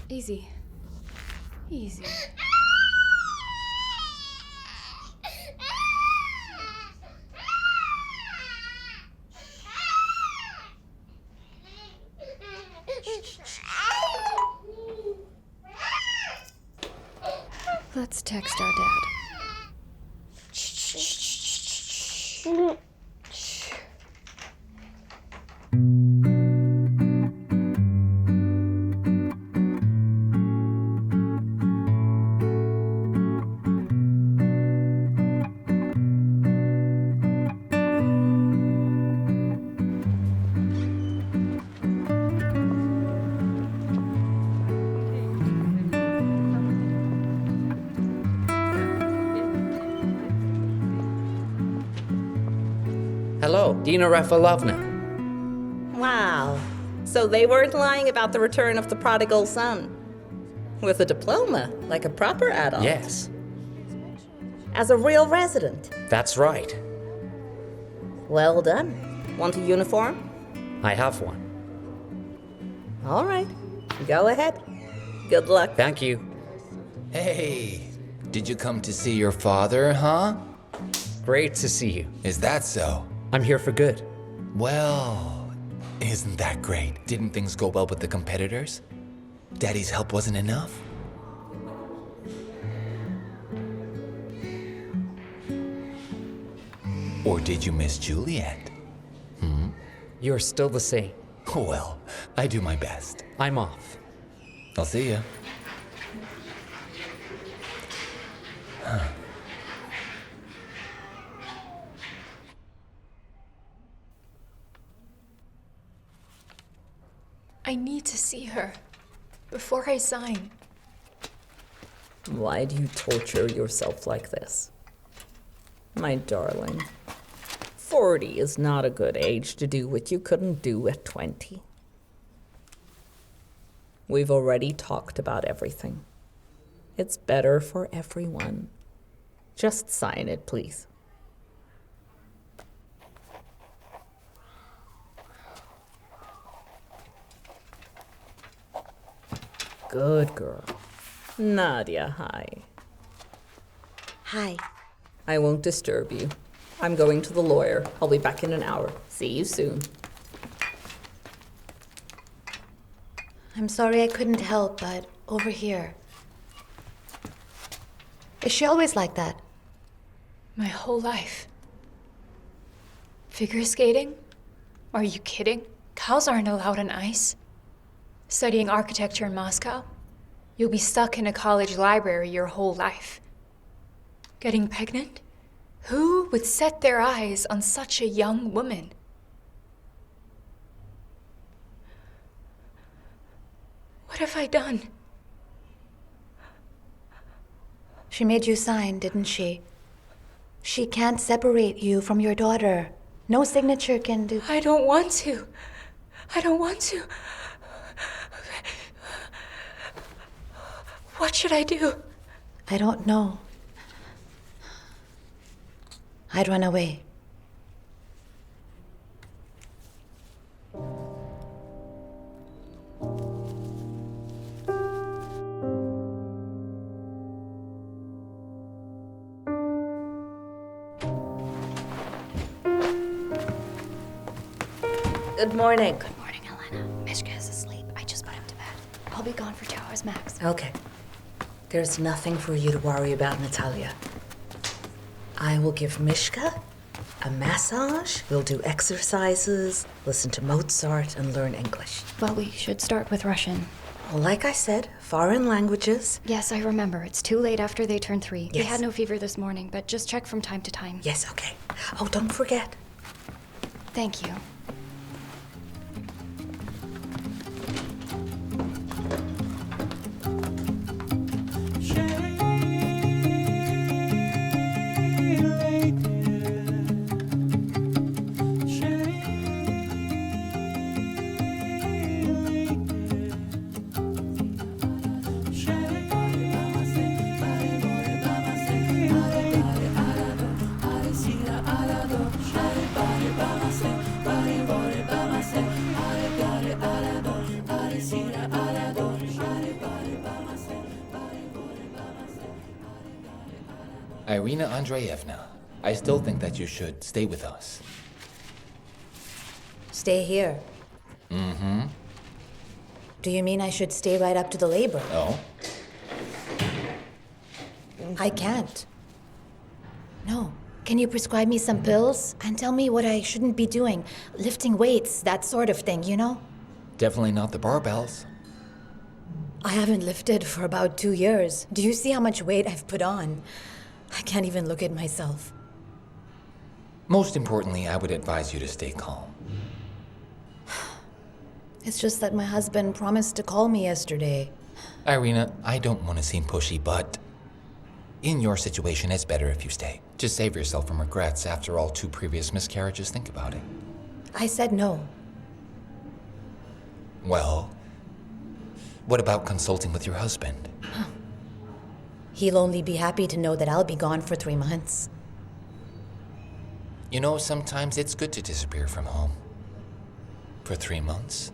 Easy. Easy. Let's text our dad. Hello, Dina Rafalovna. Wow. So they weren't lying about the return of the prodigal son. With a diploma, like a proper adult. Yes, As a real resident. that's right. Well done. Want a uniform? I have one. All right. Go ahead. Good luck. Thank you. Hey, did you come to see your father, huh? Great to see you. Is that so? I'm here for good. Well, isn't that great? Didn't things go well with the competitors? Daddy's help wasn't enough? Or did you miss Juliet? You're still the same. Well, I do my best. I'm off. I'll see ya. I need to see her before I sign. Why do you torture yourself like this? My darling, 40 is not a good age to do what you couldn't do at 20. We've already talked about everything. It's better for everyone. Just sign it, please. Good girl. Nadia, hi. Hi. I won't disturb you. I'm going to the lawyer. I'll be back in an hour. See you soon. I'm sorry I couldn't help, but over here. Is she always like that? My whole life. Figure skating? Are you kidding? Cows aren't allowed on ice. Studying architecture in Moscow? You'll be stuck in a college library your whole life. Getting pregnant? Who would set their eyes on such a young woman? What have I done? She made you sign, didn't she? She can't separate you from your daughter. No signature can do. I don't want to. I don't want to. What should I do? I don't know. I'd run away. Good morning. Good morning, Elena. Mishka is asleep. I just put him to bed. I'll be gone for 2 hours max. Okay. There's nothing for you to worry about, Natalia. I will give Mishka a massage. We'll do exercises, listen to Mozart, and learn English. Well, we should start with Russian. Well, like I said, foreign languages. Yes, I remember. It's too late after they turn 3. They Yes. had no fever this morning, but just check from time to time. Yes, okay. Oh, don't forget. Thank you. Bye. Irina Andreevna, I still think that you should stay with us. Stay here. Mm-hmm. Do you mean I should stay right up to the labor? No? I can't. No. Can you prescribe me some pills and tell me what I shouldn't be doing? Lifting weights, that sort of thing, you know? Definitely not the barbells. I haven't lifted for about 2 years. Do you see how much weight I've put on? I can't even look at myself. Most importantly, I would advise you to stay calm. It's just that my husband promised to call me yesterday. Irina, I don't want to seem pushy, but in your situation, it's better if you stay. Just save yourself from regrets. After all, 2 previous miscarriages, think about it. I said no. Well, what about consulting with your husband? He'll only be happy to know that I'll be gone for 3 months. You know, sometimes it's good to disappear from home. For 3 months.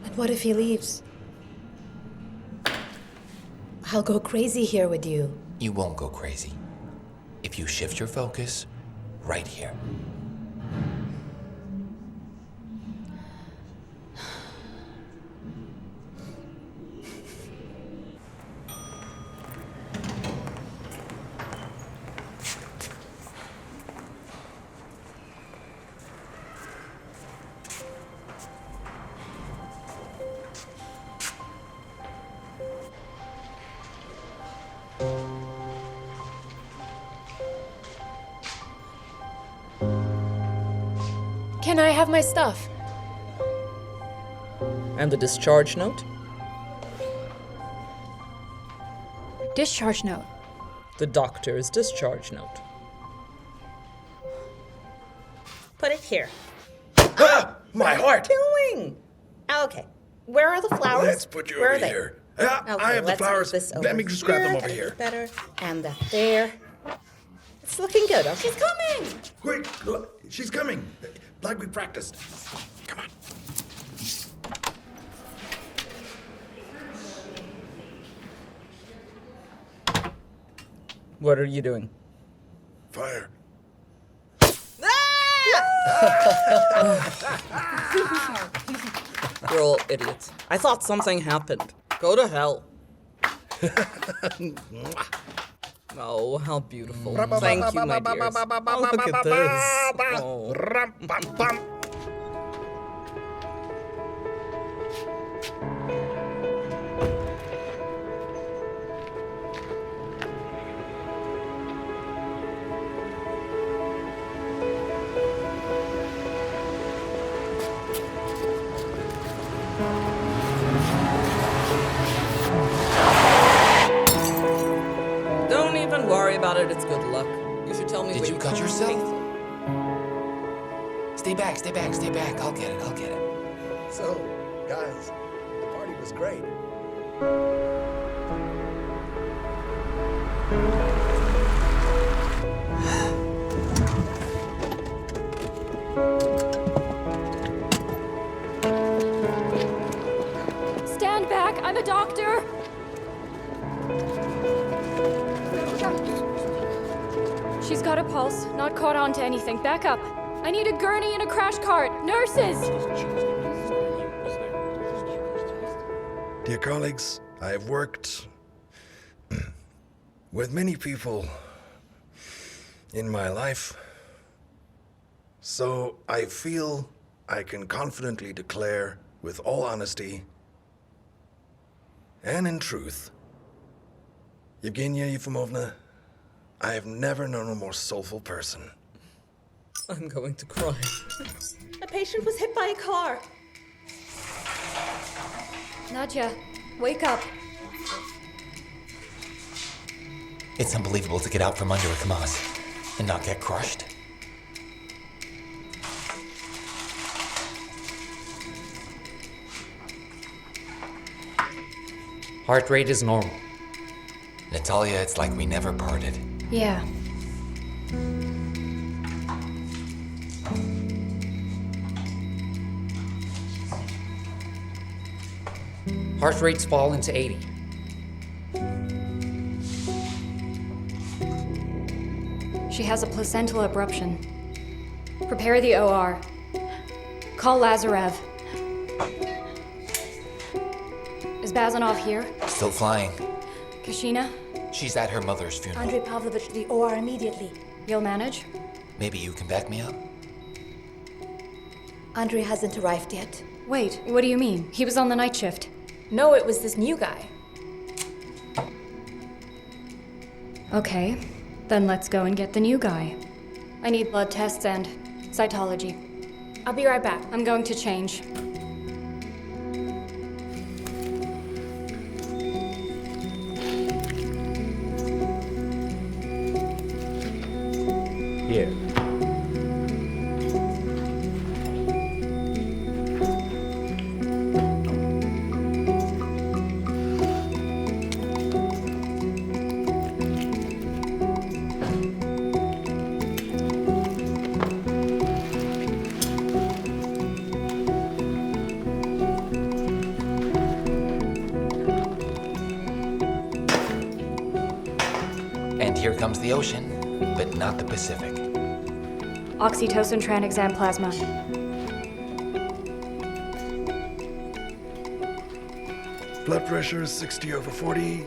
But what if he leaves? I'll go crazy here with you. You won't go crazy if you shift your focus right here. Can I have my stuff? And the discharge note? Discharge note. The doctor's discharge note. Put it here. Ah! My heart! Doing? Okay. Where are the flowers? Let's put you Where over are they? here. Ah, Okay, I have the let's move flowers. this Let over me just grab them over That'll here. be better. And that there. It's looking good. Okay. She's coming! Quick, look, she's coming. Like we practiced. Come on. What are you doing? Fire. You're all idiots. I thought something happened. Go to hell. Oh, how beautiful. Thank you, my dears. Oh, look at this. Oh. Rum-pum-pum. Don't even worry about it. It's good luck. You should tell me Did what you cut yourself? think. Stay back, stay back, stay back. I'll get it, I'll get it. So, guys, the party was great. Stand back, I'm a doctor! She's got a pulse, not caught on to anything. Back up. I need a gurney and a crash cart. Nurses! Dear colleagues, I have worked with many people in my life, so I feel I can confidently declare with all honesty and in truth, Evgenia Yefimovna, I have never known a more soulful person. I'm going to cry. A patient was hit by a car. Nadja, wake up. It's unbelievable to get out from under a Kamaz and not get crushed. Heart rate is normal. Natalia, it's like we never parted. Yeah. Heart rate's fallen to 80. She has a placental abruption. Prepare the OR. Call Lazarev. Is Bazanov here? Still flying. Kashina? She's at her mother's funeral. Andrei Pavlovich, to the OR immediately. You'll manage? Maybe you can back me up? Andrei hasn't arrived yet. Wait, what do you mean? He was on the night shift. No, it was this new guy. Okay, then let's go and get the new guy. I need blood tests and cytology. I'll be right back. I'm going to change. Here. And here comes the ocean, but not the Pacific. Oxytocin tranexam plasma. Blood pressure is 60/40.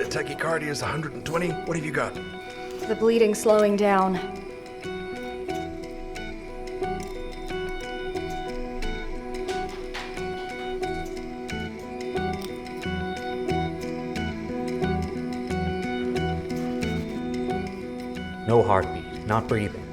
Tachycardia is 120. What have you got? The bleeding slowing down. No heartbeat, not breathing.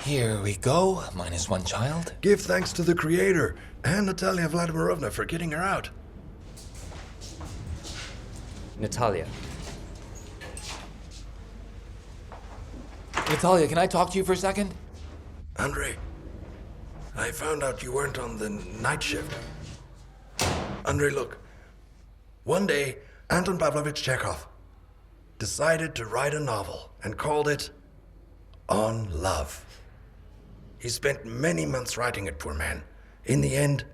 Here we go, -1 child. Give thanks to the Creator and Natalia Vladimirovna for getting her out. Natalia. Natalia, can I talk to you for a second? Andrei, I found out you weren't on the night shift. Andrei, look. One day, Anton Pavlovich Chekhov decided to write a novel and called it On Love. He spent many months writing it, poor man. In the end,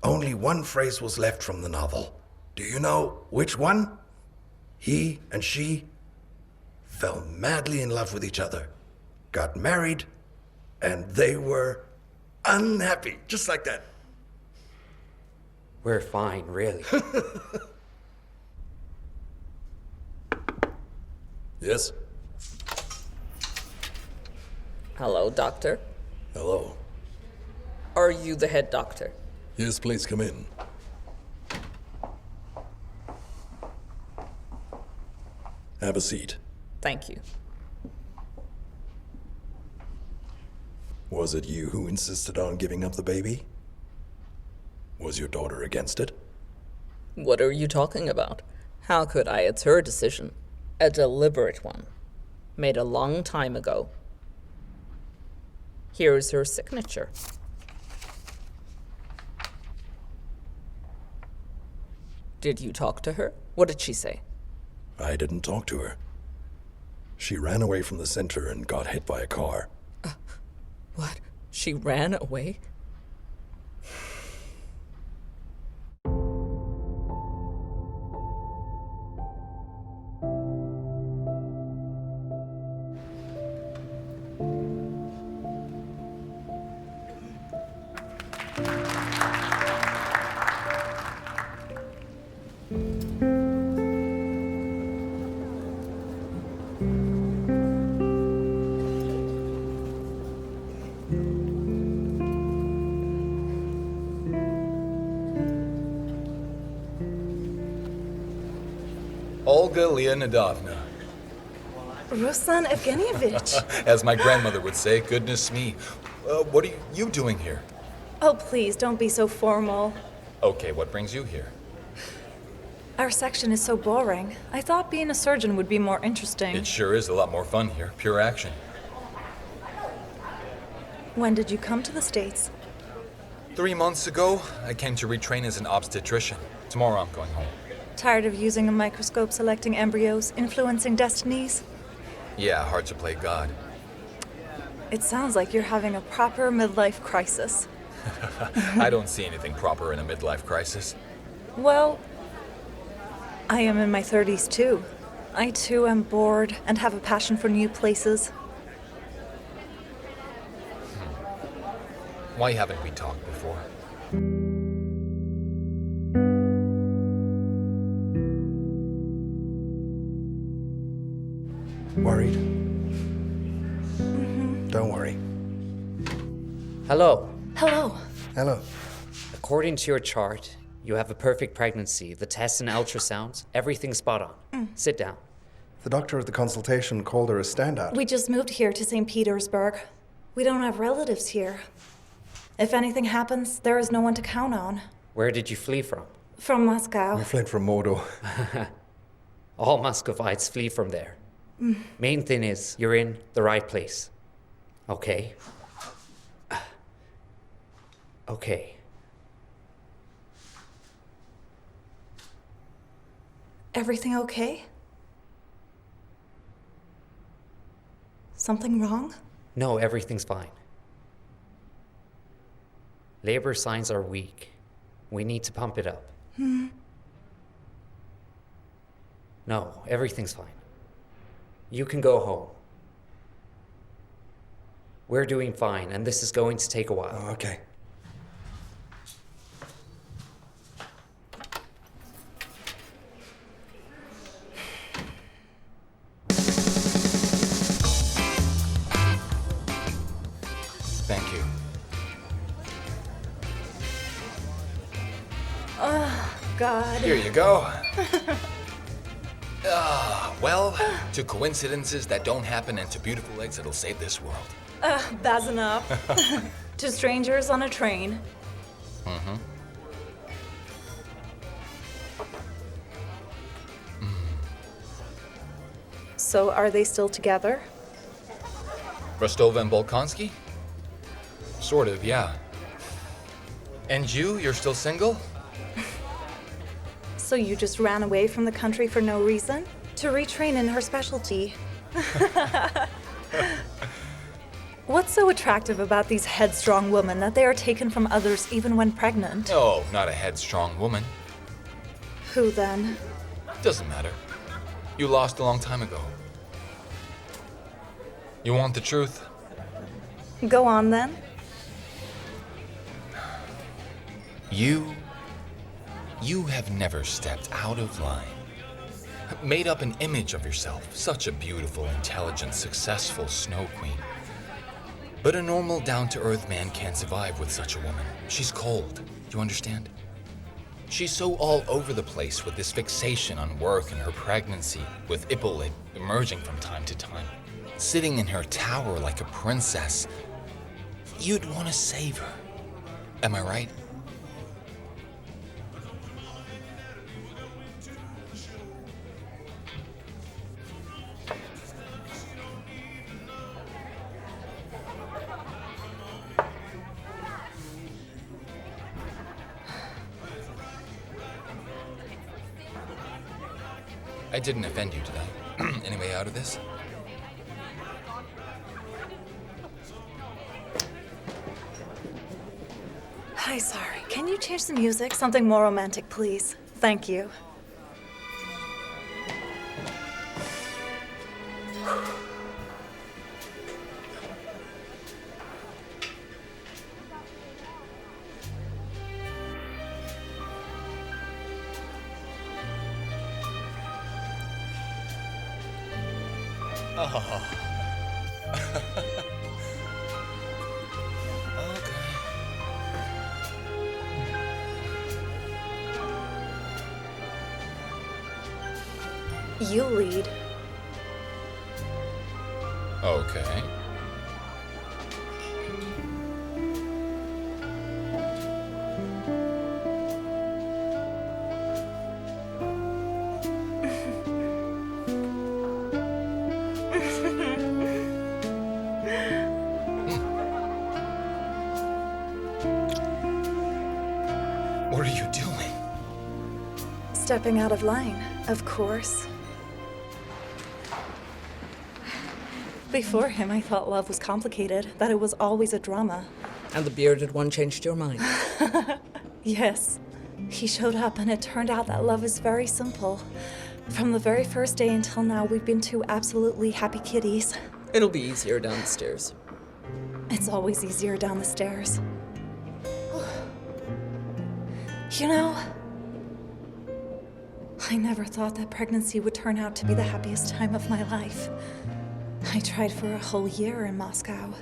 only one phrase was left from the novel. Do you know which one? He and she fell madly in love with each other, got married, and they were unhappy, just like that. We're fine, really. Yes? Hello, doctor. Hello. Are you the head doctor? Yes, please come in. Have a seat. Thank you. Was it you who insisted on giving up the baby? Was your daughter against it? What are you talking about? How could I? It's her decision. A deliberate one. Made a long time ago. Here's her signature. Did you talk to her? What did she say? I didn't talk to her. She ran away from the center and got hit by a car. What? She ran away? Olga Leonidovna. Ruslan Evgenievich. As my grandmother would say, goodness me. What are you doing here? Oh, please, don't be so formal. Okay, what brings you here? Our section is so boring. I thought being a surgeon would be more interesting. It sure is a lot more fun here. Pure action. When did you come to the States? 3 months ago, I came to retrain as an obstetrician. Tomorrow I'm going home. Tired of using a microscope selecting embryos, influencing destinies? Yeah, hard to play God. It sounds like you're having a proper midlife crisis. I don't see anything proper in a midlife crisis. Well, I am in my 30s too. I too am bored and have a passion for new places. Why haven't we talked before? Worried? Don't worry. Hello. Hello. Hello. According to your chart, you have a perfect pregnancy. The tests and ultrasounds, everything's spot on. Sit down. The doctor at the consultation called her a standout. We just moved here to St. Petersburg. We don't have relatives here. If anything happens, there is no one to count on. Where did you flee from? From Moscow. I fled from Mordor. All Muscovites flee from there. Main thing is, you're in the right place. Okay? Okay. Everything okay? Something wrong? No, everything's fine. Labor signs are weak. We need to pump it up. No, everything's fine. You can go home. We're doing fine, and this is going to take a while. Oh, okay. Thank you. God. Here you go. Well, to coincidences that don't happen and to beautiful eggs that'll save this world. That's enough. To strangers on a train. So are they still together? Rostova and Bolkonsky? Sort of, yeah. And you're still single? So you just ran away from the country for no reason? To retrain in her specialty. What's so attractive about these headstrong women that they are taken from others even when pregnant? Oh, not a headstrong woman. Who then? Doesn't matter. You lost a long time ago. You want the truth? Go on then. You have never stepped out of line. Made up an image of yourself, such a beautiful, intelligent, successful snow queen. But a normal, down-to-earth man can't survive with such a woman. She's cold. Do you understand? She's so all over the place with this fixation on work and her pregnancy, with Ippolit emerging from time to time, sitting in her tower like a princess. You'd want to save her. Am I right? I didn't offend you, did I? Any way out of this? Hi, sorry. Can you change the music? Something more romantic, please. Thank you. You lead. Okay. What are you doing? Stepping out of line, of course. Before him, I thought love was complicated, that it was always a drama. And the bearded one changed your mind. Yes. He showed up, and it turned out that love is very simple. From the very first day until now, we've been two absolutely happy kitties. It'll be easier down the stairs. It's always easier down the stairs. You know, I never thought that pregnancy would turn out to be the happiest time of my life. I tried for a whole year in Moscow,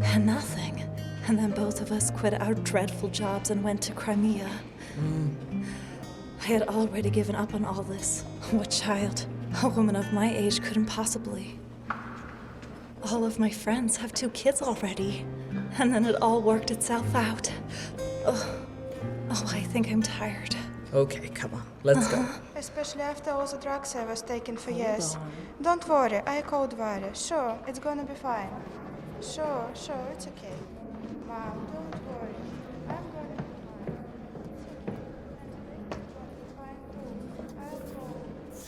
and nothing. And then both of us quit our dreadful jobs and went to Crimea. I had already given up on all this. What child, a woman of my age, couldn't possibly? All of my friends have 2 kids already, and then it all worked itself out. Oh, I think I'm tired. Okay, come on, let's go. Especially after all the drugs I was taking for years. Don't worry, I called Varya. Sure, it's gonna be fine. Sure, it's okay. Mom, don't worry. I'm gonna be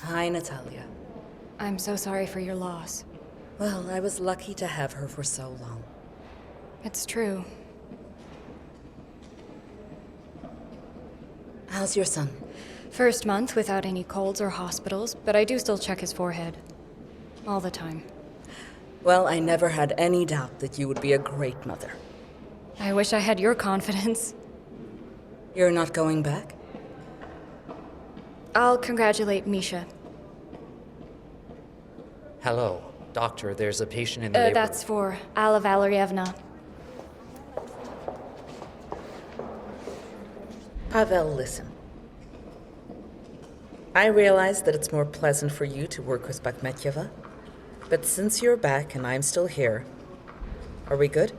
fine. Hi, Natalia. I'm so sorry for your loss. Well, I was lucky to have her for so long. It's true. How's your son? First month without any colds or hospitals, but I do still check his forehead. All the time. Well, I never had any doubt that you would be a great mother. I wish I had your confidence. You're not going back? I'll congratulate Misha. Hello, doctor. There's a patient in the labor. That's for Alla Valerievna. Pavel, listen. I realize that it's more pleasant for you to work with Bakhmetieva, but since you're back and I'm still here, are we good?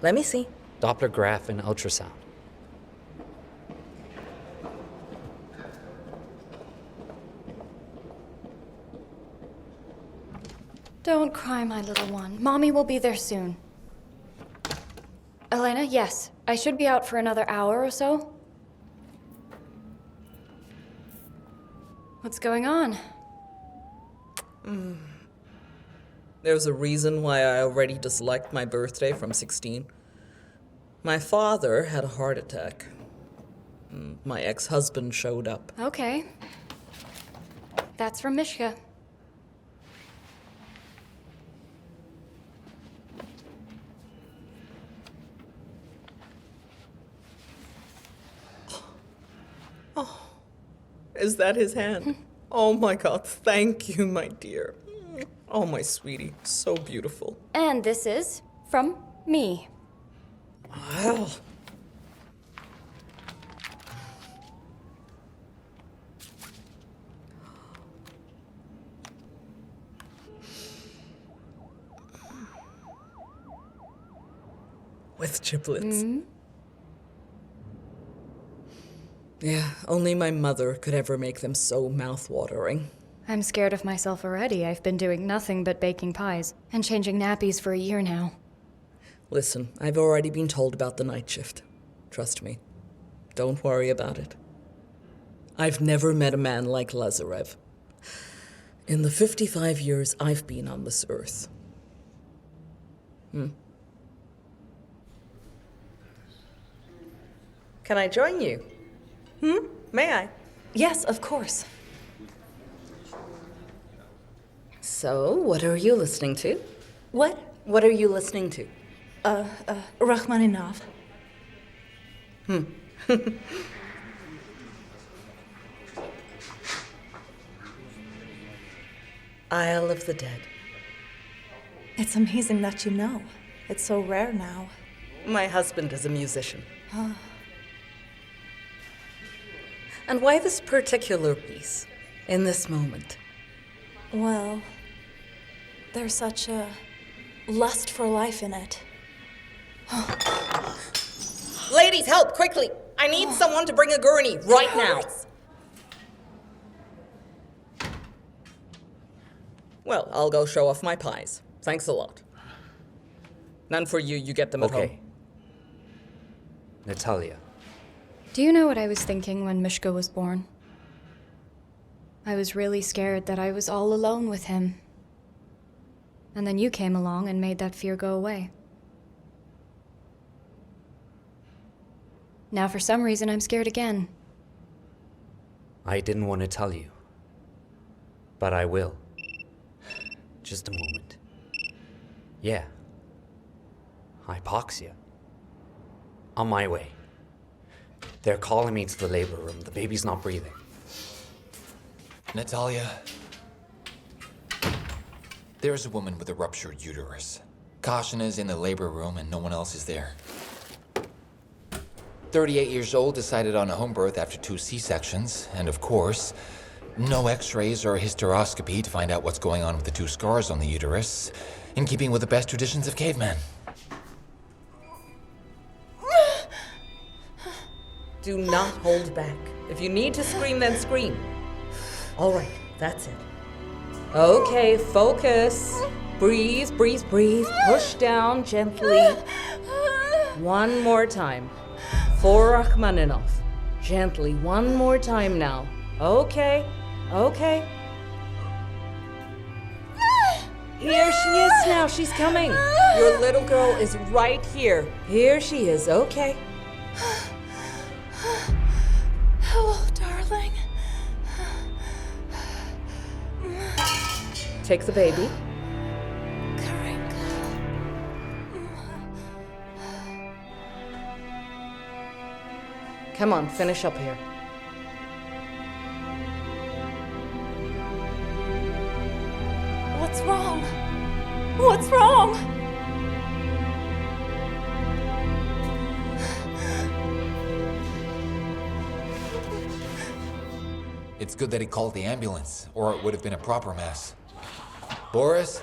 Let me see. Doppler graph and ultrasound. Don't cry, my little one. Mommy will be there soon. Elena, yes. I should be out for another hour or so. What's going on? There's a reason why I already disliked my birthday from 16. My father had a heart attack. My ex-husband showed up. Okay. That's from Mishka. Is that his hand? Oh my God, thank you, my dear. Oh, my sweetie, so beautiful. And this is from me. Wow. With triplets. Yeah, only my mother could ever make them so mouth-watering. I'm scared of myself already. I've been doing nothing but baking pies and changing nappies for a year now. Listen, I've already been told about the night shift. Trust me. Don't worry about it. I've never met a man like Lazarev. In the 55 years I've been on this earth. Can I join you? May I? Yes, of course. So, what are you listening to? What? What are you listening to? Rachmaninov. Isle of the Dead. It's amazing that you know. It's so rare now. My husband is a musician. And why this particular piece, in this moment? Well, there's such a lust for life in it. Ladies, help, quickly! I need someone to bring a gurney right now. Well, I'll go show off my pies. Thanks a lot. None for you, you get them at home. Okay. Natalia. Do you know what I was thinking when Mishka was born? I was really scared that I was all alone with him. And then you came along and made that fear go away. Now for some reason I'm scared again. I didn't want to tell you, but I will. Just a moment. Yeah. Hypoxia. On my way. They're calling me to the labor room. The baby's not breathing. Natalia, there's a woman with a ruptured uterus. Caution is in the labor room and no one else is there. 38 years old, decided on a home birth after 2 C-sections, and of course, no x-rays or hysteroscopy to find out what's going on with the 2 scars on the uterus, in keeping with the best traditions of cavemen. Do not hold back. If you need to scream, then scream. All right, that's it. Okay, focus. Breathe, breathe, breathe. Push down gently. One more time. For Rachmaninov. Gently, one more time now. Okay, okay. Here she is now, she's coming. Your little girl is right here. Here she is, okay. Hello, darling. Take the baby. Come on, finish up here. What's wrong? What's wrong? It's good that he called the ambulance, or it would have been a proper mess. Boris?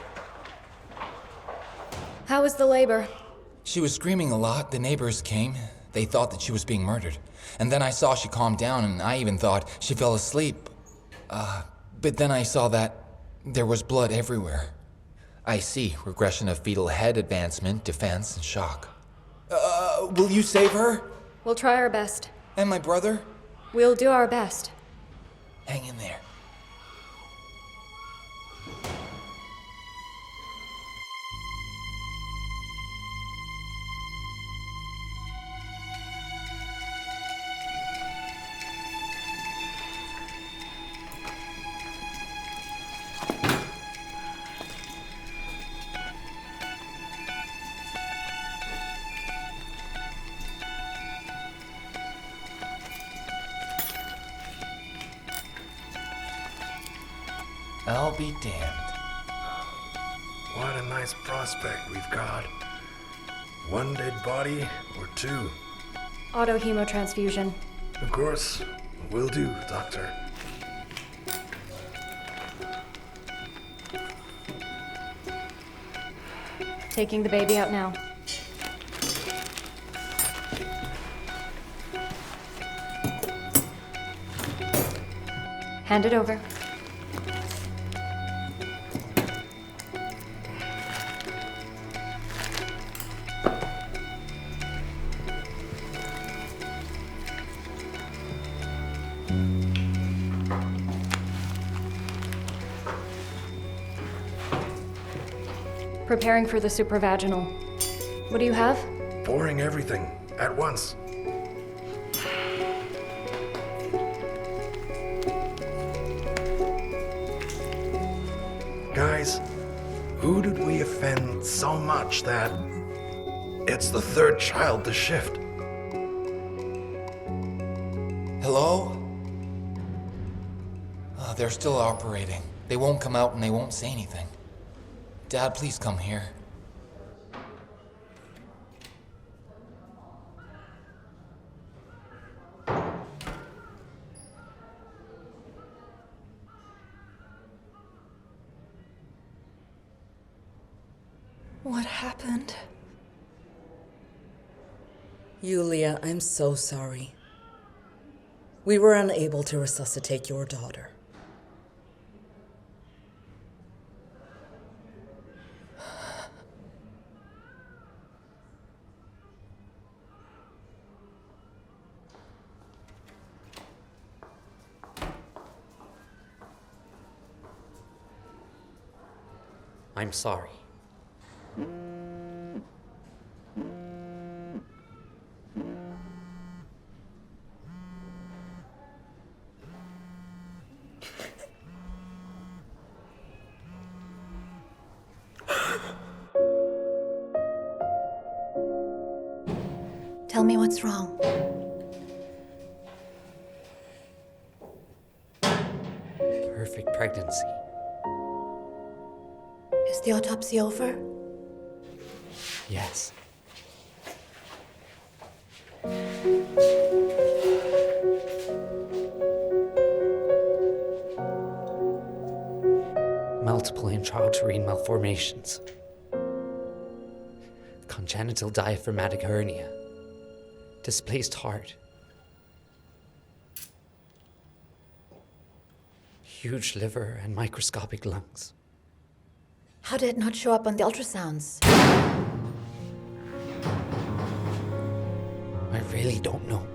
How was the labor? She was screaming a lot. The neighbors came. They thought that she was being murdered. And then I saw she calmed down, and I even thought she fell asleep. But then I saw that there was blood everywhere. I see. Regression of fetal head advancement, defense, and shock. Will you save her? We'll try our best. And my brother? We'll do our best. Hang in there. I'll be damned. What a nice prospect we've got. 1 dead body or 2? Auto hemotransfusion. Of course. Will do, Doctor. Taking the baby out now. Hand it over. Preparing for the supravaginal. What do you have? Pouring everything at once. Guys, who did we offend so much that it's the 3rd child to shift? Hello? They're still operating. They won't come out and they won't say anything. Dad, please come here. What happened? Yulia, I'm so sorry. We were unable to resuscitate your daughter. I'm sorry. What's wrong? Perfect pregnancy. Is the autopsy over? Yes. Multiple intrauterine malformations. Congenital diaphragmatic hernia. Displaced heart. Huge liver and microscopic lungs. How did it not show up on the ultrasounds? I really don't know.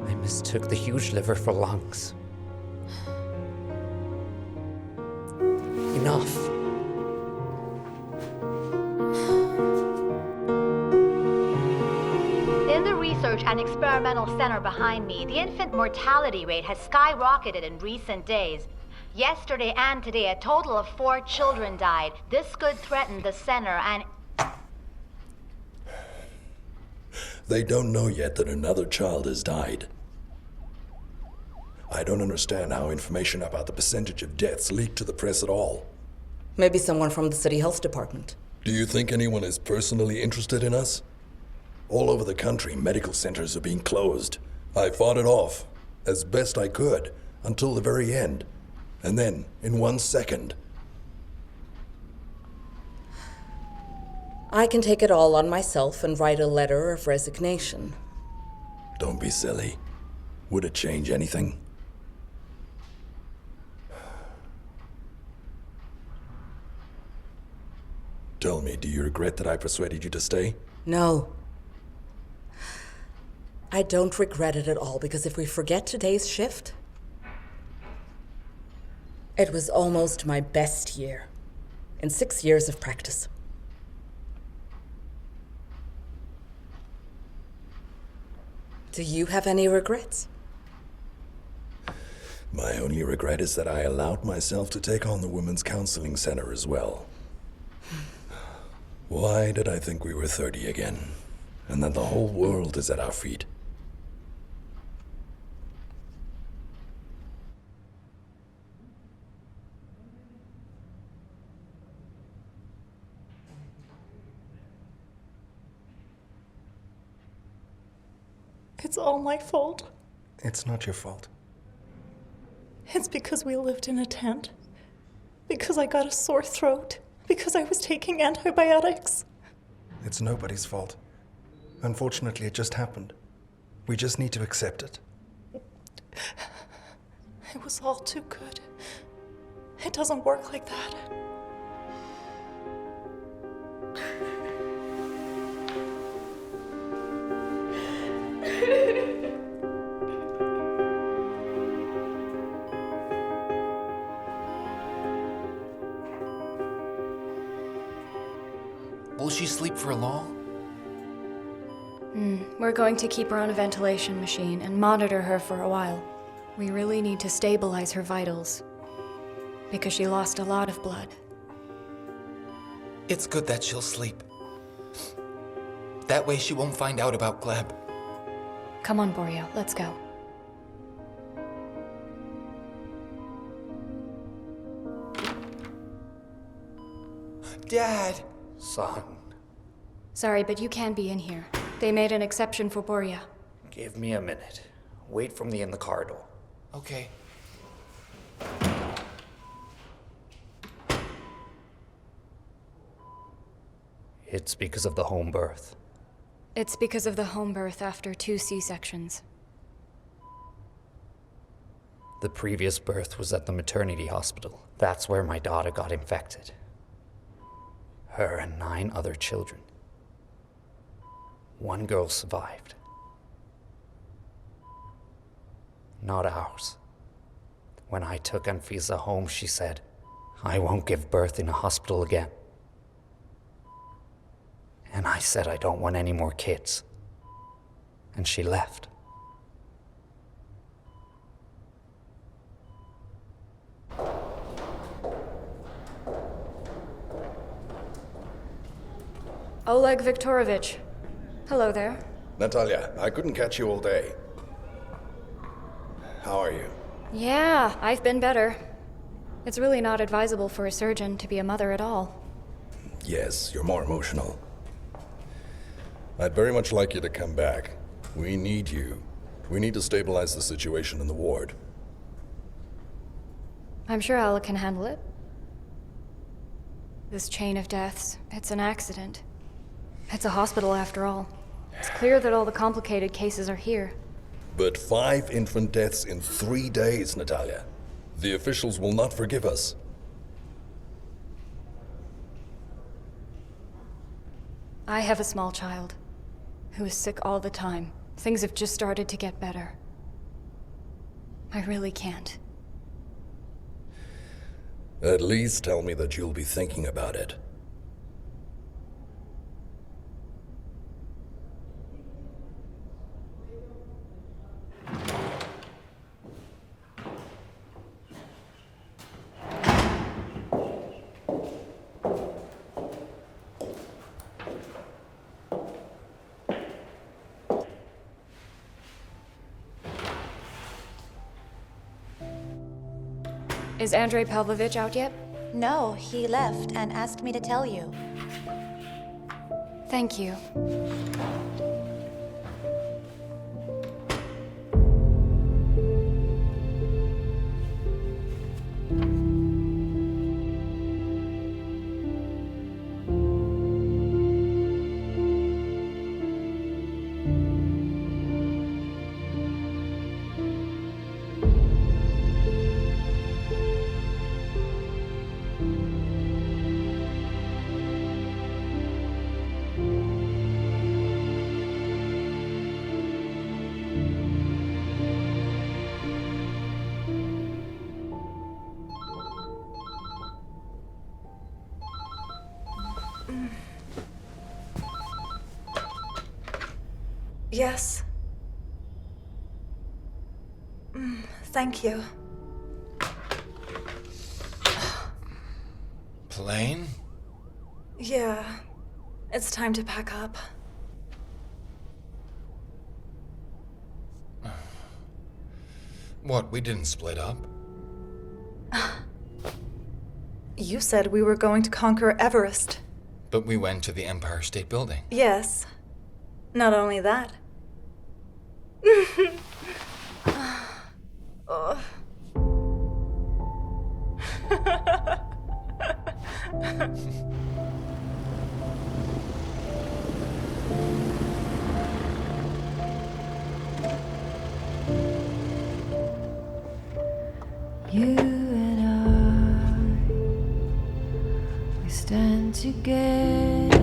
I mistook the huge liver for lungs. Enough. In the research and experimental center behind me, the infant mortality rate has skyrocketed in recent days. Yesterday and today, a total of 4 children died. This could threaten the center and... They don't know yet that another child has died. I don't understand how information about the percentage of deaths leaked to the press at all. Maybe someone from the city health department. Do you think anyone is personally interested in us? All over the country, medical centers are being closed. I fought it off, as best I could, until the very end. And then, in 1 second... I can take it all on myself and write a letter of resignation. Don't be silly. Would it change anything? Tell me, do you regret that I persuaded you to stay? No. I don't regret it at all, because if we forget today's shift, it was almost my best year in 6 years of practice. Do you have any regrets? My only regret is that I allowed myself to take on the Women's Counseling Center as well. Why did I think we were 30 again, and that the whole world is at our feet? It's all my fault. It's not your fault. It's because we lived in a tent. Because I got a sore throat. Because I was taking antibiotics. It's nobody's fault. Unfortunately, it just happened. We just need to accept it. It was all too good. It doesn't work like that. Will she sleep for long? We're going to keep her on a ventilation machine and monitor her for a while. We really need to stabilize her vitals, because she lost a lot of blood. It's good that she'll sleep. That way she won't find out about Gleb. Come on, Borea, let's go. Dad! Son, Sorry, but you can be in here. They made an exception for Borea. give me a minute. Wait for me in the corridor. Okay. It's because of the home birth. It's because of the home birth after 2 C-sections. The previous birth was at the maternity hospital. That's where my daughter got infected. Her and 9 other children. 1 girl survived. Not ours. When I took Anfisa home, she said, "I won't give birth in a hospital again." And I said I don't want any more kids. And she left. Oleg Viktorovich. Hello there. Natalia, I couldn't catch you all day. How are you? Yeah, I've been better. It's really not advisable for a surgeon to be a mother at all. Yes, you're more emotional. I'd very much like you to come back. We need you. We need to stabilize the situation in the ward. I'm sure Alec can handle it. This chain of deaths, it's an accident. It's a hospital after all. It's clear that all the complicated cases are here. But 5 infant deaths in 3 days, Natalia. The officials will not forgive us. I have a small child who is sick all the time. Things have just started to get better. I really can't. At least tell me that you'll be thinking about it. Is Andrei Pavlovich out yet? No, he left and asked me to tell you. Thank you. Yes. Thank you. Plane? Yeah. It's time to pack up. What, we didn't split up? You said we were going to conquer Everest. But we went to the Empire State Building. Yes. Not only that. Oh. You and I, we stand together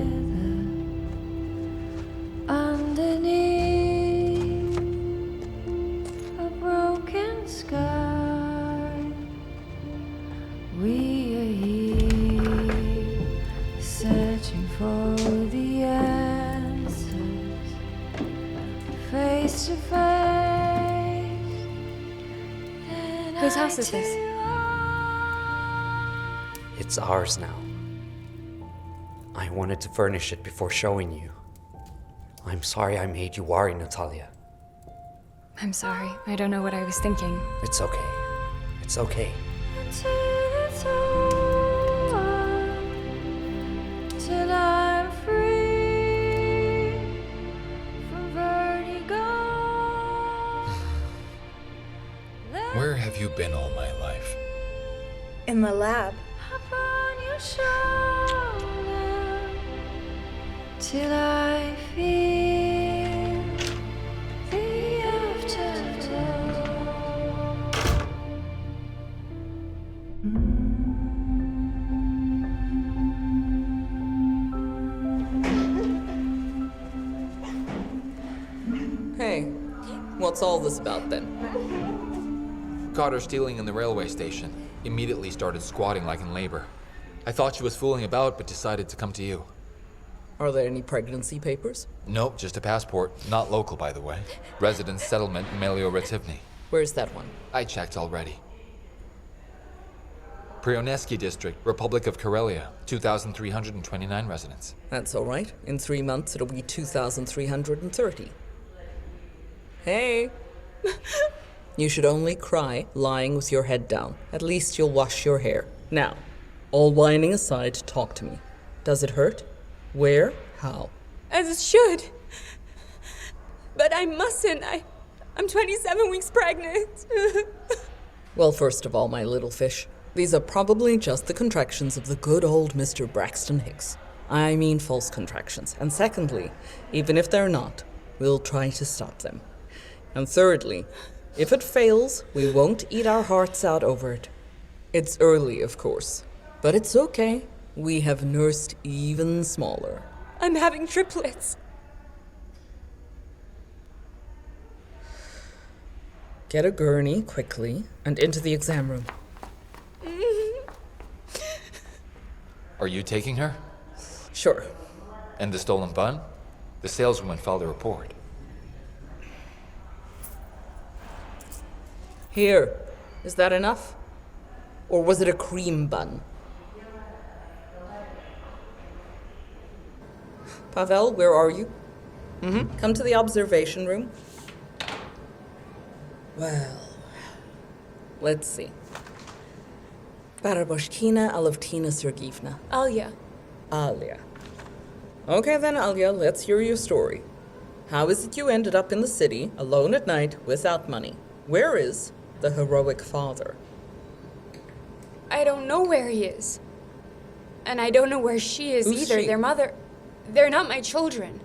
underneath a broken sky. We are here searching for the answers, face to face. Whose house is this? It's ours now. I wanted to furnish it before showing you. I'm sorry I made you worry, Natalia. I'm sorry. I don't know what I was thinking. It's okay. It's okay. Till I'm free from vertigo. Where have you been all my life? In the lab. Upon your shoulder till I feel the afterglow. Hey, what's all this about then? Caught her stealing in the railway station. Immediately started squatting like in labor. I thought she was fooling about, but decided to come to you. Are there any pregnancy papers? Nope, just a passport. Not local, by the way. Residence settlement, Meliorativny. Where's that one? I checked already. Kryonesky District, Republic of Karelia, 2,329 residents. That's all right. In 3 months, it'll be 2,330. Hey! You should only cry lying with your head down. At least you'll wash your hair. Now, all whining aside, talk to me. Does it hurt? Where? How? As it should. But I mustn't. I'm 27 weeks pregnant. Well, first of all, my little fish, these are probably just the contractions of the good old Mr. Braxton Hicks. I mean false contractions. And secondly, even if they're not, we'll try to stop them. And thirdly, if it fails, we won't eat our hearts out over it. It's early, of course, but it's okay. We have nursed even smaller. I'm having triplets. Get a gurney, quickly, and into the exam room. Are you taking her? Sure. And the stolen bun? The saleswoman filed a report. Here. Is that enough? Or was it a cream bun? Pavel, where are you? Come to the observation room. Well, let's see. Baraboshkina Alavtina Sergeyevna. Alya. Alya. Okay then, Alya, let's hear your story. How is it you ended up in the city, alone at night, without money? Where is the heroic father? I don't know where he is. And I don't know where she is Who's either. she? Their mother... They're not my children.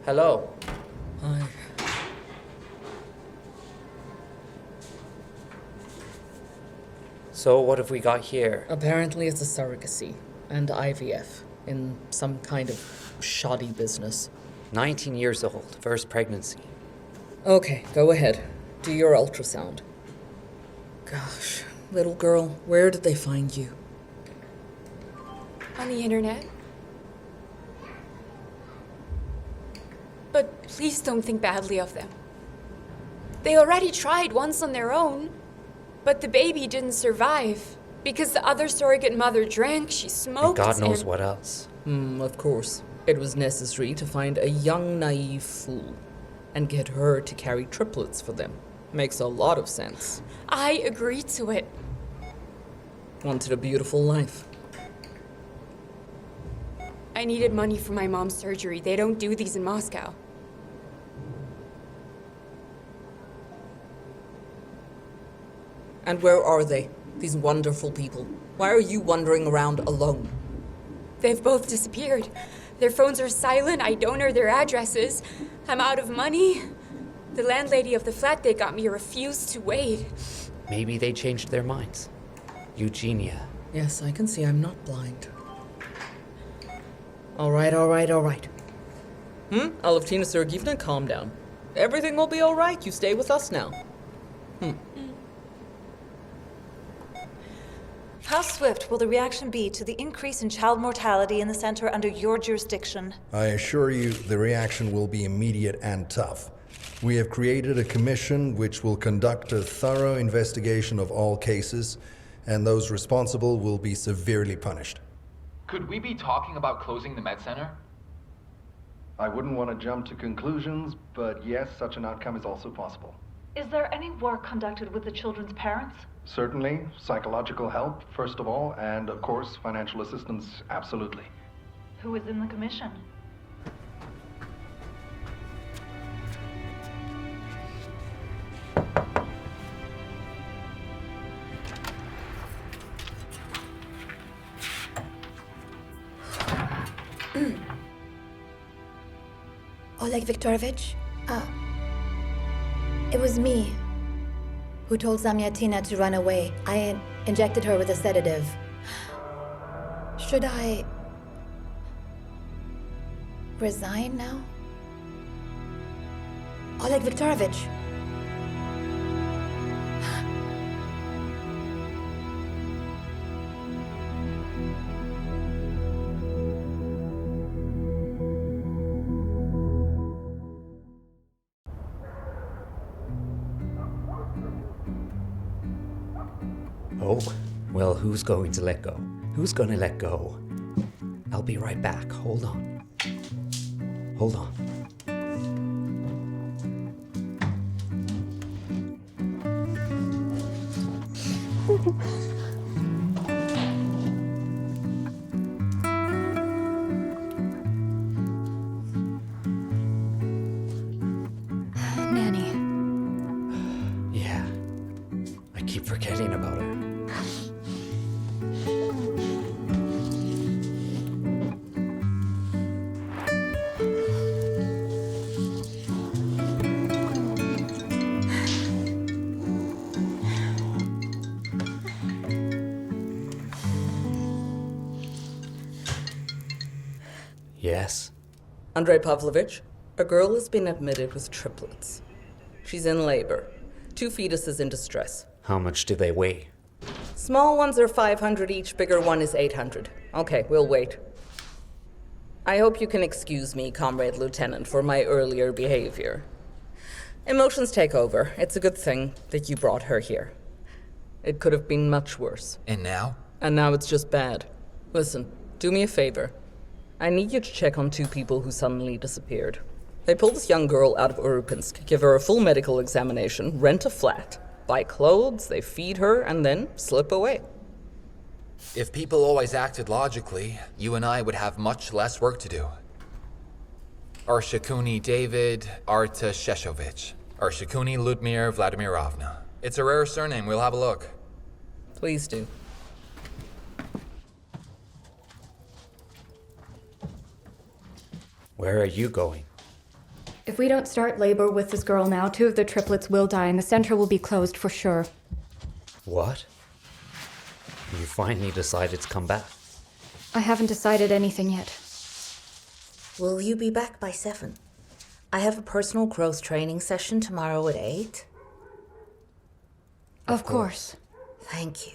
Hello. Hi. So what have we got here? Apparently it's a surrogacy and IVF in some kind of shoddy business. 19 years old, first pregnancy. Okay, go ahead. Do your ultrasound. Gosh, little girl, where did they find you? On the internet. But please don't think badly of them. They already tried once on their own, but the baby didn't survive because the other surrogate mother drank, she And smoked, God knows what else. Of course. It was necessary to find a young, naive fool and get her to carry triplets for them. Makes a lot of sense. I agreed to it. Wanted a beautiful life. I needed money for my mom's surgery. They don't do these in Moscow. And where are they, these wonderful people? Why are you wandering around alone? They've both disappeared. Their phones are silent. I don't know their addresses. I'm out of money. The landlady of the flat they got me refused to wait. Maybe they changed their minds. Eugenia. Yes, I can see I'm not blind. All right. Alavtina Sergeyevna, calm down. Everything will be all right. You stay with us now. How swift will the reaction be to the increase in child mortality in the center under your jurisdiction? I assure you the reaction will be immediate and tough. We have created a commission which will conduct a thorough investigation of all cases, and those responsible will be severely punished. Could we be talking about closing the med center? I wouldn't want to jump to conclusions, but yes, such an outcome is also possible. Is there any work conducted with the children's parents? Certainly, psychological help, first of all, and of course, financial assistance, absolutely. Who is in the commission? Oleg Viktorovich, it was me who told Zamyatina to run away. I injected her with a sedative. Should I resign now? Oleg Viktorovich. Oh, well, who's going to let go? Who's gonna let go? I'll be right back. Hold on. Hold on. Nanny. Yeah. I keep forgetting about her. Yes? Andrei Pavlovich, a girl has been admitted with triplets. She's in labor. 2 fetuses in distress. How much do they weigh? Small ones are 500 each, bigger one is 800. Okay, we'll wait. I hope you can excuse me, Comrade Lieutenant, for my earlier behavior. Emotions take over. It's a good thing that you brought her here. It could have been much worse. And now? And now it's just bad. Listen, do me a favor. I need you to check on 2 people who suddenly disappeared. They pulled this young girl out of Urupinsk, give her a full medical examination, rent a flat, buy clothes, they feed her, and then slip away. If people always acted logically, you and I would have much less work to do. Arshakuni David Artasheshovich. Arshakuni Ludmir Vladimirovna. It's a rare surname, we'll have a look. Please do. Where are you going? If we don't start labor with this girl now, 2 of the triplets will die and the center will be closed for sure. What? You finally decided to come back? I haven't decided anything yet. Will you be back by 7? I have a personal growth training session tomorrow at 8. Of course. Thank you.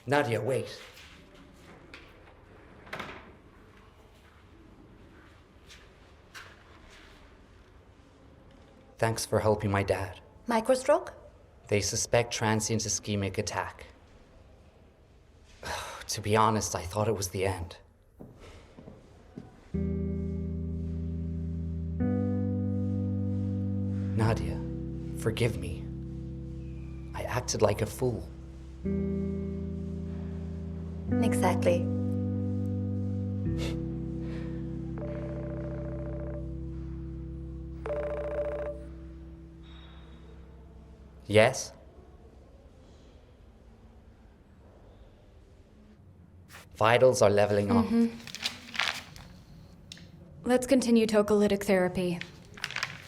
Nadia, wait. Thanks for helping my dad. Microstroke? They suspect transient ischemic attack. To be honest, I thought it was the end. Nadia, forgive me. I acted like a fool. Exactly. Yes? Vitals are leveling off. Let's continue tocolytic therapy.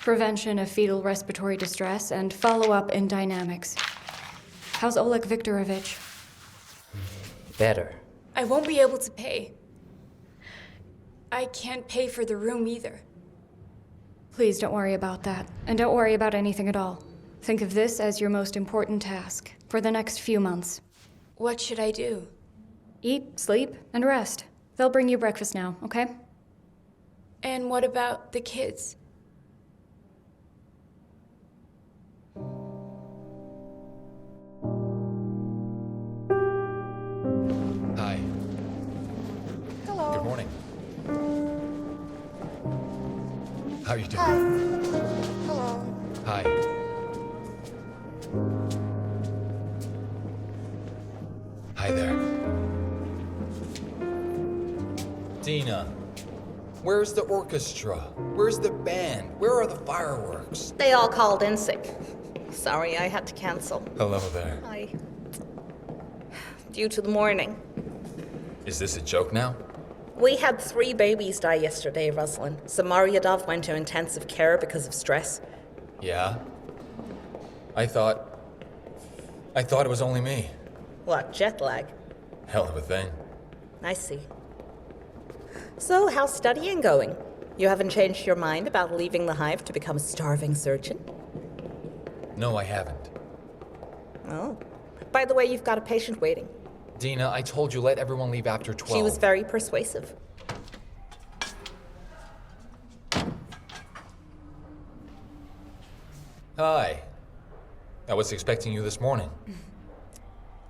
Prevention of fetal respiratory distress and follow-up in dynamics. How's Oleg Viktorovich? Better. I won't be able to pay. I can't pay for the room either. Please don't worry about that. And don't worry about anything at all. Think of this as your most important task for the next few months. What should I do? Eat, sleep, and rest. They'll bring you breakfast now, okay? And what about the kids? Hi. Hello. Good morning. How are you doing? Hi. Hello. Hi. Hi there. Dina, where's the orchestra? Where's the band? Where are the fireworks? They all called in sick. Sorry, I had to cancel. Hello there. Due to the morning. Is this a joke now? We had 3 babies die yesterday, Ruslan. Samaryadov went to intensive care because of stress. Yeah? I thought it was only me. What, jet lag? Hell of a thing. I see. So, how's studying going? You haven't changed your mind about leaving the hive to become a starving surgeon? No, I haven't. Oh. By the way, you've got a patient waiting. Dina, I told you let everyone leave after 12. She was very persuasive. Hi. I was expecting you this morning.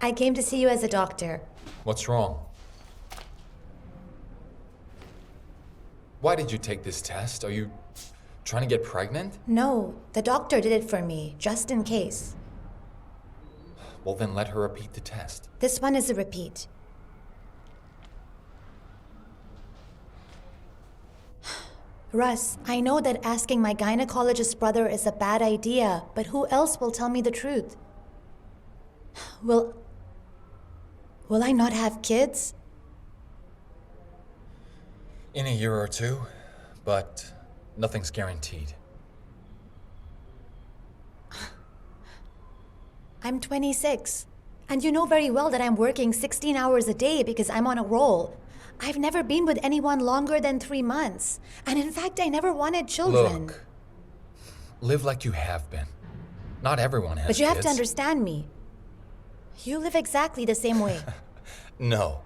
I came to see you as a doctor. What's wrong? Why did you take this test? Are you trying to get pregnant? No, the doctor did it for me, just in case. Well, then let her repeat the test. This one is a repeat. Russ, I know that asking my gynecologist brother is a bad idea, but who else will tell me the truth? Will I not have kids? In a year or two, but nothing's guaranteed. I'm 26, and you know very well that I'm working 16 hours a day because I'm on a roll. I've never been with anyone longer than 3 months, and in fact, I never wanted children. Look, live like you have been. Not everyone has But you have to kids. understand me. You live exactly the same way. No,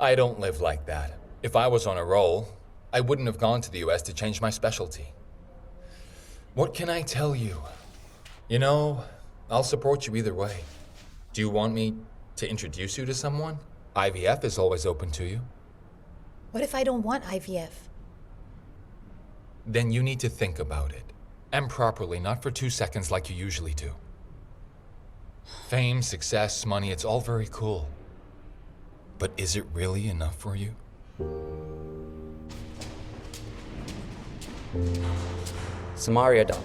I don't live like that. If I was on a roll, I wouldn't have gone to the US to change my specialty. What can I tell you? You know, I'll support you either way. Do you want me to introduce you to someone? IVF is always open to you. What if I don't want IVF? Then you need to think about it. And properly, not for 2 seconds like you usually do. Fame, success, money, it's all very cool. But is it really enough for you? Samaryadov.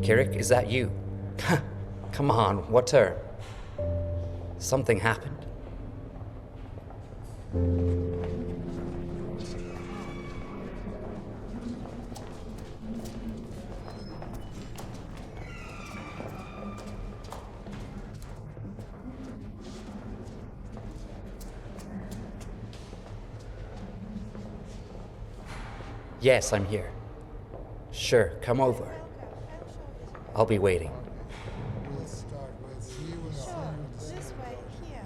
Kirik, is that you? Come on, what term? Something happened. Yes, I'm here. Sure, come over. I'll be waiting. Sure, this way, here.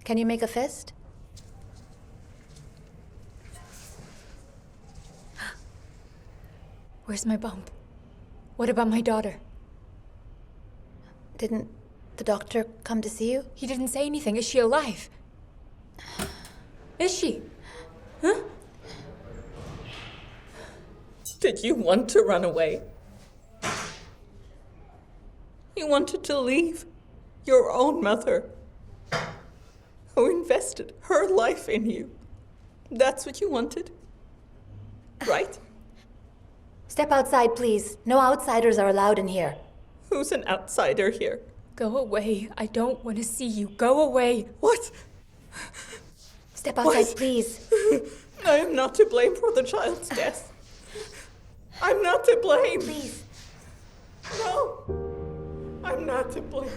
Can you make a fist? Where's my bump? What about my daughter? Didn't the doctor come to see you? He didn't say anything. Is she alive? Is she? Huh? Did you want to run away? You wanted to leave your own mother, who invested her life in you. That's what you wanted, right? Step outside, please. No outsiders are allowed in here. Who's an outsider here? Go away. I don't want to see you. Go away. What? Step outside, please. I am not to blame for the child's death. I'm not to blame. Please. No. I'm not to blame.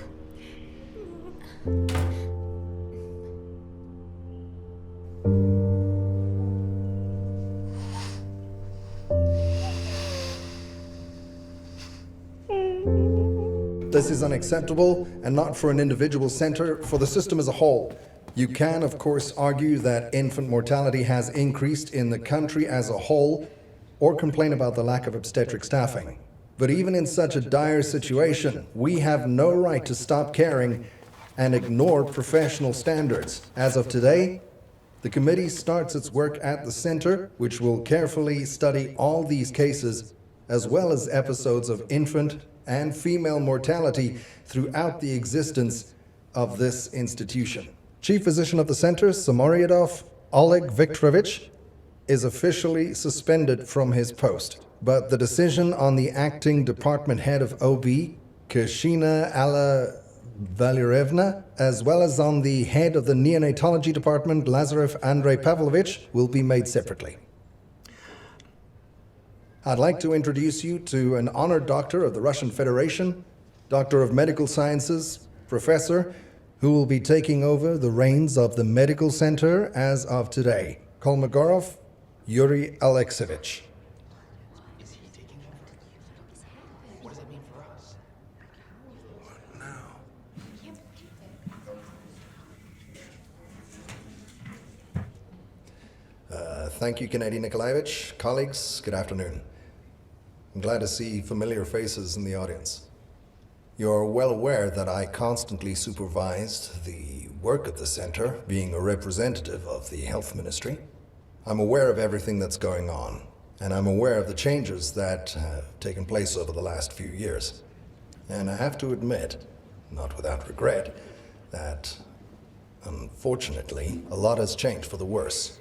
This is unacceptable, and not for an individual center, for the system as a whole. You can, of course, argue that infant mortality has increased in the country as a whole, or complain about the lack of obstetric staffing. But even in such a dire situation, we have no right to stop caring and ignore professional standards. As of today, the committee starts its work at the center, which will carefully study all these cases, as well as episodes of infant and female mortality throughout the existence of this institution. Chief physician of the center, Samaryadov Oleg Viktorovich, is officially suspended from his post. But the decision on the acting department head of OB, Kashina Valerevna, as well as on the head of the neonatology department, Lazarev Andrei Pavlovich, will be made separately. I'd like to introduce you to an honored doctor of the Russian Federation, doctor of medical sciences, professor, who will be taking over the reins of the medical center as of today. Kolmogorov Yuri Alexeyevich. Thank you, Gennady Nikolaevich. Colleagues, good afternoon. I'm glad to see familiar faces in the audience. You're well aware that I constantly supervised the work of the center, being a representative of the health ministry. I'm aware of everything that's going on, and I'm aware of the changes that have taken place over the last few years. And I have to admit, not without regret, that unfortunately, a lot has changed for the worse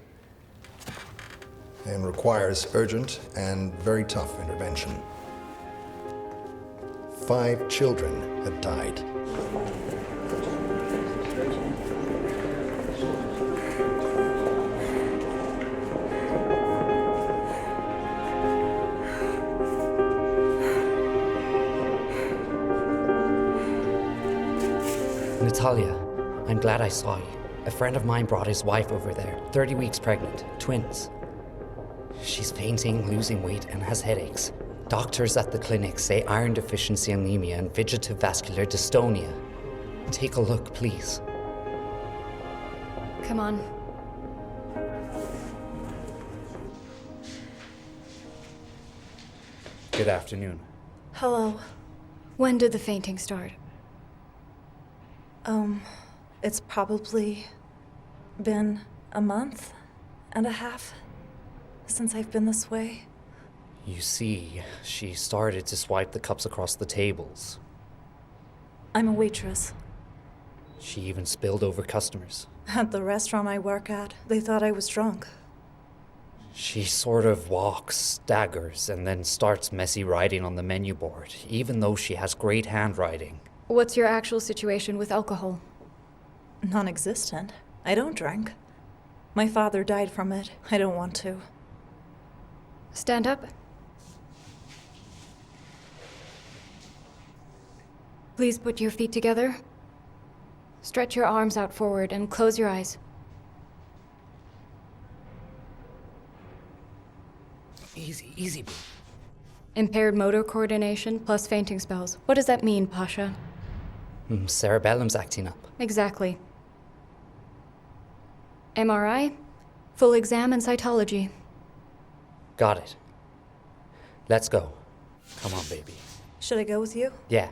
and requires urgent and very tough intervention. 5 children had died. Natalia, I'm glad I saw you. A friend of mine brought his wife over there, 30 weeks pregnant, twins. She's fainting, losing weight, and has headaches. Doctors at the clinic say iron deficiency anemia and vegetative vascular dystonia. Take a look, please. Come on. Good afternoon. Hello. When did the fainting start? It's probably been a month and a half since I've been this way. You see, she started to swipe the cups across the tables. I'm a waitress. She even spilled over customers. At the restaurant I work at, they thought I was drunk. She sort of walks, staggers, and then starts messy writing on the menu board, even though she has great handwriting. What's your actual situation with alcohol? Non-existent. I don't drink. My father died from it. I don't want to. Stand up. Please put your feet together. Stretch your arms out forward and close your eyes. Easy, easy. Impaired motor coordination plus fainting spells. What does that mean, Pasha? Cerebellum's acting up. Exactly. MRI, full exam, and cytology. Got it. Let's go. Come on, baby. Should I go with you? Yeah.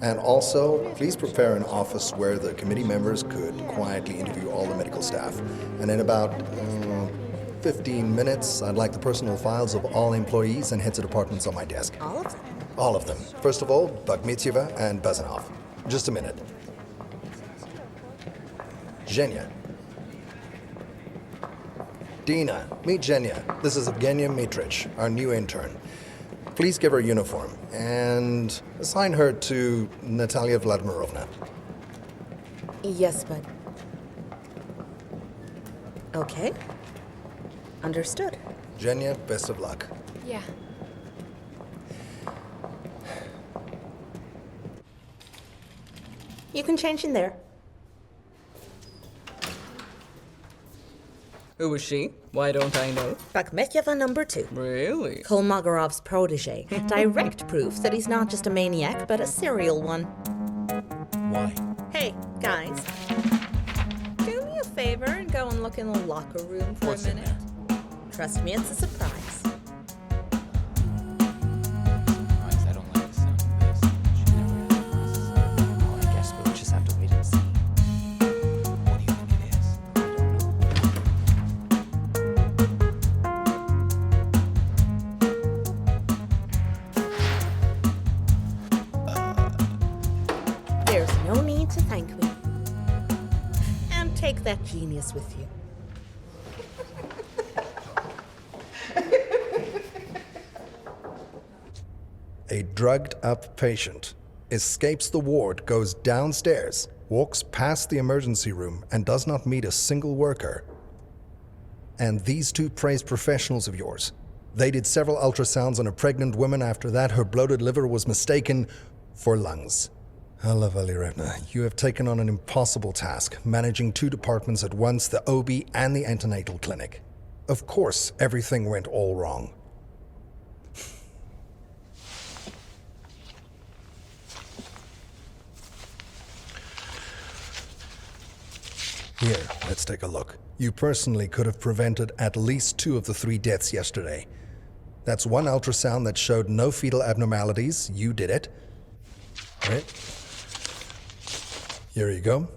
And also, please prepare an office where the committee members could quietly interview all the medical staff. And in about 15 minutes, I'd like the personal files of all employees and heads of departments on my desk. All of them? All of them. First of all, Bakhmetieva and Bazanov. Just a minute. Zhenya. Dina, meet Zhenya. This is Evgenia Mitrich, our new intern. Please give her a uniform and assign her to Natalia Vladimirovna. Yes, but... Okay. Understood. Zhenya, best of luck. Yeah. You can change in there. Who is she? Why don't I know? Bakhmetieva number 2. Really? Kolmogorov's protege. Direct proof that he's not just a maniac, but a serial one. Why? Hey, guys. Do me a favor and go and look in the locker room for a minute. Trust me, it's a surprise. I don't like the sound of this. She never has. Well, I guess we'll just have to wait and see. What do you think it is? that genius with you. A drugged-up patient escapes the ward, goes downstairs, walks past the emergency room, and does not meet a single worker. And these two praised professionals of yours, they did several ultrasounds on a pregnant woman. After that, her bloated liver was mistaken for lungs. Alla Valerievna, you have taken on an impossible task, managing two departments at once, the OB and the antenatal clinic. Of course, everything went all wrong. Here, let's take a look. You personally could have prevented at least 2 of the 3 deaths yesterday. That's 1 ultrasound that showed no fetal abnormalities. You did it. Right? Here you go.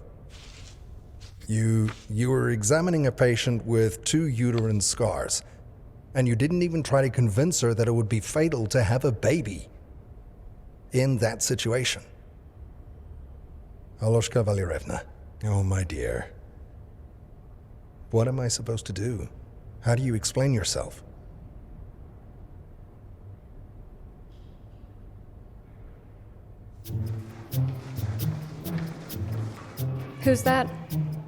You were examining a patient with 2 uterine scars, and you didn't even try to convince her that it would be fatal to have a baby in that situation. Aloshka Valerievna, oh my dear. What am I supposed to do? How do you explain yourself? Who's that?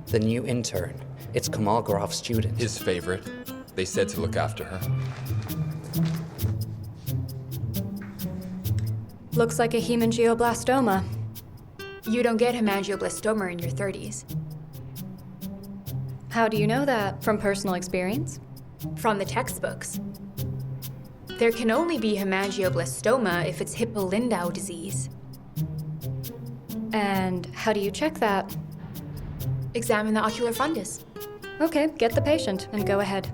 The new intern. It's Kamal Grof's student. His favorite. They said to look after her. Looks like a hemangioblastoma. You don't get hemangioblastoma in your 30s. How do you know that? From personal experience? From the textbooks. There can only be hemangioblastoma if it's Hippo-Lindau disease. And how do you check that? Examine the ocular fundus. Okay, get the patient and go ahead.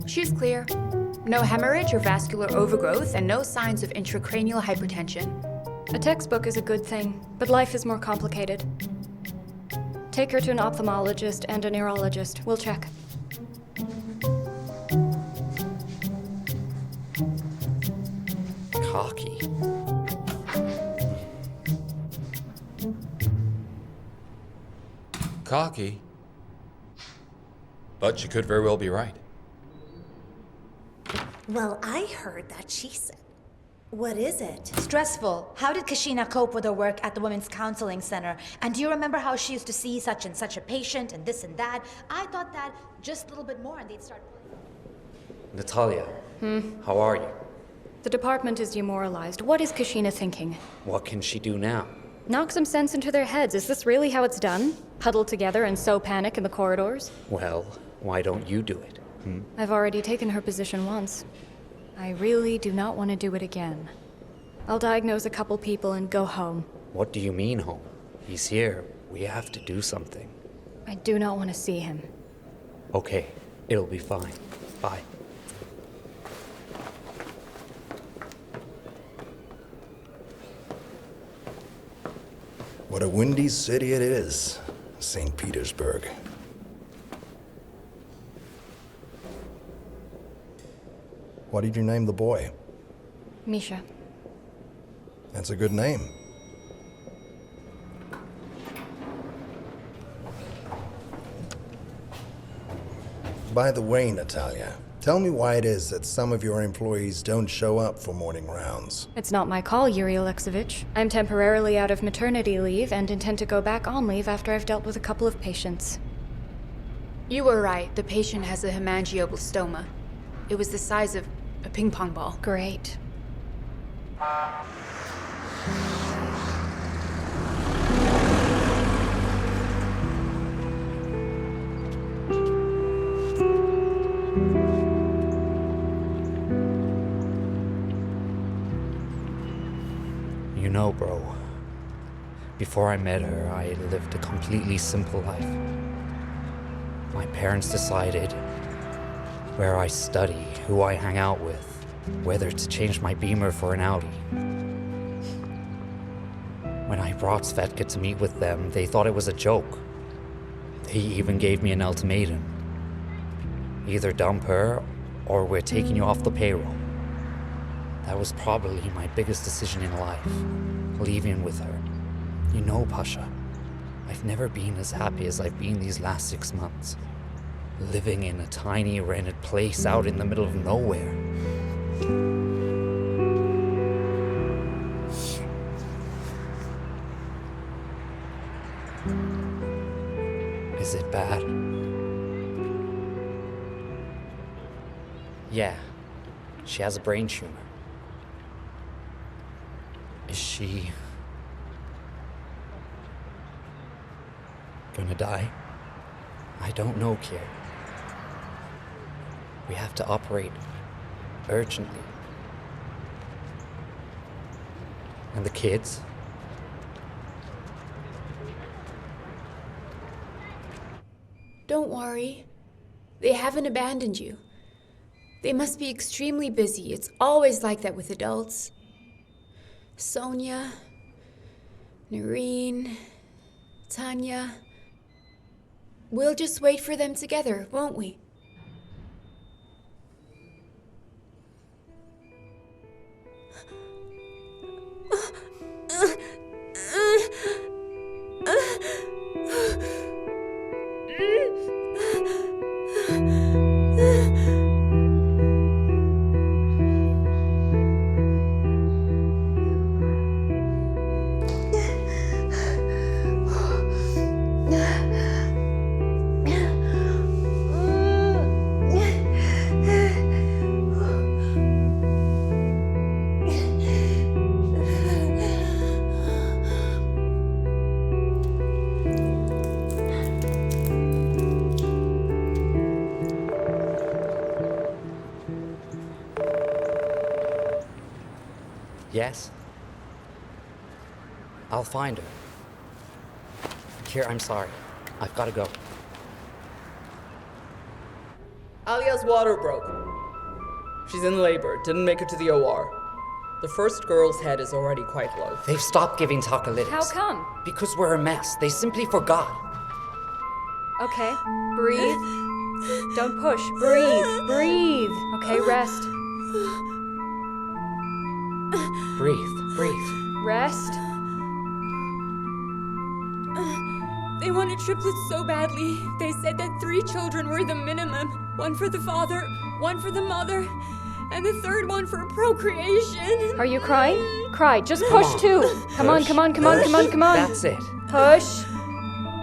She's clear. No hemorrhage or vascular overgrowth, and no signs of intracranial hypertension. A textbook is a good thing, but life is more complicated. Take her to an ophthalmologist and a neurologist. We'll check. Cocky. Cocky? But she could very well be right. Well, I heard that she said. What is it? Stressful. How did Kashina cope with her work at the Women's Counseling Center? And do you remember how she used to see such and such a patient and this and that? I thought that just a little bit more and they'd start playing. Natalia, how are you? The department is demoralized. What is Kashina thinking? What can she do now? Knock some sense into their heads. Is this really how it's done? Huddle together and sow panic in the corridors? Well, why don't you do it? I've already taken her position once. I really do not want to do it again. I'll diagnose a couple people and go home. What do you mean home? He's here. We have to do something. I do not want to see him. Okay, it'll be fine. Bye. What a windy city it is, St. Petersburg. What did you name the boy? Misha. That's a good name. By the way, Natalia, tell me why it is that some of your employees don't show up for morning rounds. It's not my call, Yuri Alexeyevich. I'm temporarily out of maternity leave and intend to go back on leave after I've dealt with a couple of patients. You were right. The patient has a hemangioblastoma. It was the size of a ping pong ball. Great. You know, bro, before I met her, I lived a completely simple life. My parents decided where I study, who I hang out with, whether to change my Beamer for an Audi. When I brought Svetka to meet with them, they thought it was a joke. They even gave me an ultimatum. Either dump her or we're taking you off the payroll. That was probably my biggest decision in life, leaving with her. You know, Pasha, I've never been as happy as I've been these last 6 months. Living in a tiny rented place out in the middle of nowhere. Is it bad? Yeah, she has a brain tumor. Is she gonna die? I don't know, Kier. We have to operate urgently. And the kids? Don't worry. They haven't abandoned you. They must be extremely busy. It's always like that with adults. Sonia, Noreen, Tanya. We'll just wait for them together, won't we? Yes? I'll find her. Kier, I'm sorry. I've got to go. Alia's water broke. She's in labor, didn't make it to the OR. The first girl's head is already quite low. They've stopped giving tocolytics. How come? Because we're a mess. They simply forgot. Okay, breathe. Don't push. Breathe. Breathe. Okay, rest. Breathe. Breathe. Rest. They wanted triplets so badly. They said that 3 children were the minimum. 1 for the father, 1 for the mother, and the 3rd one for procreation. Are you crying? Cry. Just push too. Come on, come on, come on, come on, come on. That's it. Push.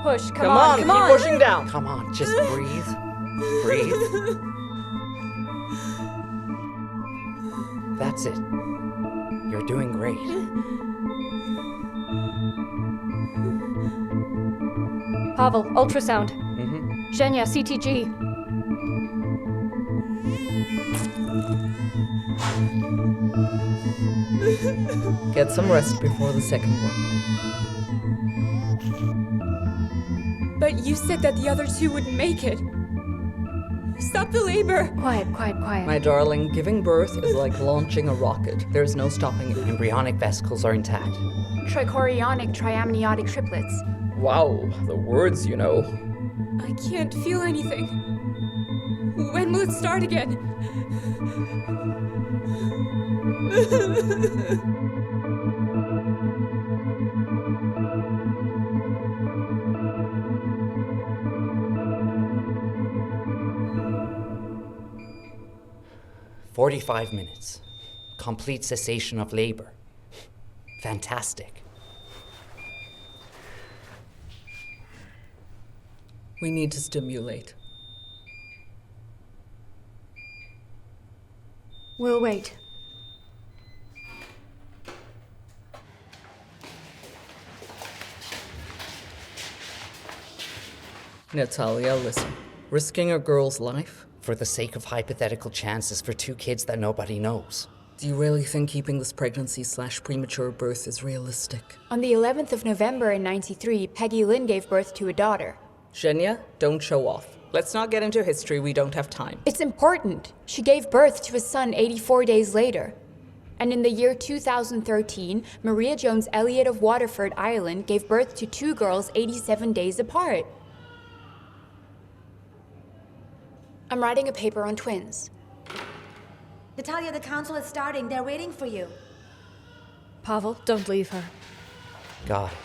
Push. Come on, come keep on. pushing down. Come on, just breathe. Breathe. That's it. You're doing great. Pavel, ultrasound. Mm-hmm. Zhenya, CTG. Get some rest before the second one. But you said that the other 2 wouldn't make it. Stop the labor. Quiet, quiet, quiet. My darling, giving birth is like launching a rocket. There's no stopping it. Embryonic vesicles are intact. Trichorionic triamniotic triplets. Wow, the words you know. I can't feel anything. When will it start again? "45 minutes. Complete cessation of labor. Fantastic. We need to stimulate. We'll wait. Natalia, listen. Risking a girl's life? For the sake of hypothetical chances for 2 kids that nobody knows. Do you really think keeping this pregnancy/premature birth is realistic? On the 11th of November in '93, Peggy Lynn gave birth to a daughter. Zhenya, don't show off. Let's not get into history, we don't have time. It's important. She gave birth to a son 84 days later. And in the year 2013, Maria Jones Elliott of Waterford, Ireland, gave birth to 2 girls 87 days apart. I'm writing a paper on twins. Natalia, the council is starting. They're waiting for you. Pavel, don't leave her. Got it.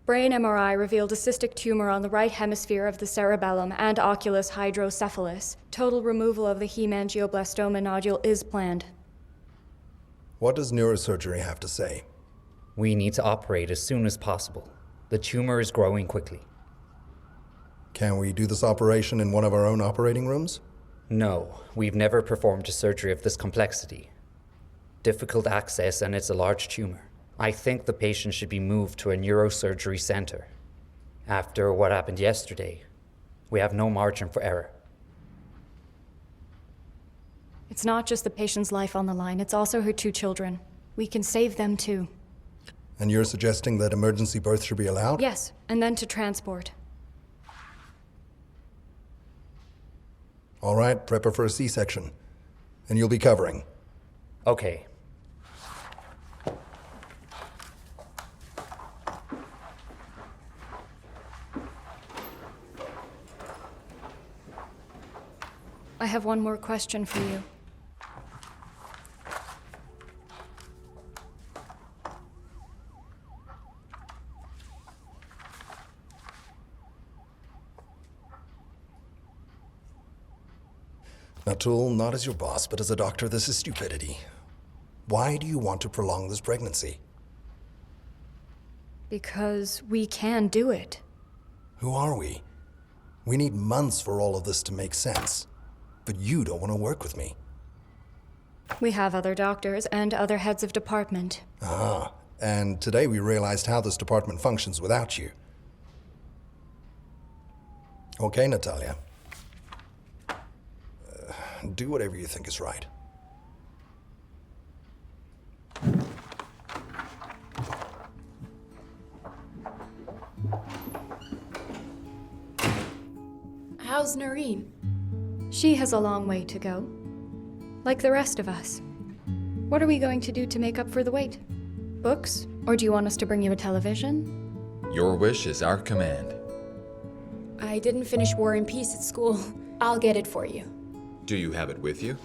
Brain MRI revealed a cystic tumor on the right hemisphere of the cerebellum and oculus hydrocephalus. Total removal of the hemangioblastoma nodule is planned. What does neurosurgery have to say? We need to operate as soon as possible. The tumor is growing quickly. Can we do this operation in one of our own operating rooms? No, we've never performed a surgery of this complexity. Difficult access, and it's a large tumor. I think the patient should be moved to a neurosurgery center. After what happened yesterday, we have no margin for error. It's not just the patient's life on the line, it's also her 2 children. We can save them too. And you're suggesting that emergency birth should be allowed? Yes, and then to transport. All right, prep her for a C-section. And you'll be covering. Okay. I have one more question for you. Natul, not as your boss, but as a doctor, this is stupidity. Why do you want to prolong this pregnancy? Because we can do it. Who are we? We need months for all of this to make sense. But you don't want to work with me. We have other doctors and other heads of department. Ah, and today we realized how this department functions without you. Okay, Natalia. Do whatever you think is right. How's Noreen? She has a long way to go. Like the rest of us. What are we going to do to make up for the wait? Books? Or do you want us to bring you a television? Your wish is our command. I didn't finish War and Peace at school. I'll get it for you. Do you have it with you?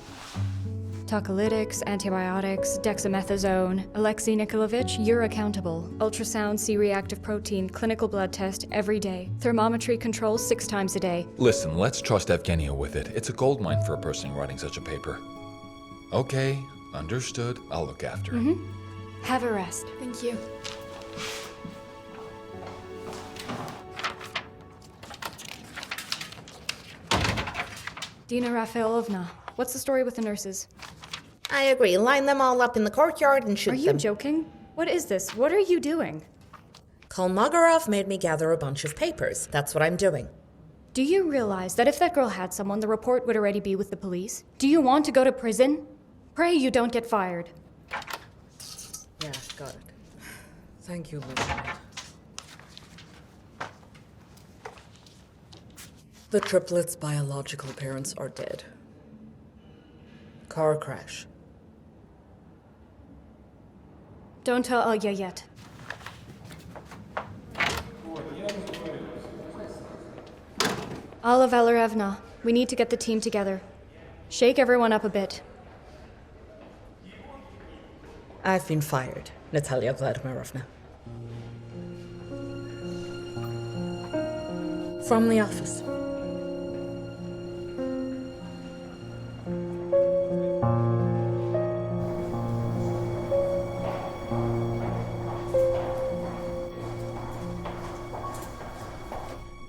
Tocolytics, antibiotics, dexamethasone. Alexei Nikolaevich, you're accountable. Ultrasound, C-reactive protein, clinical blood test every day. Thermometry control 6 times a day. Listen, let's trust Evgenia with it. It's a goldmine for a person writing such a paper. Okay, understood. I'll look after it. Have a rest. Thank you. Dina Rafaelovna, what's the story with the nurses? I agree. Line them all up in the courtyard and shoot Are you them. joking? What is this? What are you doing? Kolmogorov made me gather a bunch of papers. That's what I'm doing. Do you realize that if that girl had someone, the report would already be with the police? Do you want to go to prison? Pray you don't get fired. Yeah, got it. Thank you, Lieutenant. The triplets' biological parents are dead. Car crash. Don't tell Alya yet. Alla Valerevna, we need to get the team together. Shake everyone up a bit. I've been fired, Natalia Vladimirovna. From the office.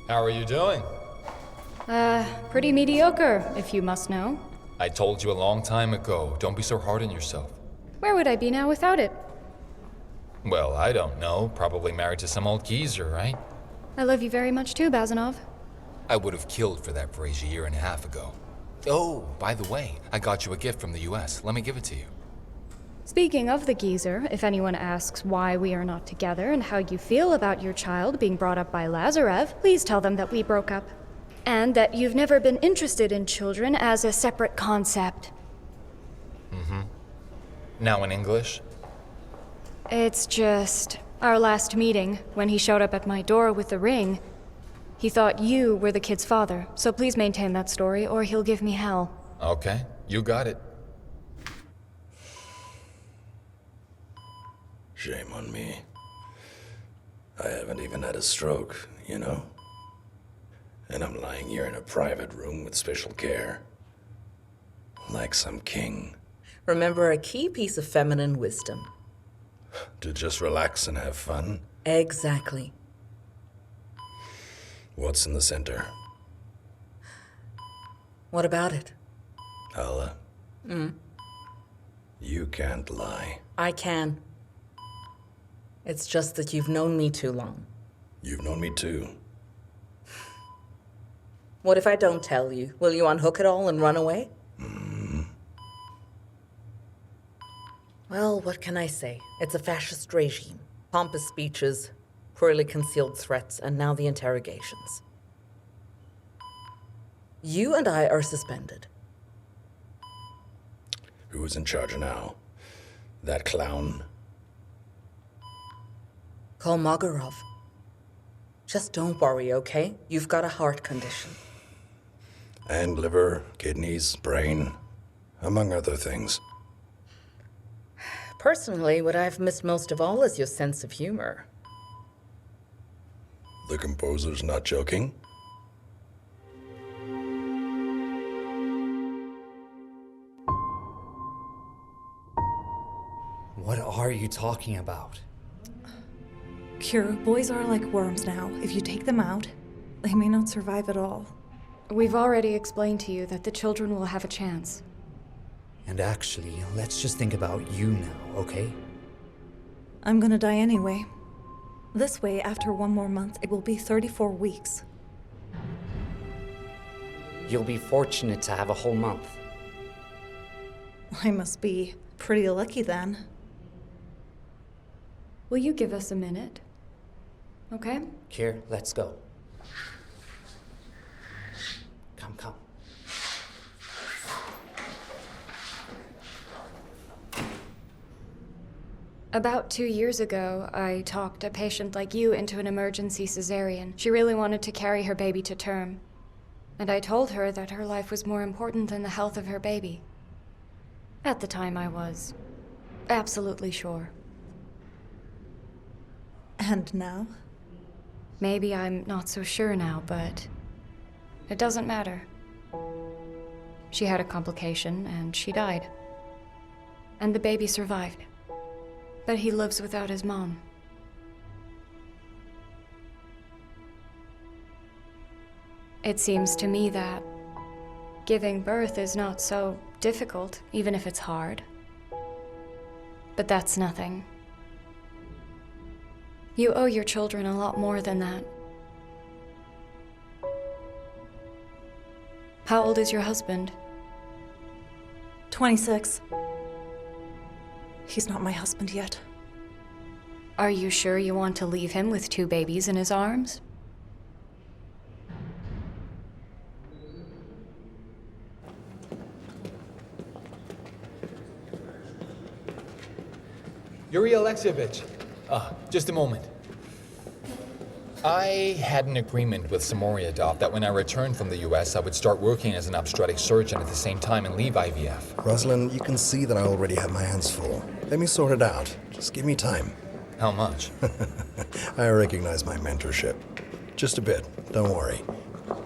How are you doing? Pretty mediocre, if you must know. I told you a long time ago, don't be so hard on yourself. Where would I be now without it? Well, I don't know. Probably married to some old geezer, right? I love you very much too, Bazanov. I would have killed for that phrase a year and a half ago. Oh, by the way, I got you a gift from the US. Let me give it to you. Speaking of the geezer, if anyone asks why we are not together and how you feel about your child being brought up by Lazarev, please tell them that we broke up. And that you've never been interested in children as a separate concept. Now in English? It's just our last meeting, when he showed up at my door with the ring. He thought you were the kid's father, so please maintain that story or he'll give me hell. Okay, you got it. Shame on me. I haven't even had a stroke, you know? And I'm lying here in a private room with special care. Like some king. Remember a key piece of feminine wisdom. To just relax and have fun? Exactly. What's in the center? What about it? Ella. You can't lie. I can. It's just that you've known me too long. You've known me too. What if I don't tell you? Will you unhook it all and run away? Well, what can I say? It's a fascist regime. Pompous speeches, poorly concealed threats, and now the interrogations. You and I are suspended. Who's in charge now? That clown? Call Magarov. Just don't worry, okay? You've got a heart condition. And liver, kidneys, brain, among other things. Personally, what I've missed most of all is your sense of humor. The composer's not joking? What are you talking about? Kira, boys are like worms now. If you take them out, they may not survive at all. We've already explained to you that the children will have a chance. And actually, let's just think about you now, okay? I'm gonna die anyway. This way, after 1 more month, it will be 34 weeks. You'll be fortunate to have a whole month. I must be pretty lucky then. Will you give us a minute? Okay? Here, let's go. Come. About 2 years ago, I talked a patient like you into an emergency cesarean. She really wanted to carry her baby to term. And I told her that her life was more important than the health of her baby. At the time, I was absolutely sure. And now? Maybe I'm not so sure now, but it doesn't matter. She had a complication, and she died. And the baby survived. But he lives without his mom. It seems to me that giving birth is not so difficult, even if it's hard. But that's nothing. You owe your children a lot more than that. How old is your husband? 26. He's not my husband yet. Are you sure you want to leave him with 2 babies in his arms? Yuri Alexeyevich, just a moment. I had an agreement with Samoryadov that when I returned from the US, I would start working as an obstetric surgeon at the same time and leave IVF. Rosalind, you can see that I already have my hands full. Let me sort it out. Just give me time. How much? I recognize my mentorship. Just a bit, don't worry.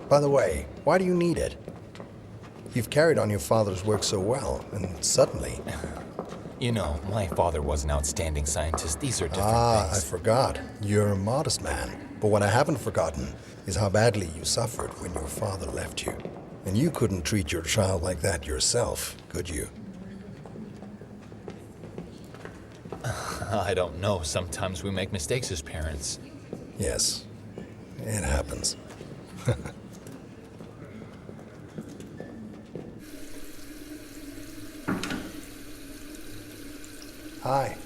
By the way, why do you need it? You've carried on your father's work so well, and suddenly... You know, my father was an outstanding scientist. These are different I things. forgot. You're a modest man. But what I haven't forgotten is how badly you suffered when your father left you. And you couldn't treat your child like that yourself, could you? I don't know. Sometimes we make mistakes as parents. Yes, it happens. Hi.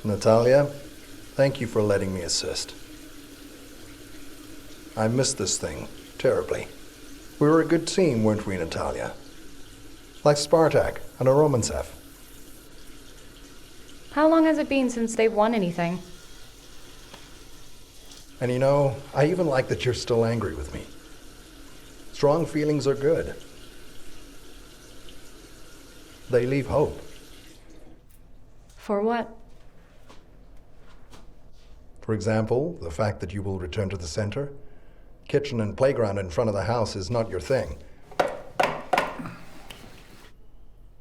Natalia, thank you for letting me assist. I missed this thing terribly. We were a good team, weren't we, Natalia? Like Spartak and Aromancev. How long has it been since they've won anything? And you know, I even like that you're still angry with me. Strong feelings are good. They leave hope. For what? For example, the fact that you will return to the center. Kitchen and playground in front of the house is not your thing.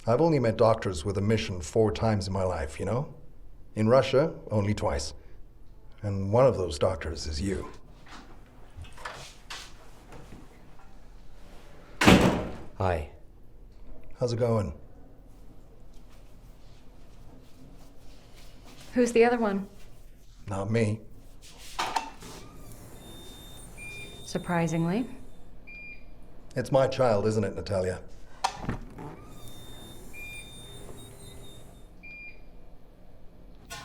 I've only met doctors with a mission 4 times in my life, you know? In Russia, only twice. And one of those doctors is you. Hi. How's it going? Who's the other one? Not me. Surprisingly. It's my child, isn't it, Natalia?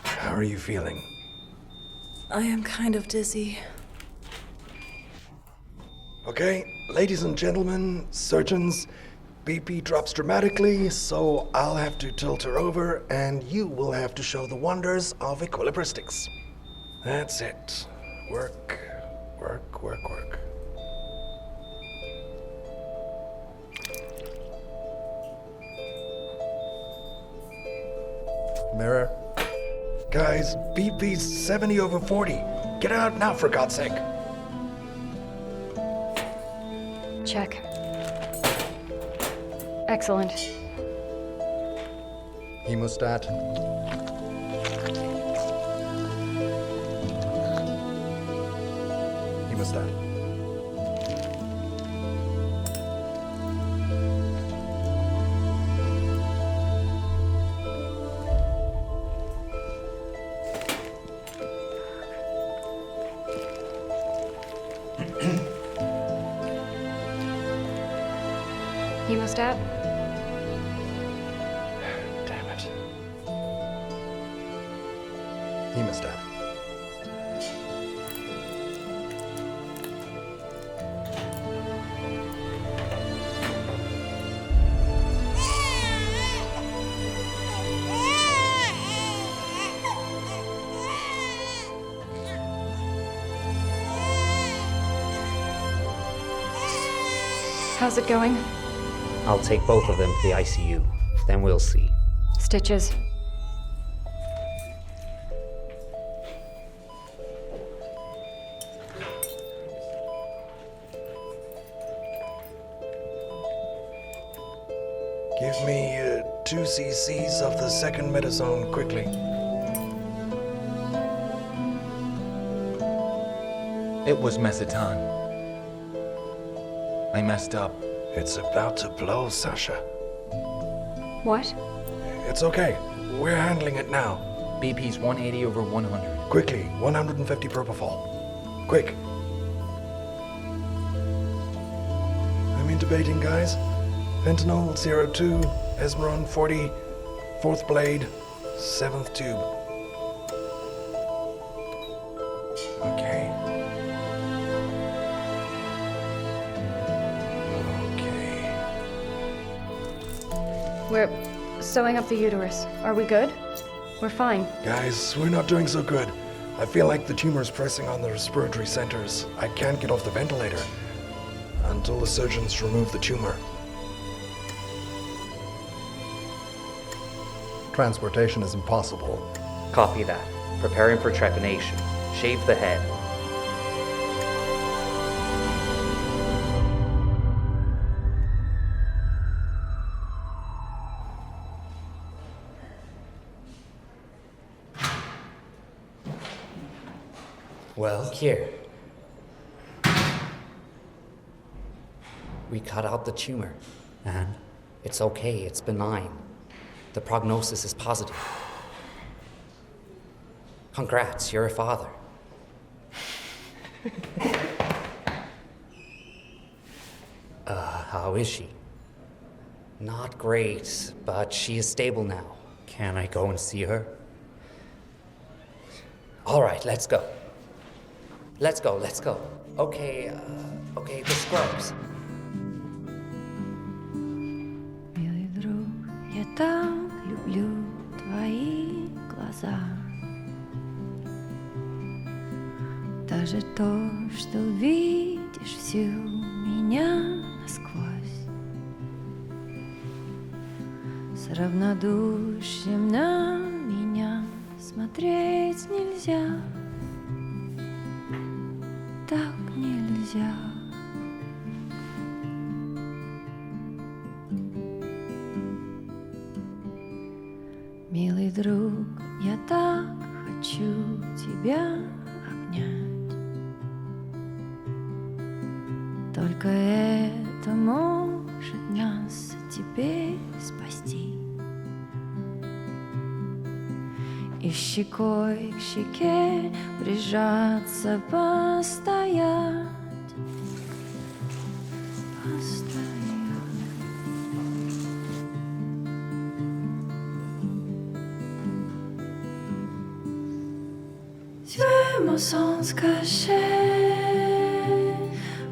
How are you feeling? I am kind of dizzy. Okay, ladies and gentlemen, surgeons, BP drops dramatically, so I'll have to tilt her over, and you will have to show the wonders of equilibristics. That's it. Work, work, work, work. Mirror. Guys, BP's 70/40. Get out now, for God's sake. Check. Excellent. Hemostat. Hemostat. Hemostat? Damn it. Hemostat. How's it going? I'll take both of them to the ICU. Then we'll see. Stitches. Give me 2 cc's of the second medazone quickly. It was mesotan. I messed up. It's about to blow, Sasha. What? It's okay. We're handling it now. BP's 180/100. Quickly, 150 propofol. Quick. I'm intubating, guys. Fentanyl 02, Esmeron 40, 4th blade, 7th tube. Okay. We're sewing up the uterus. Are we good? We're fine. Guys, we're not doing so good. I feel like the tumor's pressing on the respiratory centers. I can't get off the ventilator until the surgeons remove the tumor. Transportation is impossible. Copy that. Preparing for trepanation. Shave the head. Well, here. We cut out the tumor, and it's okay, it's benign. The prognosis is positive. Congrats, you're a father. How is she? Not great, but she is stable now. Can I go and see her? All right, let's go. Let's go. Okay, the scrubs. Милый друг, я так люблю твои глаза. Даже то, что видишь всю меня насквозь, с равнодушием на меня смотреть нельзя, так нельзя. Милый друг, я так хочу тебя обнять. Только это может нас теперь спасти. И щекой к щеке прижаться, постоять. Tu es mon sens caché,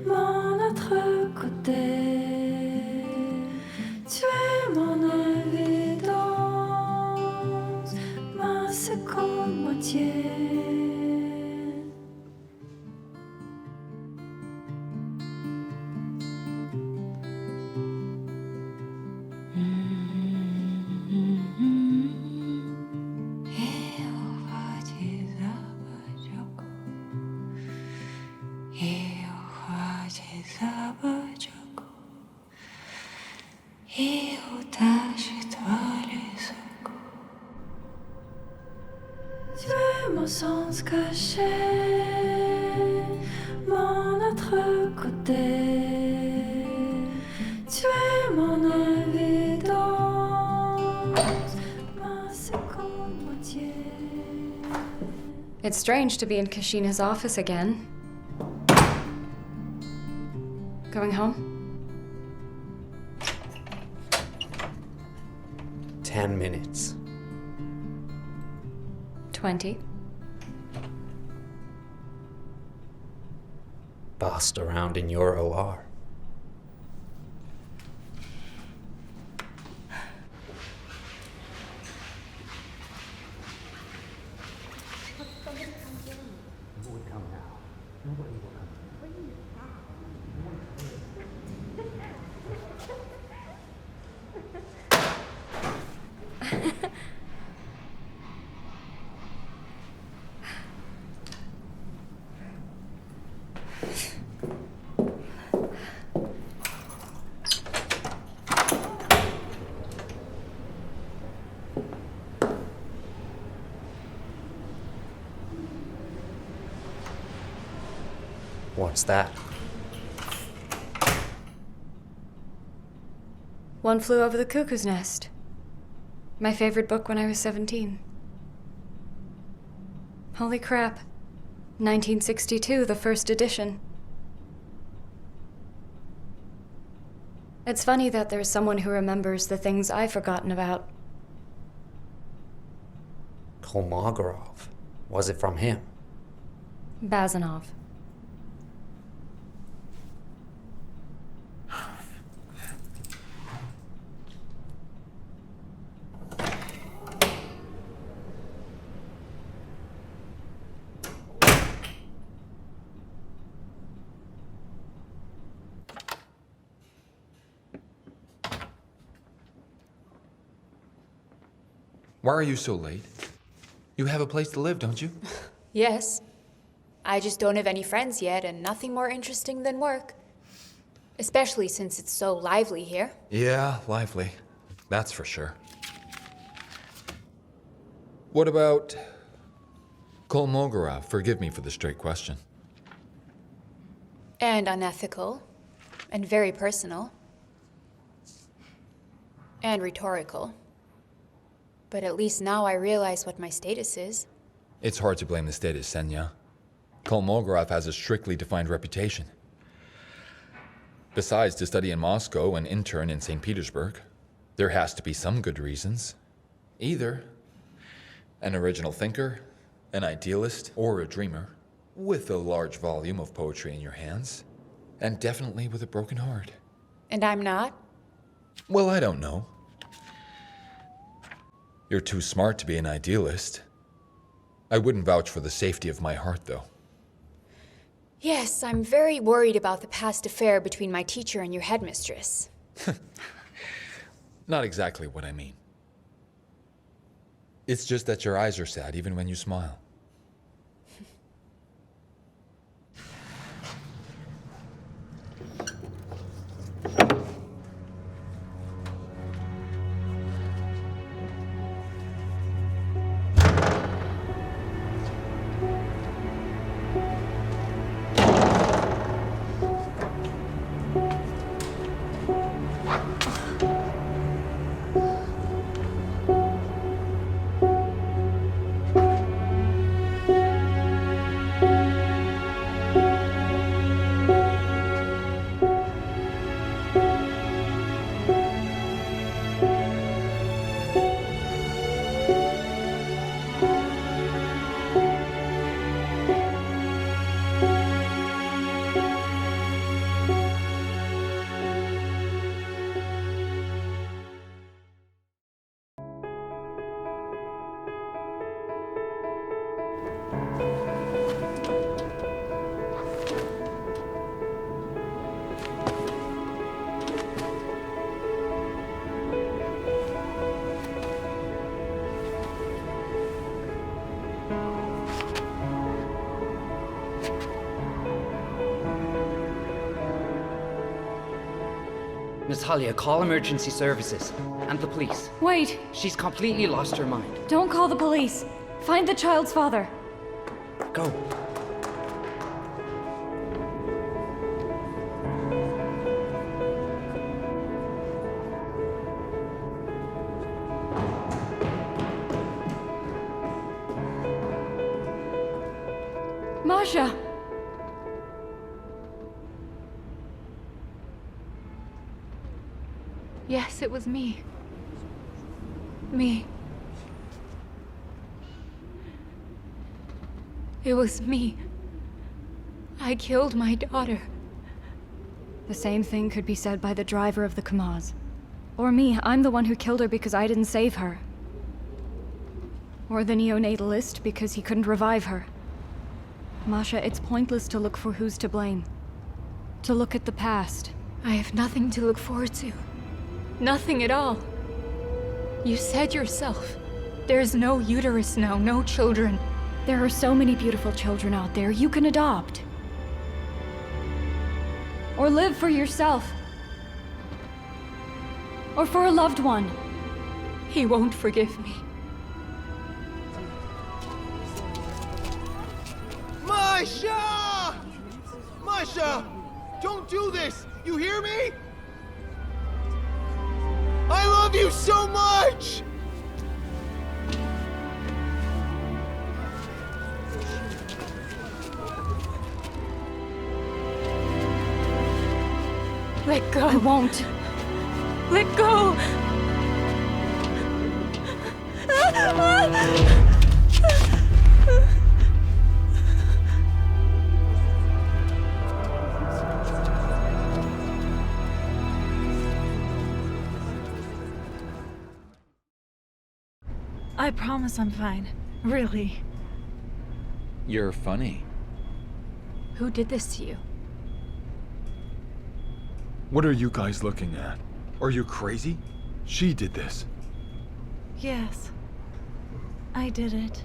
mon autre côté. Tu es mon évidence, ma seconde moitié. Sens caché, mon autre côté. Tu es mon évidence, ma seconde moitié. It's strange to be in Kashina's office again. Going home? 10 minutes. 20. Bossed around in your OR. What's that? One Flew Over the Cuckoo's Nest. My favorite book when I was 17. Holy crap. 1962, the first edition. It's funny that there's someone who remembers the things I've forgotten about. Kolmogorov. Was it from him? Bazanov. Why are you so late? You have a place to live, don't you? Yes. I just don't have any friends yet, and nothing more interesting than work. Especially since it's so lively here. Yeah, lively. That's for sure. What about Kolmogorov? Forgive me for the straight question. And unethical. And very personal. And rhetorical. But at least now I realize what my status is. It's hard to blame the status, Senya. Kolmogorov has a strictly defined reputation. Besides, to study in Moscow and intern in St. Petersburg, there has to be some good reasons. Either an original thinker, an idealist, or a dreamer, with a large volume of poetry in your hands, and definitely with a broken heart. And I'm not? Well, I don't know. You're too smart to be an idealist, I wouldn't vouch for the safety of my heart, though. Yes, I'm very worried about the past affair between my teacher and your headmistress. Not exactly what I mean. It's just that your eyes are sad even when you smile. Natalia, call emergency services and the police. Wait! She's completely lost her mind. Don't call the police. Find the child's father. Go. Masha! Yes, it was me. Me. It was me. I killed my daughter. The same thing could be said by the driver of the Kamaz. Or me, I'm the one who killed her because I didn't save her. Or the neonatalist because he couldn't revive her. Masha, it's pointless to look for who's to blame. To look at the past. I have nothing to look forward to. Nothing at all. You said yourself, there's no uterus now, no children. There are so many beautiful children out there you can adopt. Or live for yourself. Or for a loved one. He won't forgive me. Masha! Masha! Don't do this! You hear me? I love you so much! Let go. I won't. Let go! I promise I'm fine. Really. You're funny. Who did this to you? What are you guys looking at? Are you crazy? She did this. Yes. I did it.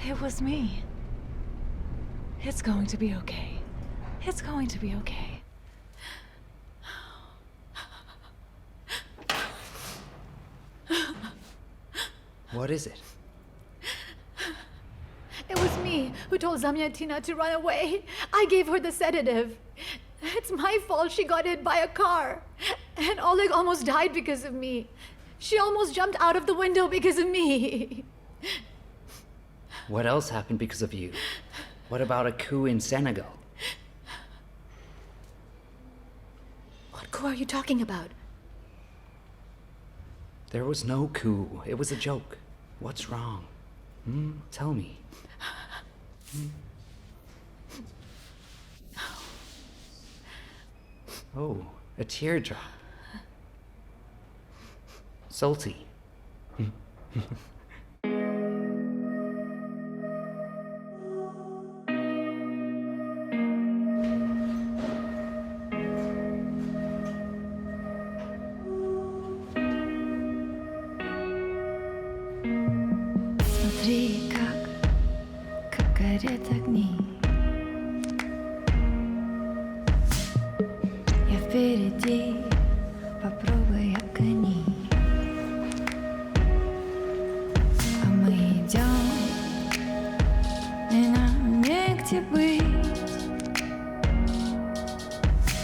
It was me. It's going to be okay. It's going to be okay. What is it? It was me who told Zamyatina to run away. I gave her the sedative. It's my fault she got hit by a car. And Oleg almost died because of me. She almost jumped out of the window because of me. What else happened because of you? What about a coup in Senegal? What coup are you talking about? There was no coup. It was a joke. What's wrong? Tell me. Oh, a teardrop. Salty. горят огни. Я впереди, попробуй обгони. А мы идем, и нам негде быть.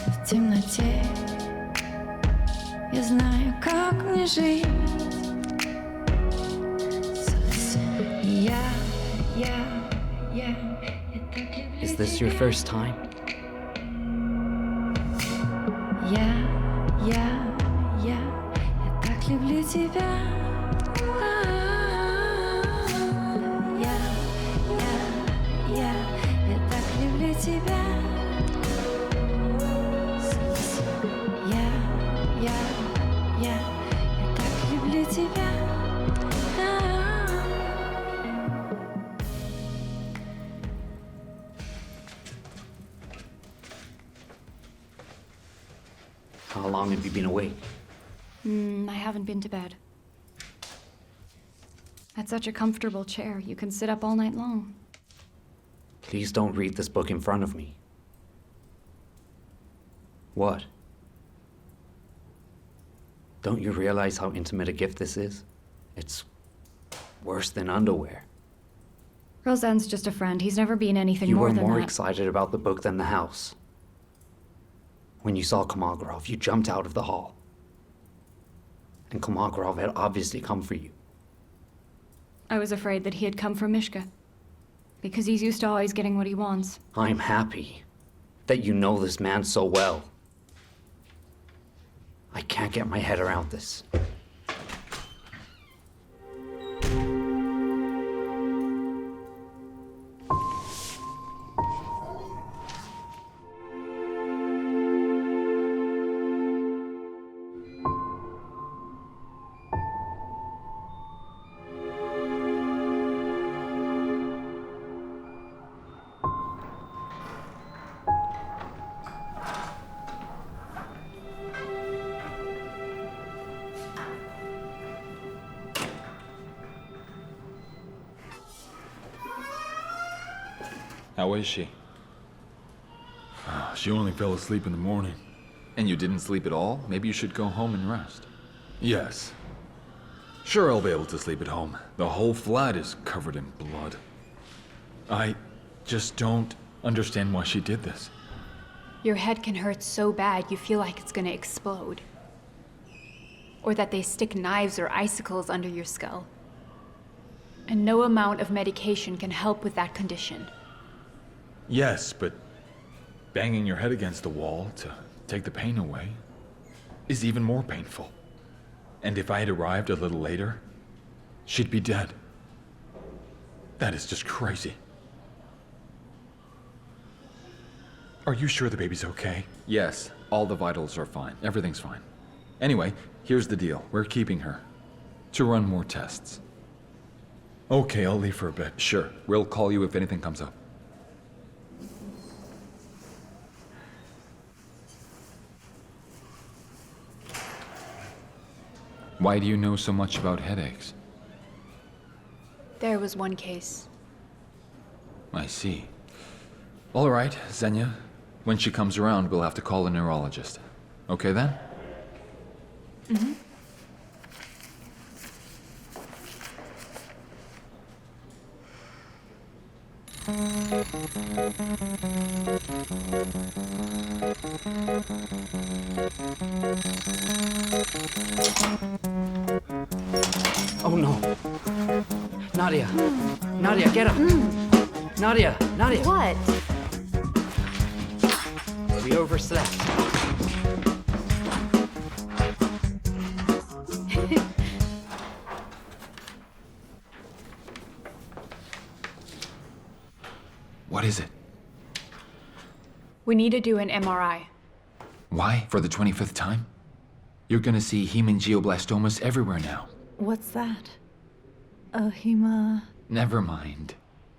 В темноте я знаю, как мне жить. Is this your first time? Я так люблю тебя. Я так люблю тебя. Я так люблю тебя. How long have you been awake? I haven't been to bed. That's such a comfortable chair. You can sit up all night long. Please don't read this book in front of me. What? Don't you realize how intimate a gift this is? It's worse than underwear. Roseanne's just a friend. He's never been anything You more were than more that. excited about the book than the house. When you saw Kolmogorov, you jumped out of the hall. And Kolmogorov had obviously come for you. I was afraid that he had come for Mishka. Because he's used to always getting what he wants. I'm happy that you know this man so well. I can't get my head around this. How is she? She only fell asleep in the morning. And you didn't sleep at all? Maybe you should go home and rest. Yes. Sure, I'll be able to sleep at home. The whole flat is covered in blood. I just don't understand why she did this. Your head can hurt so bad you feel like it's gonna explode. Or that they stick knives or icicles under your skull. And no amount of medication can help with that condition. Yes, but banging your head against the wall to take the pain away is even more painful. And if I had arrived a little later, she'd be dead. That is just crazy. Are you sure the baby's okay? Yes, all the vitals are fine. Everything's fine. Anyway, here's the deal. We're keeping her. To run more tests. Okay, I'll leave for a bit. Sure. We'll call you if anything comes up. Why do you know so much about headaches? There was one case. I see. All right, Xenia. When she comes around, we'll have to call a neurologist. Okay then? Mm-hmm. Oh no. Nadia. Nadia, get up. Nadia, Nadia. What? We overslept. What is it? We need to do an MRI. Why? For the 25th time? You're gonna see hemangioblastomas everywhere now. What's that? Hema... Never mind.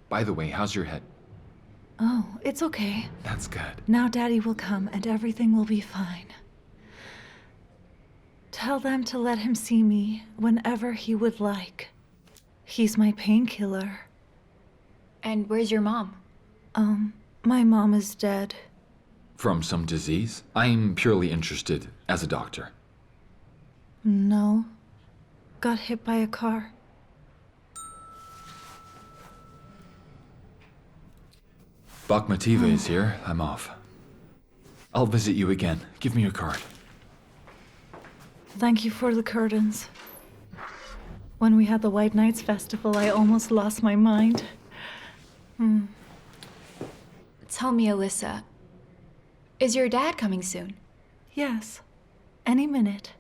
By the way, how's your head? Oh, it's okay. That's good. Now Daddy will come and everything will be fine. Tell them to let him see me whenever he would like. He's my painkiller. And where's your mom? My mom is dead. From some disease? I'm purely interested as a doctor. No. Got hit by a car. Bakhmetieva is here. I'm off. I'll visit you again. Give me your card. Thank you for the curtains. When we had the White Nights Festival, I almost lost my mind. Tell me, Alyssa, is your dad coming soon? Yes. Any minute.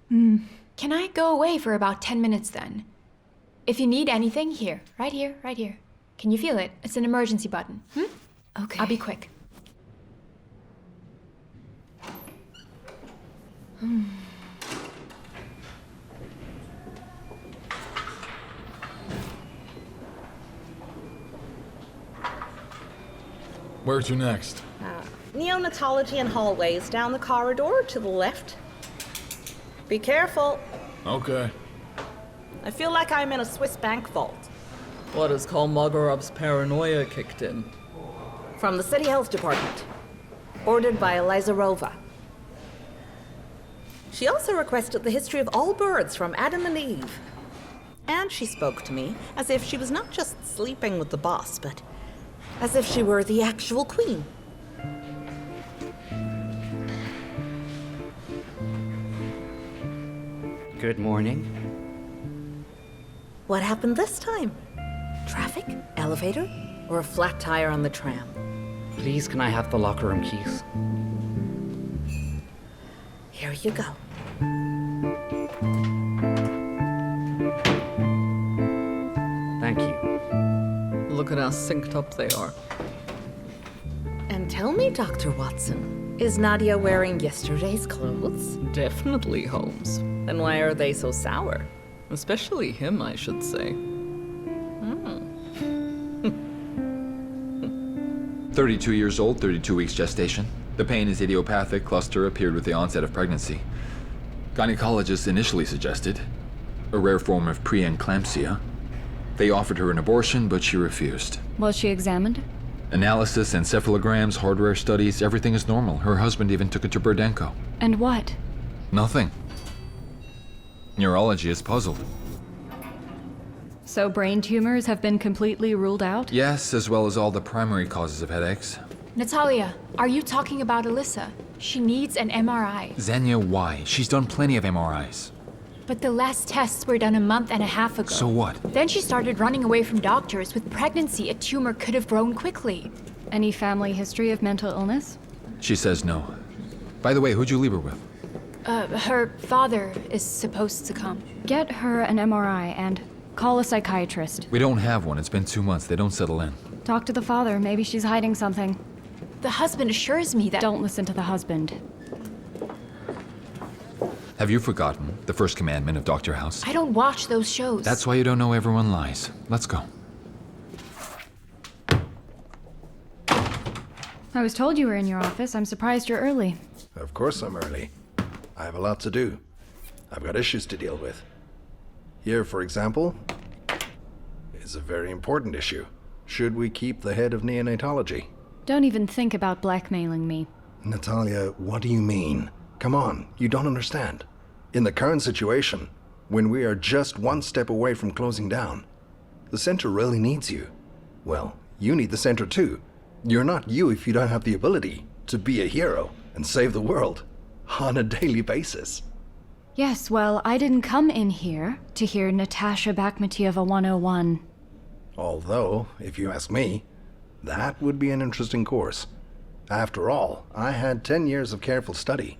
Can I go away for about 10 minutes then? If you need anything, here. Right here, right here. Can you feel it? It's an emergency button. Okay. I'll be quick. Where to next? Neonatology and hallways down the corridor to the left. Be careful. Okay. I feel like I'm in a Swiss bank vault. What is called Mogorov's paranoia kicked in. From the City Health Department. Ordered by Elizarova. She also requested the history of all birds from Adam and Eve. And she spoke to me as if she was not just sleeping with the boss, but as if she were the actual queen. Good morning. What happened this time? Traffic? Elevator? Or a flat tire on the tram? Please, can I have the locker room keys? Here you go. Thank you. Look at how synced up they are. And tell me, Dr. Watson, is Nadia wearing yesterday's clothes? Definitely, Holmes. Then why are they so sour? Especially him, I should say. 32 years old, 32 weeks gestation. The pain is idiopathic. Cluster appeared with the onset of pregnancy. Gynecologists initially suggested a rare form of preeclampsia. They offered her an abortion, but she refused. Was she examined? Analysis, encephalograms, hardware studies, everything is normal. Her husband even took it to Burdenko. And what? Nothing. Neurology is puzzled. So brain tumors have been completely ruled out? Yes, as well as all the primary causes of headaches. Natalia, are you talking about Alyssa? She needs an MRI. Xenia, why? She's done plenty of MRIs. But the last tests were done a month and a half ago. So what? Then she started running away from doctors. With pregnancy, a tumor could have grown quickly. Any family history of mental illness? She says no. By the way, who'd you leave her with? Her father is supposed to come. Get her an MRI and call a psychiatrist. We don't have one. It's been 2 months. They don't settle in. Talk to the father. Maybe she's hiding something. The husband assures me that— Don't listen to the husband. Have you forgotten the first commandment of Dr. House? I don't watch those shows. That's why you don't know everyone lies. Let's go. I was told you were in your office. I'm surprised you're early. Of course I'm early. I have a lot to do. I've got issues to deal with. Here, for example, is a very important issue. Should we keep the head of neonatology? Don't even think about blackmailing me. Natalia, what do you mean? Come on, you don't understand. In the current situation, when we are just one step away from closing down, the center really needs you. Well, you need the center too. You're not you if you don't have the ability to be a hero and save the world on a daily basis. Yes, well, I didn't come in here to hear Natasha Bakhmetieva 101. Although, if you ask me, that would be an interesting course. After all, I had 10 years of careful study.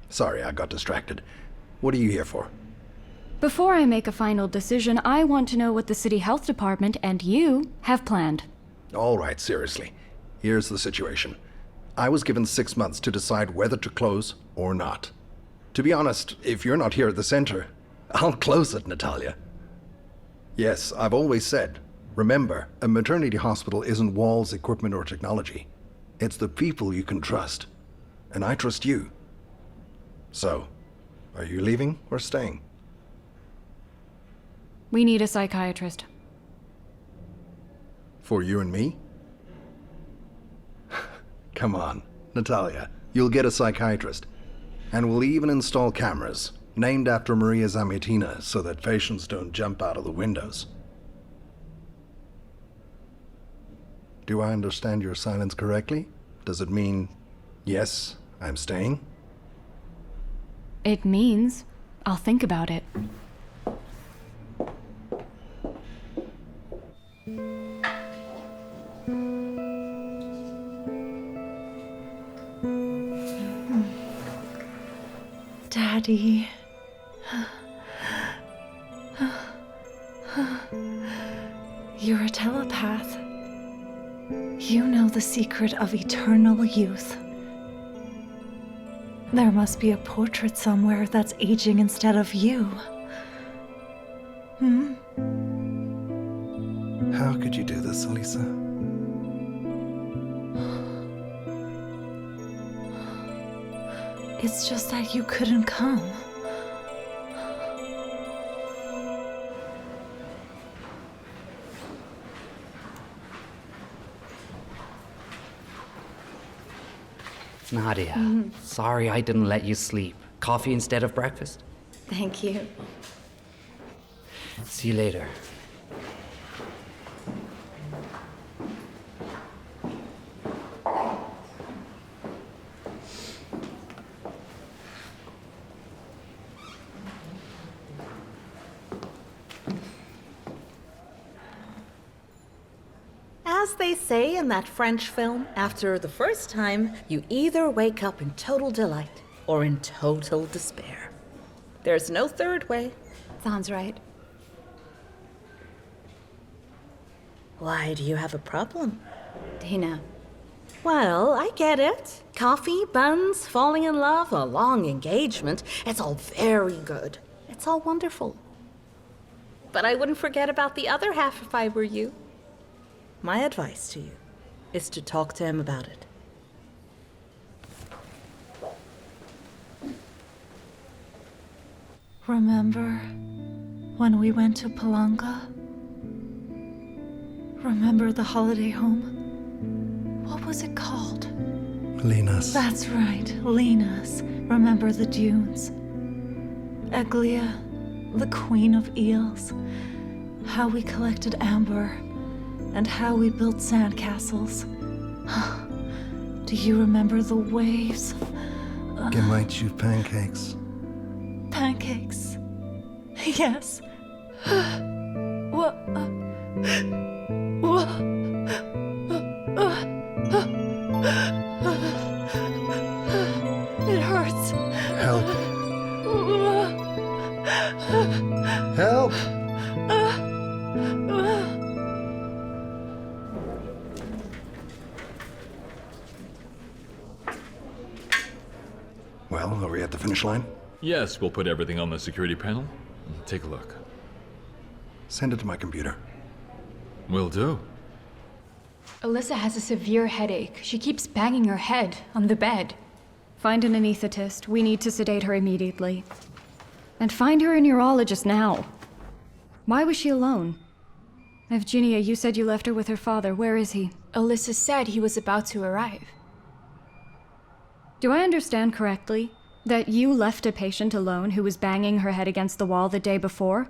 Sorry, I got distracted. What are you here for? Before I make a final decision, I want to know what the City Health Department and you have planned. All right, seriously. Here's the situation. I was given 6 months to decide whether to close or not. To be honest, if you're not here at the center, I'll close it, Natalia. Yes, I've always said, remember, a maternity hospital isn't walls, equipment, or technology. It's the people you can trust. And I trust you. So, are you leaving or staying? We need a psychiatrist. For you and me? Come on, Natalia. You'll get a psychiatrist. And we'll even install cameras, named after Maria Zamyatina, so that patients don't jump out of the windows. Do I understand your silence correctly? Does it mean, yes, I'm staying? It means I'll think about it. Daddy. You're a telepath. You know the secret of eternal youth. There must be a portrait somewhere that's aging instead of you. How could you do this, Elisa? It's just that you couldn't come. Nadia, sorry I didn't let you sleep. Coffee instead of breakfast? Thank you. See you later. As they say in that French film, after the first time, you either wake up in total delight or in total despair. There's no third way. Sounds right. Why, do you have a problem? Dana. Well, I get it. Coffee, buns, falling in love, a long engagement. It's all very good. It's all wonderful. But I wouldn't forget about the other half if I were you. My advice to you is to talk to him about it. Remember when we went to Palanga? Remember the holiday home? What was it called? Lena's. That's right, Lena's. Remember the dunes? Eglia, the queen of eels. How we collected amber. And how we built sandcastles. Do you remember the waves? Can make you pancakes. Pancakes. Yes. What? It hurts. Help. Help! Well, are we at the finish line? Yes, we'll put everything on the security panel. Take a look. Send it to my computer. Will do. Alyssa has a severe headache. She keeps banging her head on the bed. Find an anesthetist. We need to sedate her immediately. And find her a neurologist now. Why was she alone? Evgenia, you said you left her with her father. Where is he? Alyssa said he was about to arrive. Do I understand correctly that you left a patient alone who was banging her head against the wall the day before?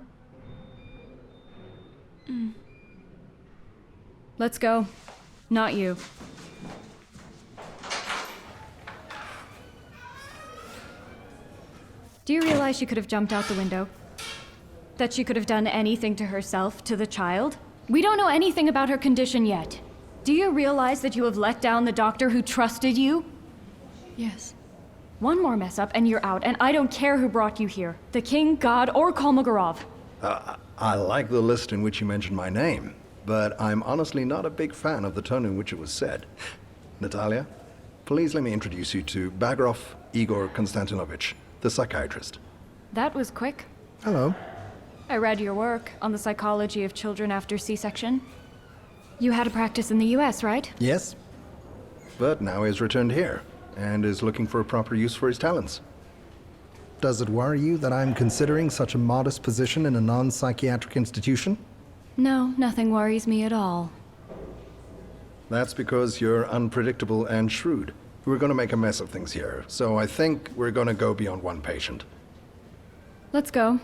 Let's go. Not you. Do you realize she could have jumped out the window? That she could have done anything to herself, to the child? We don't know anything about her condition yet. Do you realize that you have let down the doctor who trusted you? Yes. One more mess up and you're out, and I don't care who brought you here. The king, God, or Kolmogorov. I like the list in which you mentioned my name, but I'm honestly not a big fan of the tone in which it was said. Natalia, please let me introduce you to Bagrov Igor Konstantinovich, the psychiatrist. That was quick. Hello. I read your work on the psychology of children after C-section. You had a practice in the US, right? Yes. But now he's returned here, and is looking for a proper use for his talents. Does it worry you that I'm considering such a modest position in a non-psychiatric institution? No, nothing worries me at all. That's because you're unpredictable and shrewd. We're gonna make a mess of things here, so I think we're gonna go beyond one patient. Let's go.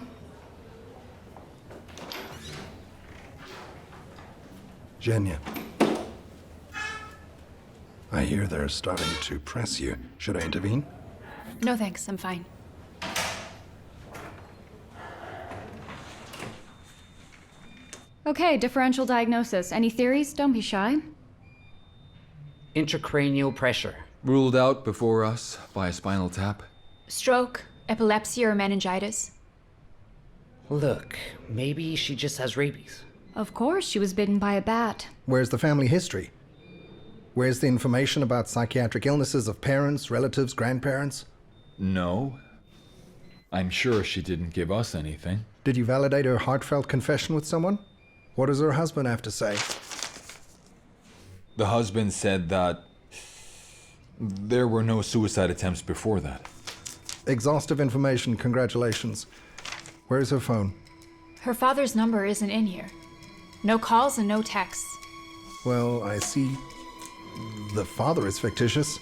Zhenya. I hear they're starting to press you. Should I intervene? No thanks, I'm fine. Okay, differential diagnosis. Any theories? Don't be shy. Intracranial pressure. Ruled out before us by a spinal tap. Stroke, epilepsy, or meningitis? Look, maybe she just has rabies. Of course, she was bitten by a bat. Where's the family history? Where's the information about psychiatric illnesses of parents, relatives, grandparents? No. I'm sure she didn't give us anything. Did you validate her heartfelt confession with someone? What does her husband have to say? The husband said that there were no suicide attempts before that. Exhaustive information, congratulations. Where's her phone? Her father's number isn't in here. No calls and no texts. Well, I see. The father is fictitious.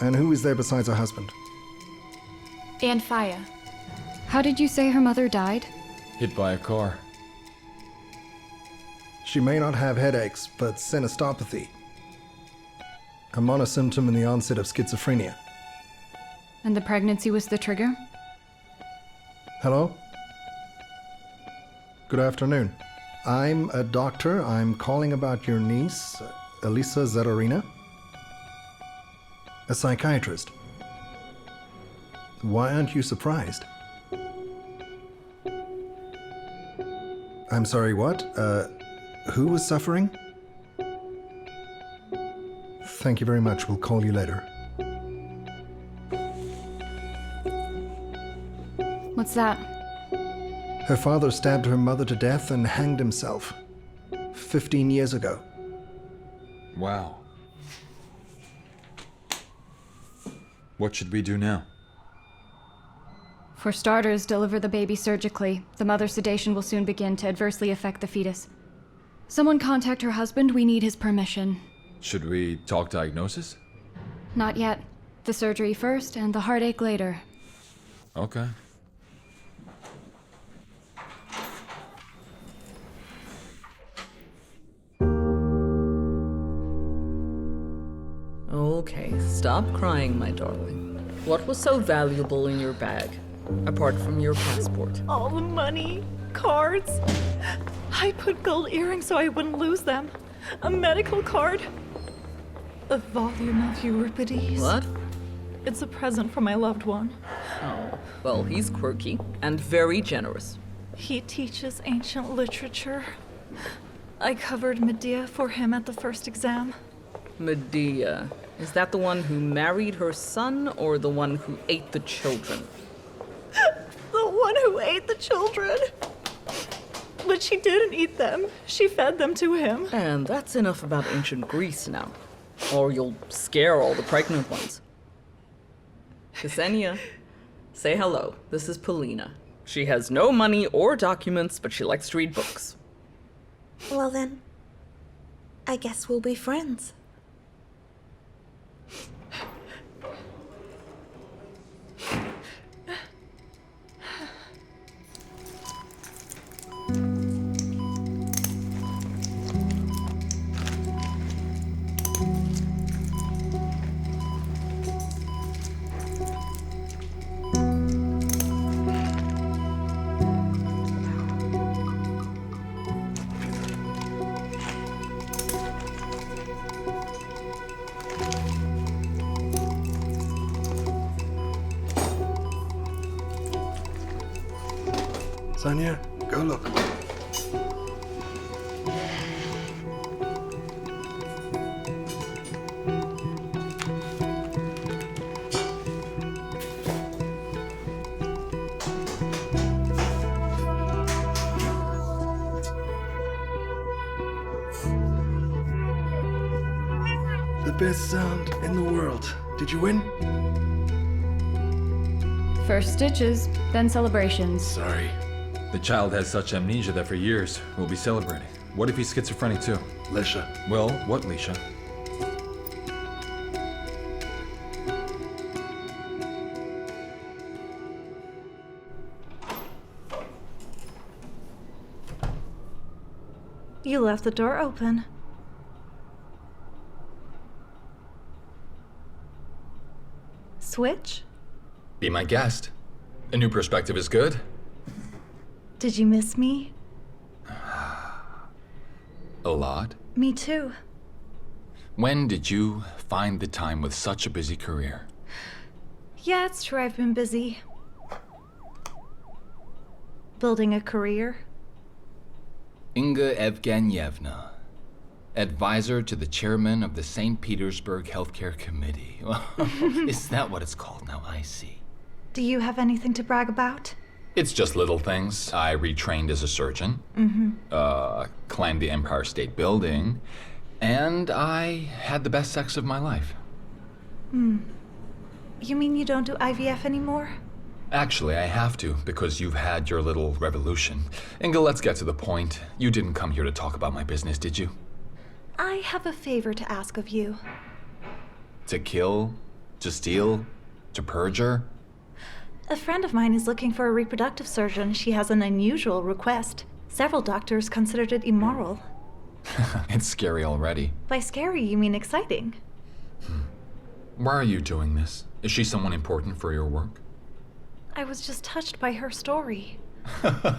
And who is there besides her husband? And Faya. How did you say her mother died? Hit by a car. She may not have headaches, but synestopathy. A monosymptom in the onset of schizophrenia. And the pregnancy was the trigger? Hello? Good afternoon. I'm a doctor. I'm calling about your niece, Elisa Zedorina. A psychiatrist. Why aren't you surprised? I'm sorry, what? Who was suffering? Thank you very much. We'll call you later. What's that? Her father stabbed her mother to death and hanged himself 15 years ago. Wow. What should we do now? For starters, deliver the baby surgically. The mother's sedation will soon begin to adversely affect the fetus. Someone contact her husband. We need his permission. Should we talk diagnosis? Not yet. The surgery first and the heartache later. Okay. Okay, stop crying, my darling. What was so valuable in your bag, apart from your passport? All the money, cards. I put gold earrings so I wouldn't lose them. A medical card. A volume of Euripides. What? It's a present for my loved one. Oh, well, he's quirky and very generous. He teaches ancient literature. I covered Medea for him at the first exam. Medea. Is that the one who married her son or the one who ate the children? The one who ate the children. But she didn't eat them. She fed them to him. And that's enough about ancient Greece now. Or you'll scare all the pregnant ones. Ksenia, say hello. This is Polina. She has no money or documents, but she likes to read books. Well then, I guess we'll be friends. Sonia, go look. The best sound in the world. Did you win? First stitches, then celebrations. Sorry. The child has such amnesia that for years we'll be celebrating. What if he's schizophrenic too? Lisha. Well, what, Lisha? You left the door open. Switch? Be my guest. A new perspective is good. Did you miss me? A lot. Me too. When did you find the time with such a busy career? Yeah, it's true, I've been busy. Building a career. Inga Evgenyevna, advisor to the chairman of the St. Petersburg Healthcare Committee. Is that what it's called now? I see. Do you have anything to brag about? It's just little things. I retrained as a surgeon, climbed the Empire State Building, and I had the best sex of my life. You mean you don't do IVF anymore? Actually, I have to, because you've had your little revolution. Inga, let's get to the point. You didn't come here to talk about my business, did you? I have a favor to ask of you. To kill? To steal? To perjure? A friend of mine is looking for a reproductive surgeon. She has an unusual request. Several doctors considered it immoral. It's scary already. By scary, you mean exciting. Why are you doing this? Is she someone important for your work? I was just touched by her story.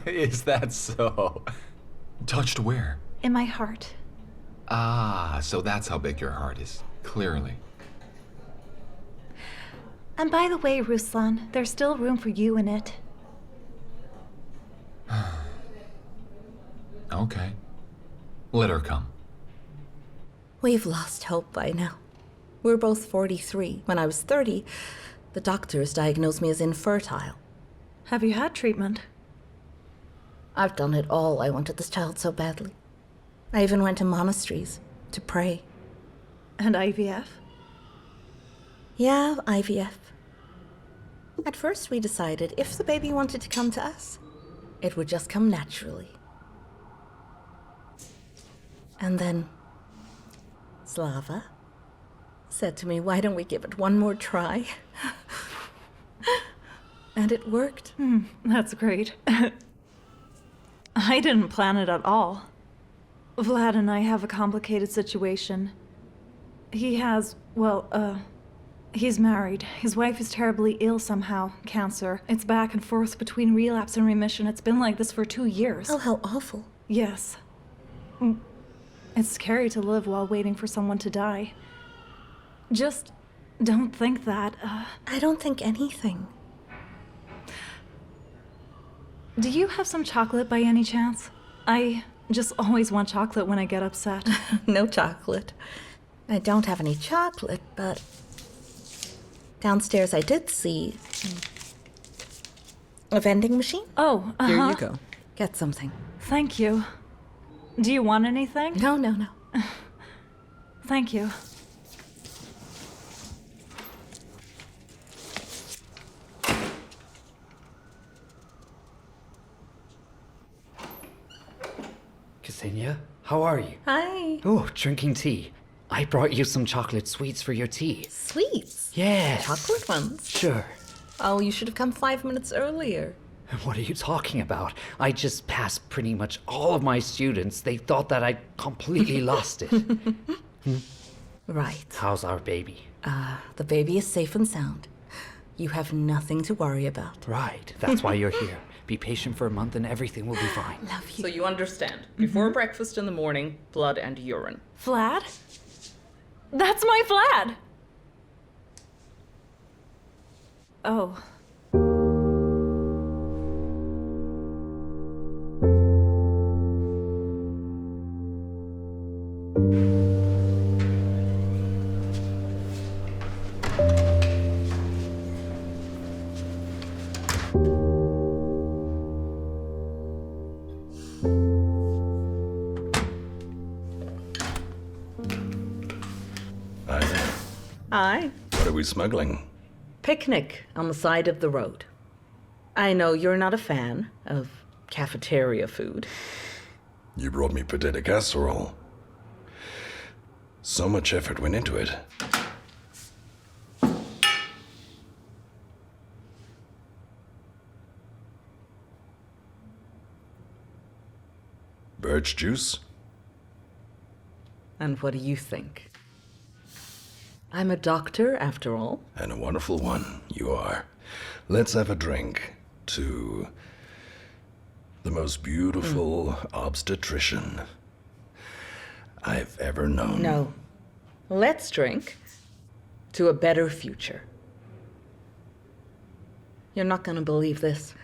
Is that so? Touched where? In my heart. Ah, so that's how big your heart is. Clearly. And by the way, Ruslan, there's still room for you in it. Okay. Let her come. We've lost hope by now. We're both 43. When I was 30, the doctors diagnosed me as infertile. Have you had treatment? I've done it all. I wanted this child so badly. I even went to monasteries to pray. And IVF? Yeah, IVF. At first we decided if the baby wanted to come to us, it would just come naturally. And then Slava said to me, why don't we give it one more try? And it worked. That's great. I didn't plan it at all. Vlad and I have a complicated situation. He has, he's married. His wife is terribly ill somehow, cancer. It's back and forth between relapse and remission. It's been like this for 2 years. Oh, how awful. Yes. It's scary to live while waiting for someone to die. Just don't think that. I don't think anything. Do you have some chocolate by any chance? I just always want chocolate when I get upset. No chocolate. I don't have any chocolate, but downstairs I did see a vending machine. Oh, Here you go. Get something. Thank you. Do you want anything? No. Thank you. Ksenia, how are you? Hi. Oh, drinking tea. I brought you some chocolate sweets for your tea. Sweets? Yes. Chocolate ones? Sure. Oh, you should have come 5 minutes earlier. What are you talking about? I just passed pretty much all of my students. They thought that I completely lost it. Right. How's our baby? The baby is safe and sound. You have nothing to worry about. Right. That's why you're here. Be patient for a month and everything will be fine. Love you. So you understand. Before breakfast in the morning, blood and urine. Vlad? That's my Vlad! Oh. Hi. What are we smuggling? Picnic on the side of the road. I know you're not a fan of cafeteria food. You brought me potato casserole. So much effort went into it. Birch juice? And what do you think? I'm a doctor, after all. And a wonderful one, you are. Let's have a drink to the most beautiful obstetrician I've ever known. No. Let's drink to a better future. You're not gonna believe this.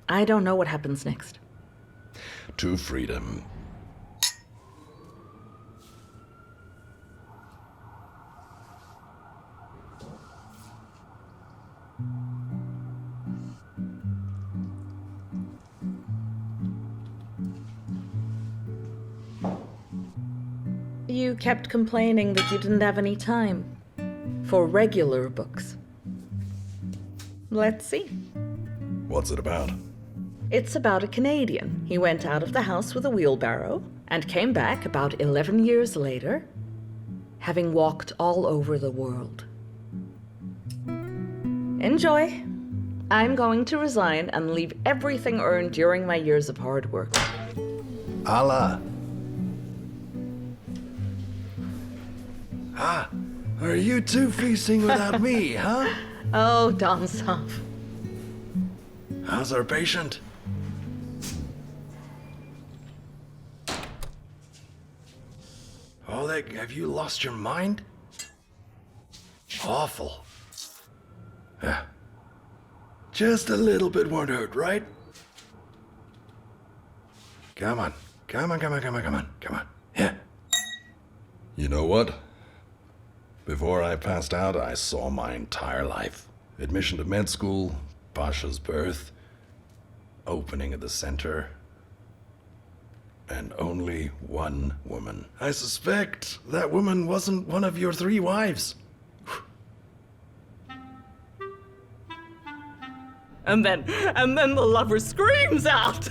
I don't know what happens next. To freedom. You kept complaining that you didn't have any time for regular books. Let's see. What's it about? It's about a Canadian. He went out of the house with a wheelbarrow and came back about 11 years later, having walked all over the world. Enjoy. I'm going to resign and leave everything earned during my years of hard work. Allah. Ah, are you two feasting without me, huh? Oh, Don Soft. How's our patient? Oh, have you lost your mind? Awful. Yeah. Just a little bit won't hurt, right? Come on. Come on. Yeah. You know what? Before I passed out, I saw my entire life. Admission to med school, Pasha's birth, opening of the center, and only one woman. I suspect that woman wasn't one of your 3 wives. And then the lover screams out.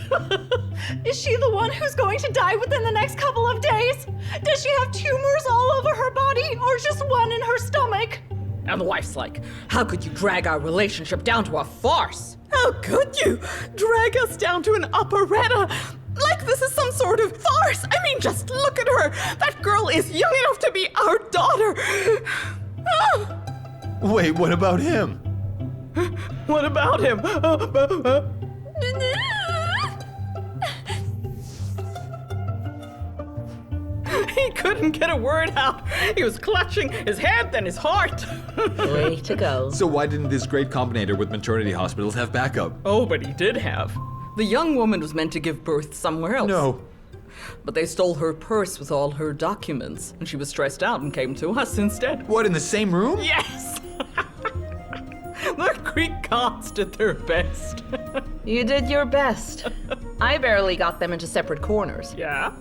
Is she the one who's going to die within the next couple of days? Does she have tumors all over her body or just one in her stomach? And the wife's like, how could you drag our relationship down to a farce? How could you drag us down to an operetta? Like this is some sort of farce. I mean, just look at her. That girl is young enough to be our daughter. Wait, what about him? What about him? He couldn't get a word out. He was clutching his head, then his heart. Way to go. So why didn't this great combinator with maternity hospitals have backup? Oh, but he did have. The young woman was meant to give birth somewhere else. No. But they stole her purse with all her documents, and she was stressed out and came to us instead. What, in the same room? Yes! The Greek gods did their best. You did your best. I barely got them into separate corners. Yeah?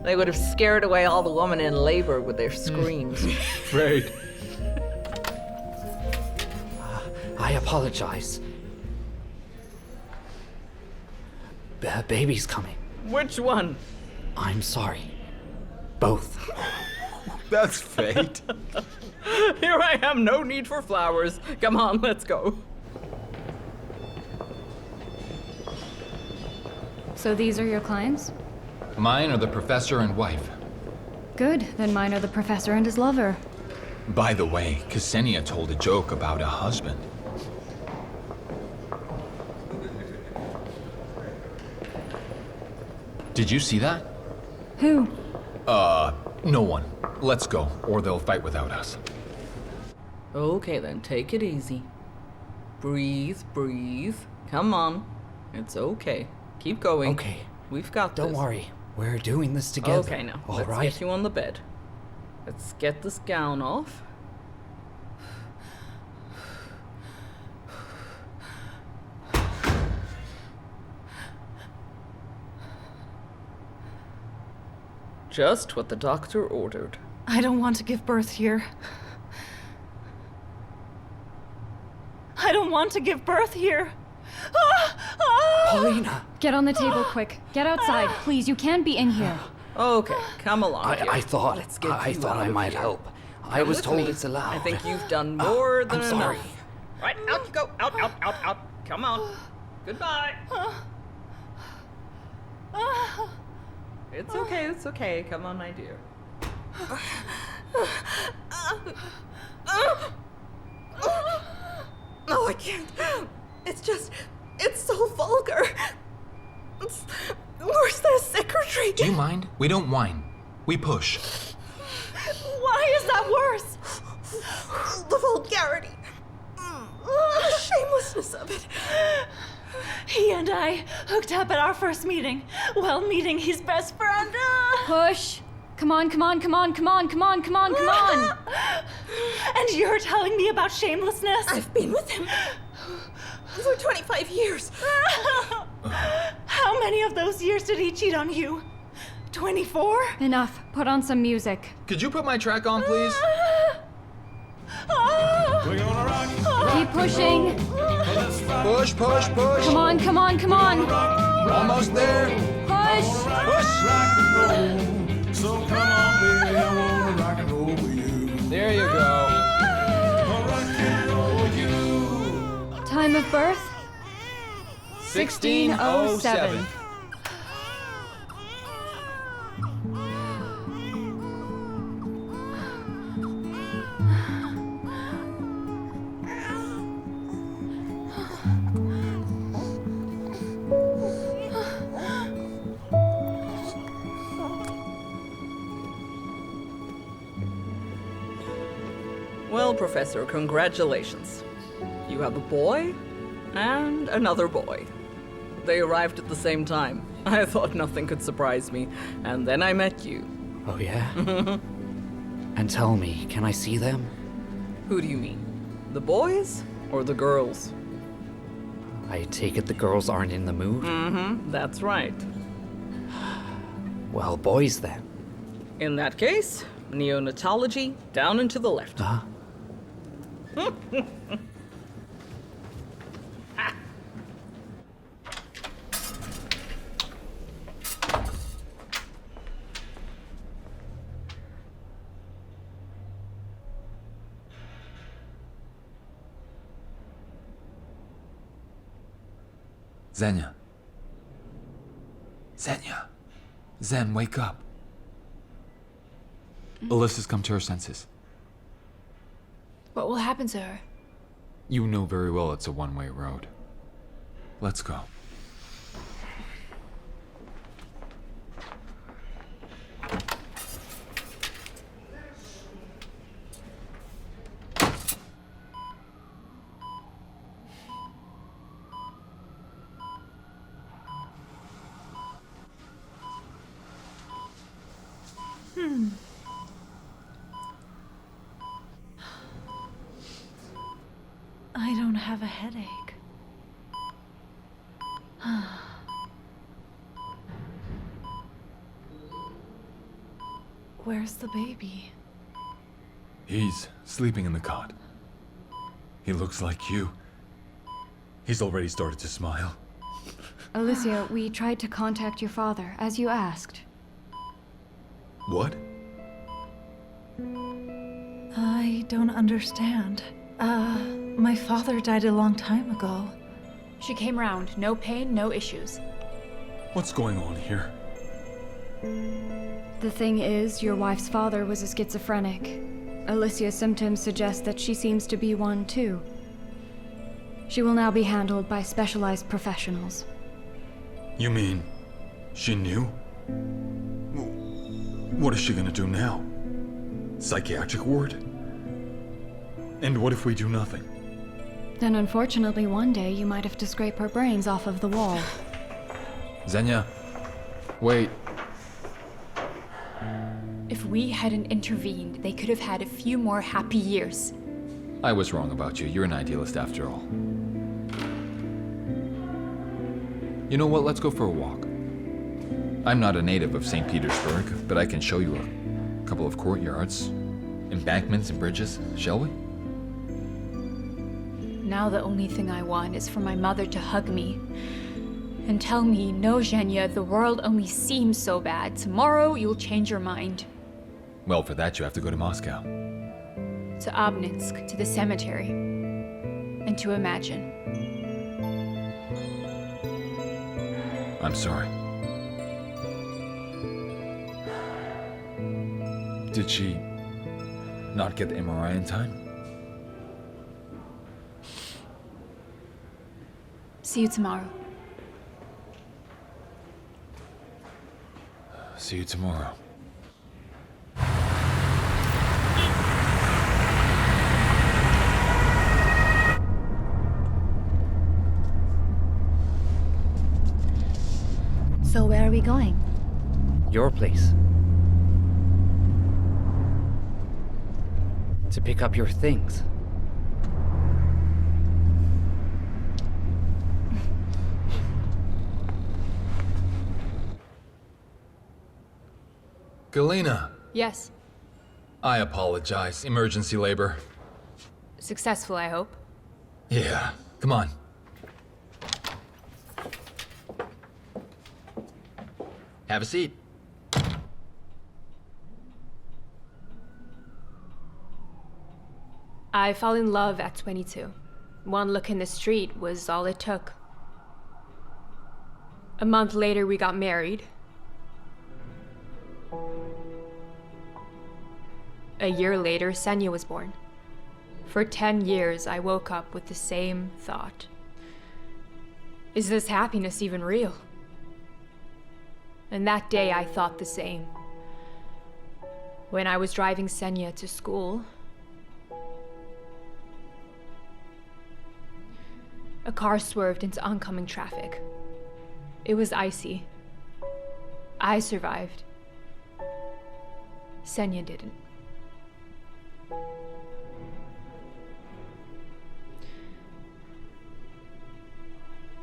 They would have scared away all the women in labor with their screams. Right. I apologize. Baby's coming. Which one? I'm sorry. Both. That's fate. Here I am, no need for flowers. Come on, let's go. So these are your clients? Mine are the professor and wife. Good, then mine are the professor and his lover. By the way, Ksenia told a joke about a husband. Did you see that? Who? No one. Let's go, or they'll fight without us. Okay then, take it easy. Breathe, breathe. Come on. It's okay. Keep going. Okay. We've got this. Don't worry. We're doing this together. Okay, now. All Let's right? get you on the bed. Let's get this gown off. Just what the doctor ordered. I don't want to give birth here. I don't want to give birth here. Paulina! Get on the table quick. Get outside, please. You can't be in here. Okay, come along. I thought I might help. I was told it's allowed. I think you've done more than I'm sorry. enough. Right, out you go. Out, out, out, out. Come on. Goodbye. It's okay, it's okay. Come on, my dear. No, I can't. It's so vulgar. It's worse than a secretary. Do you mind? We don't whine. We push. Why is that worse? The vulgarity. The shamelessness of it. He and I hooked up at our first meeting while meeting his best friend. Push. Come on, come on, come on, come on, come on, come on, come on. And you're telling me about shamelessness? I've been with him for 25 years. How many of those years did he cheat on you? 24? Enough. Put on some music. Could you put my track on, please? Keep pushing. Push, push, push. Come on, come on, come on. Almost there. Push. Push. So come on, baby, I wanna rock and roll with you. There you go. Time of birth? 1607. Well, Professor, congratulations. You have a boy and another boy. They arrived at the same time. I thought nothing could surprise me, and then I met you. Oh, yeah? And tell me, can I see them? Who do you mean? The boys or the girls? I take it the girls aren't in the mood? Mm-hmm, that's right. Well, boys then. In that case, neonatology down and to the left. Xenia. Xenia. Zen, wake up. Alyssa's come to her senses. What will happen to her? You know very well it's a one-way road. Let's go. I don't have a headache. Where's the baby? He's sleeping in the cot. He looks like you. He's already started to smile. Alicia, we tried to contact your father, as you asked. What? I don't understand. My father died a long time ago. She came round. No pain, no issues. What's going on here? The thing is, your wife's father was a schizophrenic. Alicia's symptoms suggest that she seems to be one too. She will now be handled by specialized professionals. You mean she knew? What is she gonna do now? Psychiatric ward? And what if we do nothing? Then unfortunately one day you might have to scrape her brains off of the wall. Xenia, wait. If we hadn't intervened, they could have had a few more happy years. I was wrong about you. You're an idealist after all. You know what? Let's go for a walk. I'm not a native of St. Petersburg, but I can show you a couple of courtyards, embankments and bridges, shall we? Now the only thing I want is for my mother to hug me and tell me, no, Zhenya, the world only seems so bad. Tomorrow, you'll change your mind. Well, for that, you have to go to Moscow. To Obninsk, to the cemetery, and to imagine. I'm sorry. Did she not get the MRI in time? See you tomorrow. See you tomorrow. So where are we going? Your place. To pick up your things. Galena, Yes. I apologize. Emergency labor. Successful, I hope. Yeah, come on. Have a seat. I fell in love at 22. One look in the street was all it took. A month later, we got married. A year later, Senya was born. For 10 years, I woke up with the same thought. Is this happiness even real? And that day, I thought the same. When I was driving Senya to school, a car swerved into oncoming traffic. It was icy. I survived. Senya didn't.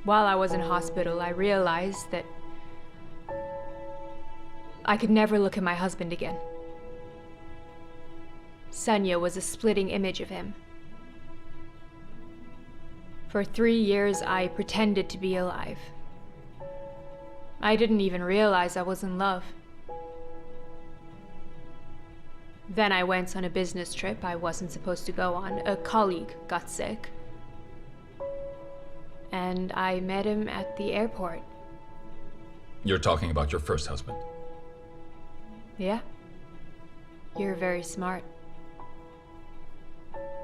While I was in hospital, I realized that I could never look at my husband again. Senya was a splitting image of him. For 3 years, I pretended to be alive. I didn't even realize I was in love. Then I went on a business trip I wasn't supposed to go on. A colleague got sick. And I met him at the airport. You're talking about your first husband. Yeah. You're very smart.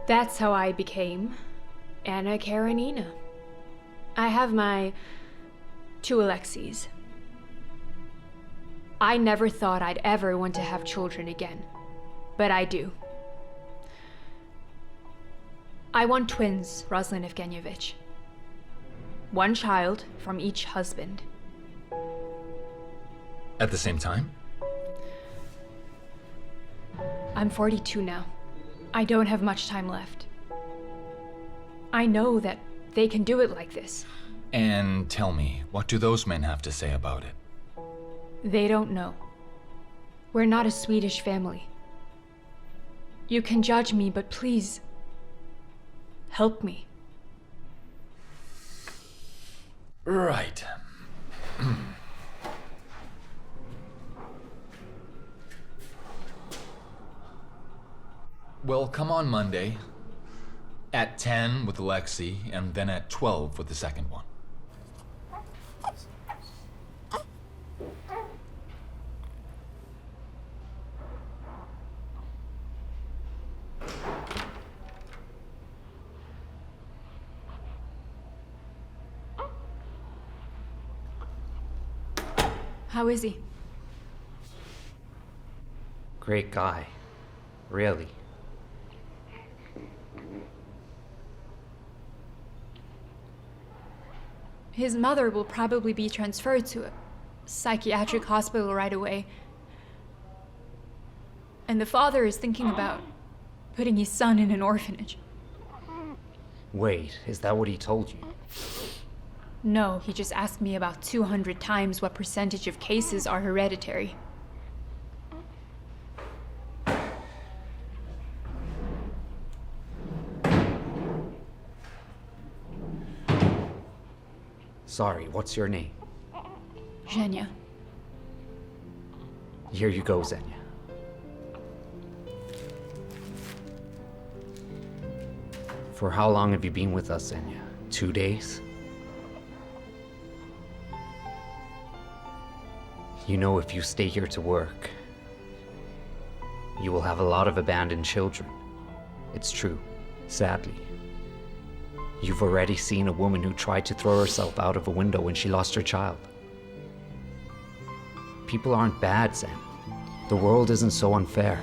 That's how I became Anna Karenina. I have my 2 Alexies. I never thought I'd ever want to have children again, but I do. I want twins, Roslyn Evgenyevich. 1 child from each husband. At the same time? I'm 42 now. I don't have much time left. I know that they can do it like this. And tell me, what do those men have to say about it? They don't know. We're not a Swedish family. You can judge me, but please, help me. Right. Well, come on Monday. At 10 with Alexei, and then at 12 with the second one. How is he? Great guy. Really. His mother will probably be transferred to a psychiatric hospital right away. And the father is thinking about putting his son in an orphanage. Wait, is that what he told you? No, he just asked me about 200 times what percentage of cases are hereditary. Sorry, what's your name? Zhenya. Here you go, Xenia. For how long have you been with us, Xenia? 2 days? You know, if you stay here to work, you will have a lot of abandoned children. It's true, sadly. You've already seen a woman who tried to throw herself out of a window when she lost her child. People aren't bad, Zen. The world isn't so unfair.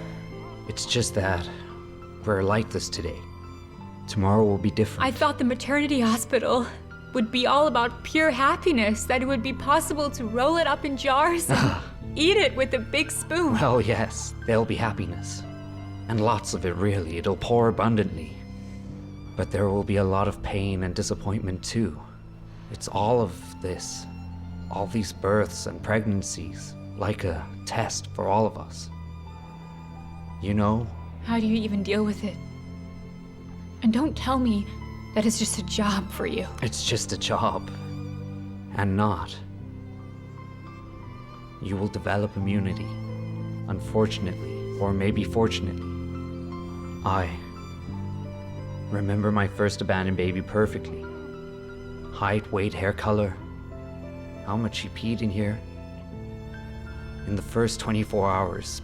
It's just that we're like this today. Tomorrow will be different. I thought the maternity hospital would be all about pure happiness, that it would be possible to roll it up in jars and eat it with a big spoon. Well, yes, there'll be happiness. And lots of it, really. It'll pour abundantly. But there will be a lot of pain and disappointment, too. It's all of this. All these births and pregnancies. Like a test for all of us. You know? How do you even deal with it? And don't tell me that it's just a job for you. It's just a job. And not. You will develop immunity. Unfortunately, or maybe fortunately. I remember my first abandoned baby perfectly. Height, weight, hair color. How much he peed in here. In the first 24 hours.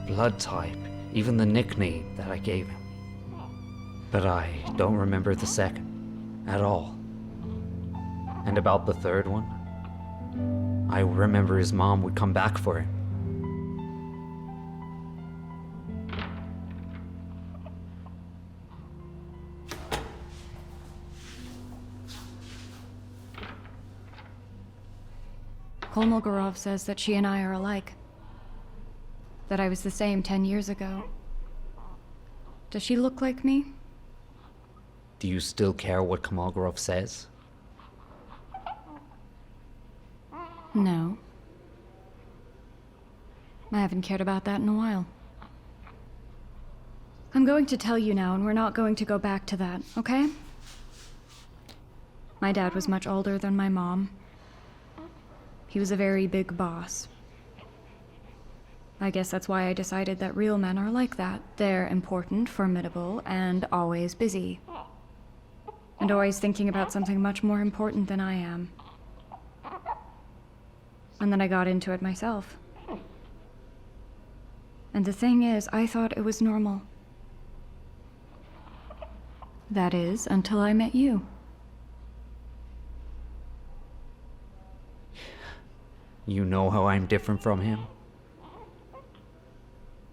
Blood type, even the nickname that I gave him. But I don't remember the second, at all. And about the third one, I remember his mom would come back for him. Kolmogorov says that she and I are alike. That I was the same 10 years ago. Does she look like me? Do you still care what Kolmogorov says? No. I haven't cared about that in a while. I'm going to tell you now, and we're not going to go back to that, okay? My dad was much older than my mom. He was a very big boss. I guess that's why I decided that real men are like that. They're important, formidable, and always busy. And always thinking about something much more important than I am. And then I got into it myself. And the thing is, I thought it was normal. That is, until I met you. You know how I'm different from him?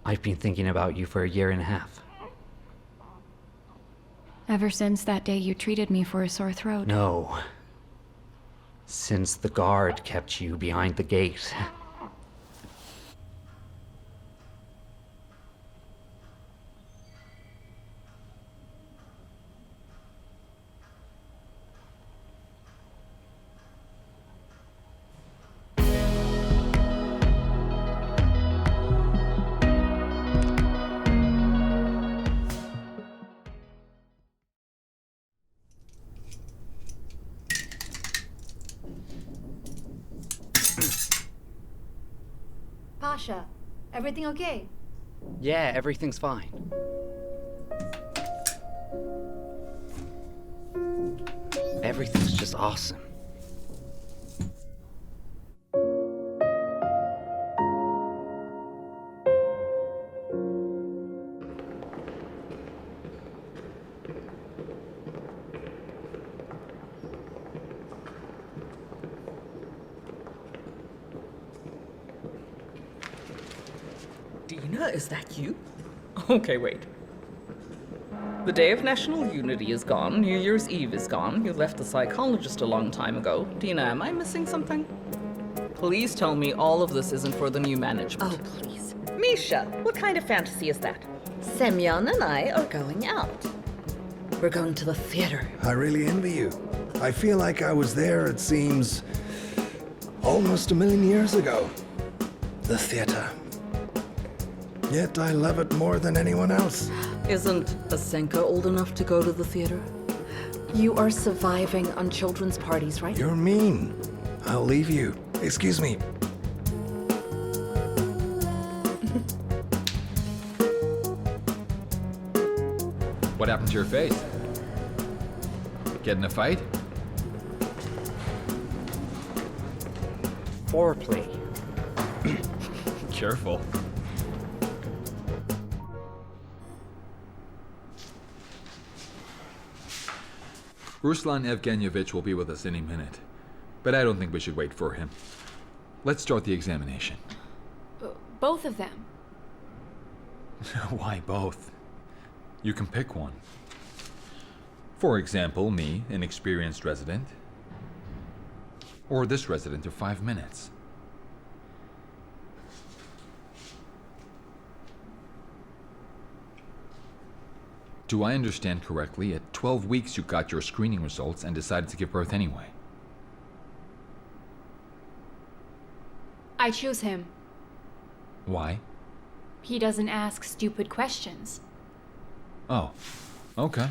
I've been thinking about you for 1.5 years. Ever since that day you treated me for a sore throat. No. Since the guard kept you behind the gate. Pasha, everything okay? Yeah, everything's fine. Everything's just awesome. Dina, is that you? Okay, wait. The Day of National Unity is gone, New Year's Eve is gone, you left the psychologist a long time ago. Dina, am I missing something? Please tell me all of this isn't for the new management. Oh, please. Misha, what kind of fantasy is that? Semyon and I are going out. We're going to the theater. I really envy you. I feel like I was there, it seems, almost 1,000,000 years ago. The theater. Yet I love it more than anyone else. Isn't Asenka old enough to go to the theater? You are surviving on children's parties, right? You're mean. I'll leave you. Excuse me. What happened to your face? Get in a fight? Foreplay. Careful. Ruslan Evgenyevich will be with us any minute, but I don't think we should wait for him. Let's start the examination. Both of them. Why both? You can pick one. For example, me, an experienced resident, or this resident of 5 minutes. Do I understand correctly? At 12 weeks you got your screening results and decided to give birth anyway. I choose him. Why? He doesn't ask stupid questions. Oh, okay.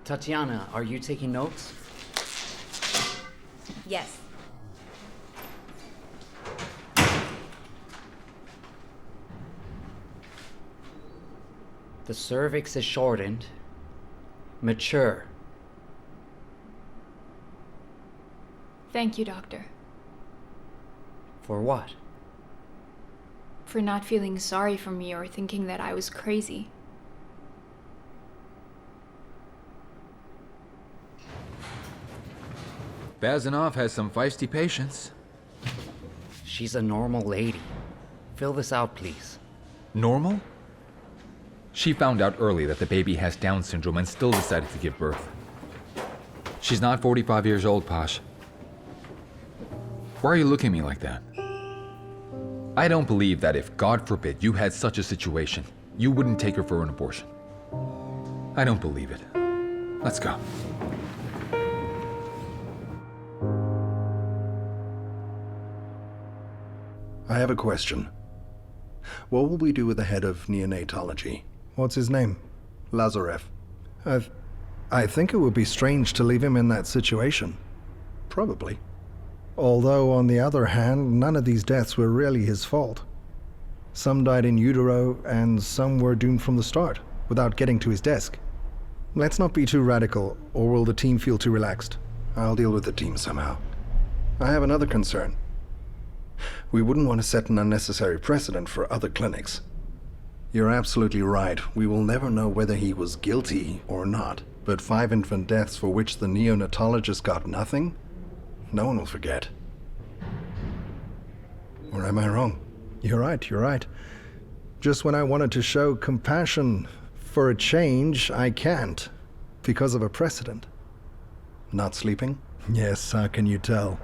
Tatiana, are you taking notes? Yes. The cervix is shortened. Mature. Thank you, doctor. For what? For not feeling sorry for me or thinking that I was crazy. Bazanov has some feisty patients. She's a normal lady. Fill this out, please. Normal? She found out early that the baby has Down syndrome and still decided to give birth. She's not 45 years old, Posh. Why are you looking at me like that? I don't believe that if, God forbid, you had such a situation, you wouldn't take her for an abortion. I don't believe it. Let's go. I have a question. What will we do with the head of neonatology? What's his name? Lazarev. I think it would be strange to leave him in that situation. Probably. Although, on the other hand, none of these deaths were really his fault. Some died in utero, and some were doomed from the start, without getting to his desk. Let's not be too radical, or will the team feel too relaxed? I'll deal with the team somehow. I have another concern. We wouldn't want to set an unnecessary precedent for other clinics. You're absolutely right. We will never know whether he was guilty or not. But 5 infant deaths for which the neonatologist got nothing? No one will forget. Or am I wrong? You're right. Just when I wanted to show compassion for a change, I can't. Because of a precedent. Not sleeping? Yes, how can you tell?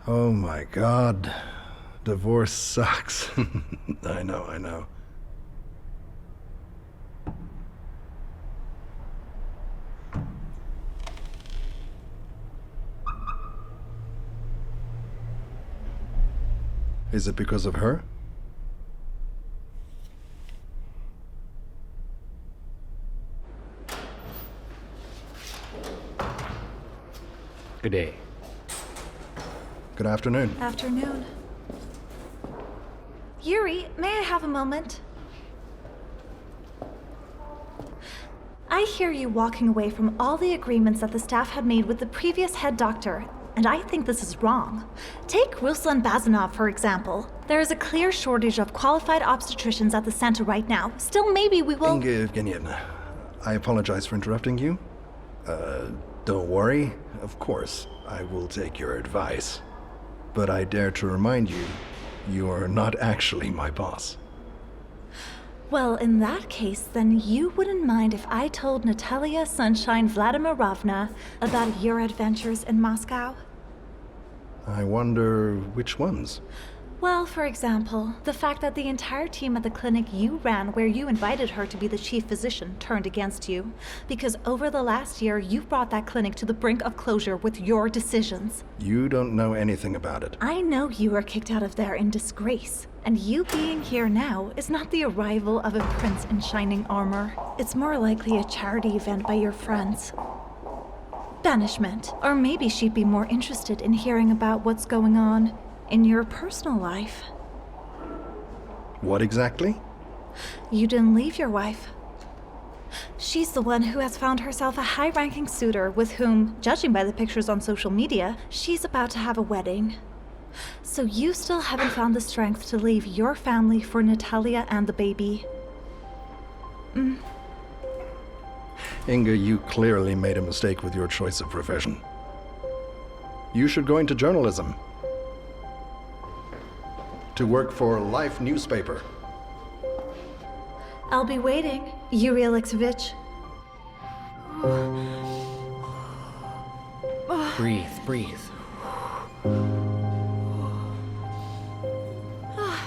Oh my God. Divorce sucks. I know. Is it because of her? Good day. Good afternoon. Afternoon. Yuri, may I have a moment? I hear you walking away from all the agreements that the staff had made with the previous head doctor, and I think this is wrong. Take Ruslan Bazanov, for example. There is a clear shortage of qualified obstetricians at the center right now. Still, maybe we will— Inga Evgenyevna, I apologize for interrupting you. Don't worry. Of course, I will take your advice. But I dare to remind you, you are not actually my boss. Well, in that case, then you wouldn't mind if I told Natalia Sunshine Vladimirovna about your adventures in Moscow? I wonder which ones. Well, for example, the fact that the entire team at the clinic you ran where you invited her to be the chief physician turned against you. Because over the last year, you've brought that clinic to the brink of closure with your decisions. You don't know anything about it. I know you were kicked out of there in disgrace. And you being here now is not the arrival of a prince in shining armor. It's more likely a charity event by your friends. Banishment. Or maybe she'd be more interested in hearing about what's going on in your personal life. What exactly? You didn't leave your wife. She's the one who has found herself a high-ranking suitor with whom, judging by the pictures on social media, she's about to have a wedding. So you still haven't found the strength to leave your family for Natalia and the baby. Inga, you clearly made a mistake with your choice of profession. You should go into journalism. To work for Life newspaper. I'll be waiting, Yuri Alexeyevich. Breathe.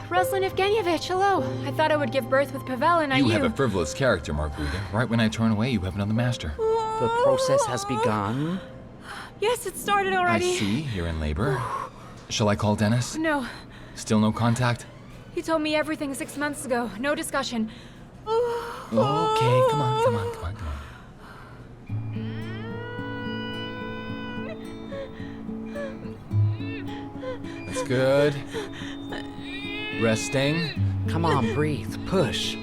Ruslan Evgenievich, hello. I thought I would give birth with Pavel and You have a frivolous character, Margarita. Right when I turn away, you have another master. The process has begun. Yes, it started I already. see, you're in labor. Shall I call Dennis? No. Still no contact? He told me everything 6 months ago. No discussion. Okay, come on. That's good. Resting. Come on, breathe. Push.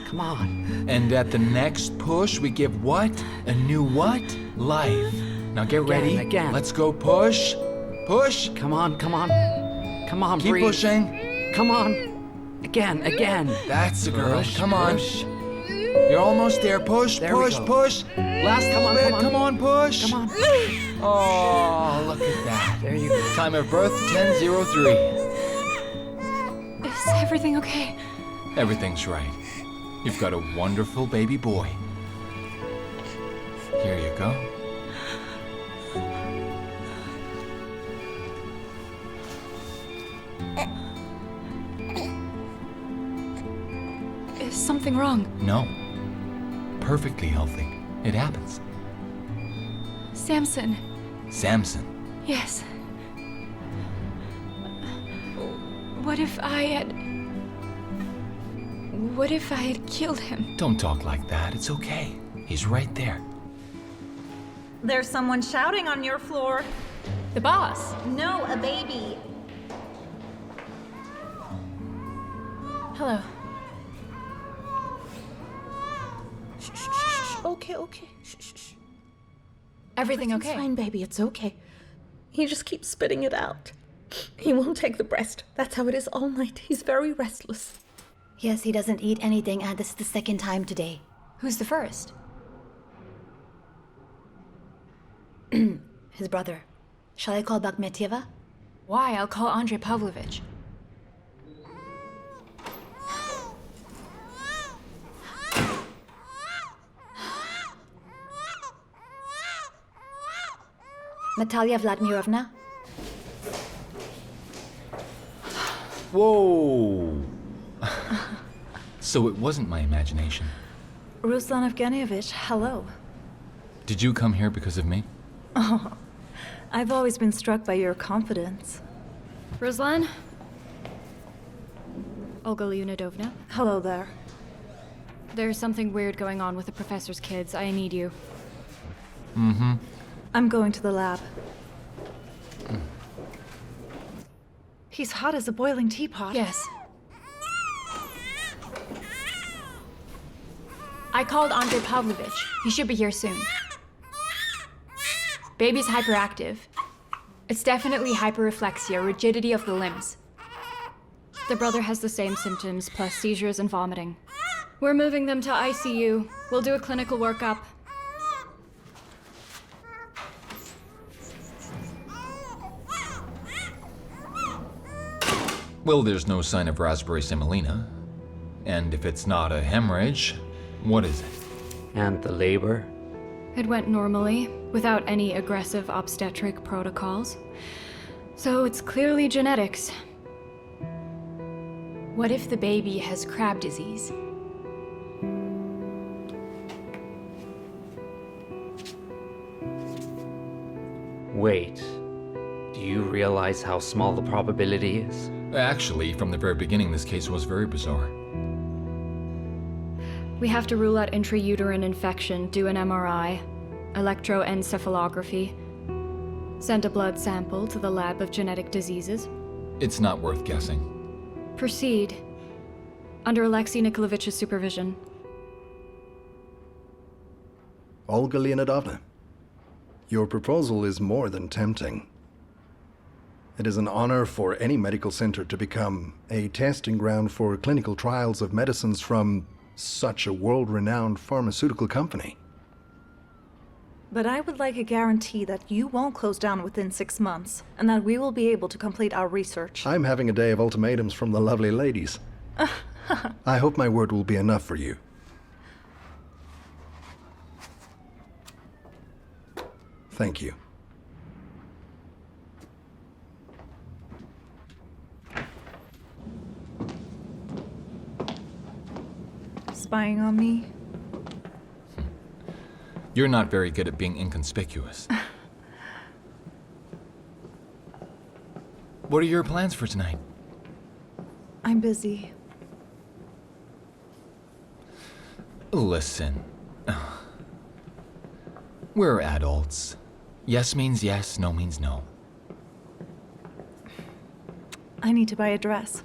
Come on. And at the next push, we give what? A new what? Life. Now get ready. Again. Let's go push. Push. Come on. Keep breathe. pushing. Come on. Again. That's the girl. Push, Come on. push. You're almost there. Push. There we go. Last little bit. Come on, push. Come on. Oh, look at that. There you go. Time of birth 10:03. Is everything okay? Everything's right. You've got a wonderful baby boy. Here you go. Is something wrong? No. Perfectly healthy. It happens. Samson. Samson. Yes. What if I had killed him? Don't talk like that. It's okay. He's right there. There's someone shouting on your floor. The boss. No, a baby. Hello. Okay. Shh. Everything okay? It's fine, baby. It's okay. He just keeps spitting it out. He won't take the breast. That's how it is all night. He's very restless. Yes, he doesn't eat anything, and this is the second time today. Who's the first? His brother. Shall I call Bakhmetieva? Why? I'll call Andrei Pavlovich. Natalia Vladimirovna? Whoa! So it wasn't my imagination. Ruslan Evgenievich, hello. Did you come here because of me? Oh, I've always been struck by your confidence. Ruslan? Olga Leonidovna? Hello there. There's something weird going on with the professor's kids. I need you. Mm-hmm. I'm going to the lab. He's hot as a boiling teapot. Yes. I called Andrei Pavlovich. He should be here soon. Baby's hyperactive. It's definitely hyperreflexia, rigidity of the limbs. The brother has the same symptoms, plus seizures and vomiting. We're moving them to ICU. We'll do a clinical workup. Well, there's no sign of raspberry semolina. And if it's not a hemorrhage, what is it? And the labor? It went normally, without any aggressive obstetric protocols. So it's clearly genetics. What if the baby has crab disease? Wait. Do you realize how small the probability is? Actually, from the very beginning, this case was very bizarre. We have to rule out intrauterine infection, do an MRI, electroencephalography, send a blood sample to the lab of genetic diseases. It's not worth guessing. Proceed. Under Alexei Nikolaevich's supervision. Olga Leonidovna, your proposal is more than tempting. It is an honor for any medical center to become a testing ground for clinical trials of medicines from such a world-renowned pharmaceutical company. But I would like a guarantee that you won't close down within 6 months, and that we will be able to complete our research. I'm having a day of ultimatums from the lovely ladies. I hope my word will be enough for you. Thank you. Spying on me? You're not very good at being inconspicuous. What are your plans for tonight? I'm busy. Listen. We're adults. Yes means yes, no means no. I need to buy a dress.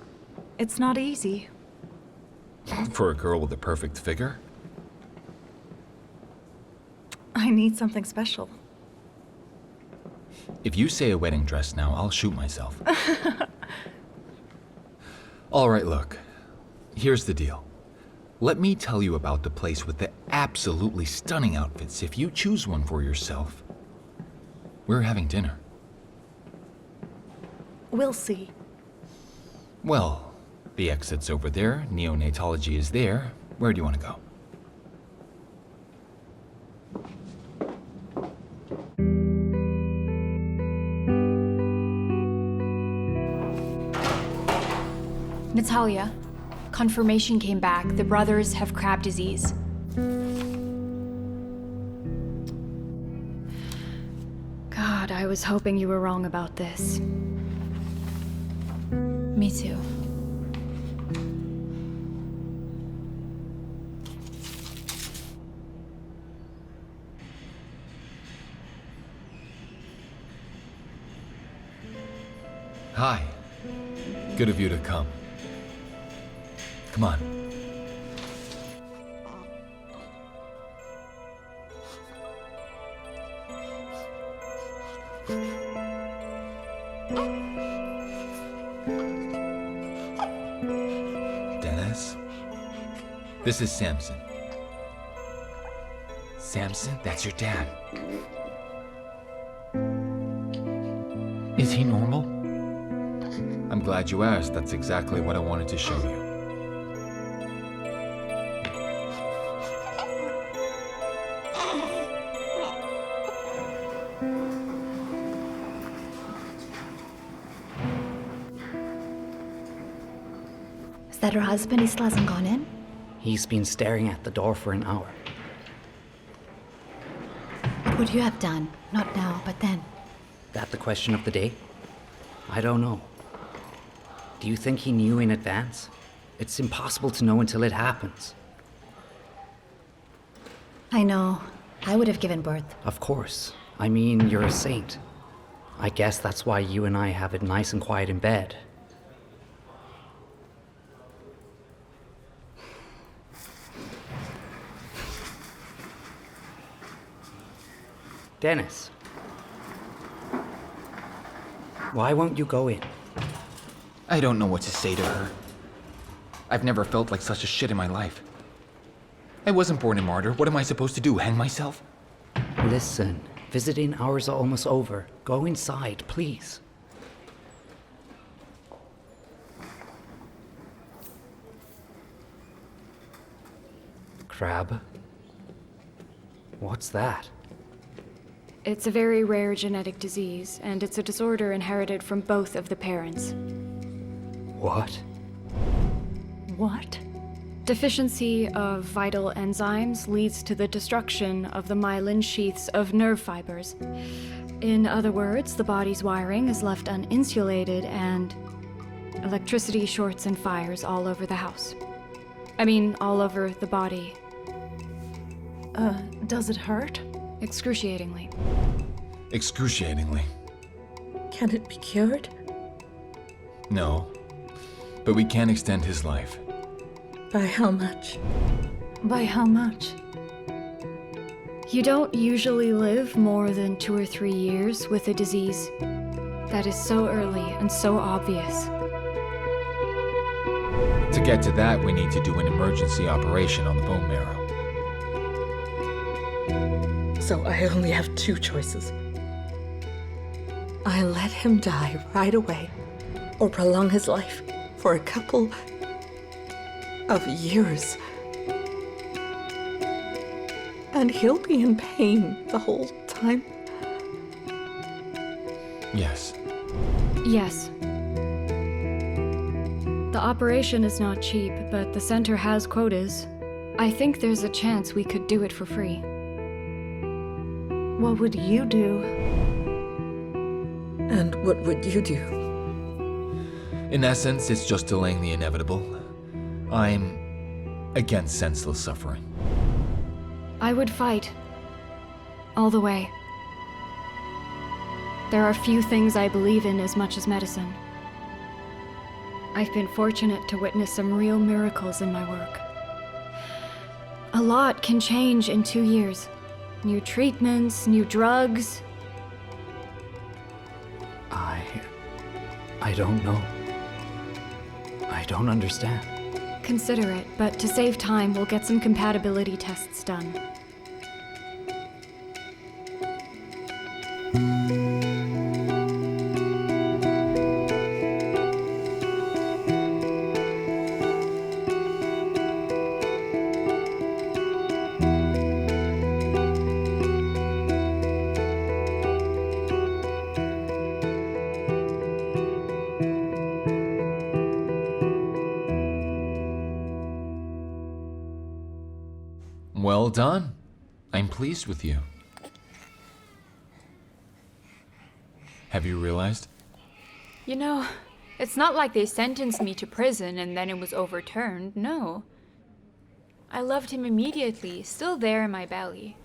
It's not easy. For a girl with a perfect figure? I need something special. If you say a wedding dress now, I'll shoot myself. All right, look. Here's the deal. Let me tell you about the place with the absolutely stunning outfits. If you choose one for yourself, we're having dinner. We'll see. Well, the exit's over there, neonatology is there. Where do you want to go? Natalia, confirmation came back. The brothers have crab disease. God, I was hoping you were wrong about this. Me too. Hi. Good of you to come. Come on. Dennis? This is Samson. Samson, that's your dad. Is he normal? I'm glad you asked. That's exactly what I wanted to show you. Is that her husband? He still hasn't gone in? He's been staring at the door for an hour. What would you have done? Not now, but then. That the question of the day? I don't know. Do you think he knew in advance? It's impossible to know until it happens. I know. I would have given birth. Of course. I mean, you're a saint. I guess that's why you and I have it nice and quiet in bed. Dennis. Why won't you go in? I don't know what to say to her. I've never felt like such a shit in my life. I wasn't born a martyr. What am I supposed to do, hang myself? Listen, visiting hours are almost over. Go inside, please. Crab? What's that? It's a very rare genetic disease, and it's a disorder inherited from both of the parents. What? What? Deficiency of vital enzymes leads to the destruction of the myelin sheaths of nerve fibers. In other words, the body's wiring is left uninsulated and electricity shorts and fires all over the house. I mean, all over the body. Does it hurt? Excruciatingly. Excruciatingly. Can it be cured? No. But we can extend his life. By how much? By how much? You don't usually live more than 2 or 3 years with a disease that is so early and so obvious. To get to that, we need to do an emergency operation on the bone marrow. So I only have 2 choices. I let him die right away, or prolong his life for a couple of years. And he'll be in pain the whole time. Yes. Yes. The operation is not cheap, but the center has quotas. I think there's a chance we could do it for free. What would you do? And what would you do? In essence, it's just delaying the inevitable. I'm against senseless suffering. I would fight. All the way. There are few things I believe in as much as medicine. I've been fortunate to witness some real miracles in my work. A lot can change in 2 years. New treatments, new drugs. I don't know. I don't understand. Consider it, but to save time, we'll get some compatibility tests done. Well done. I'm pleased with you. Have you realized? You know, it's not like they sentenced me to prison and then it was overturned, no. I loved him immediately, still there in my belly.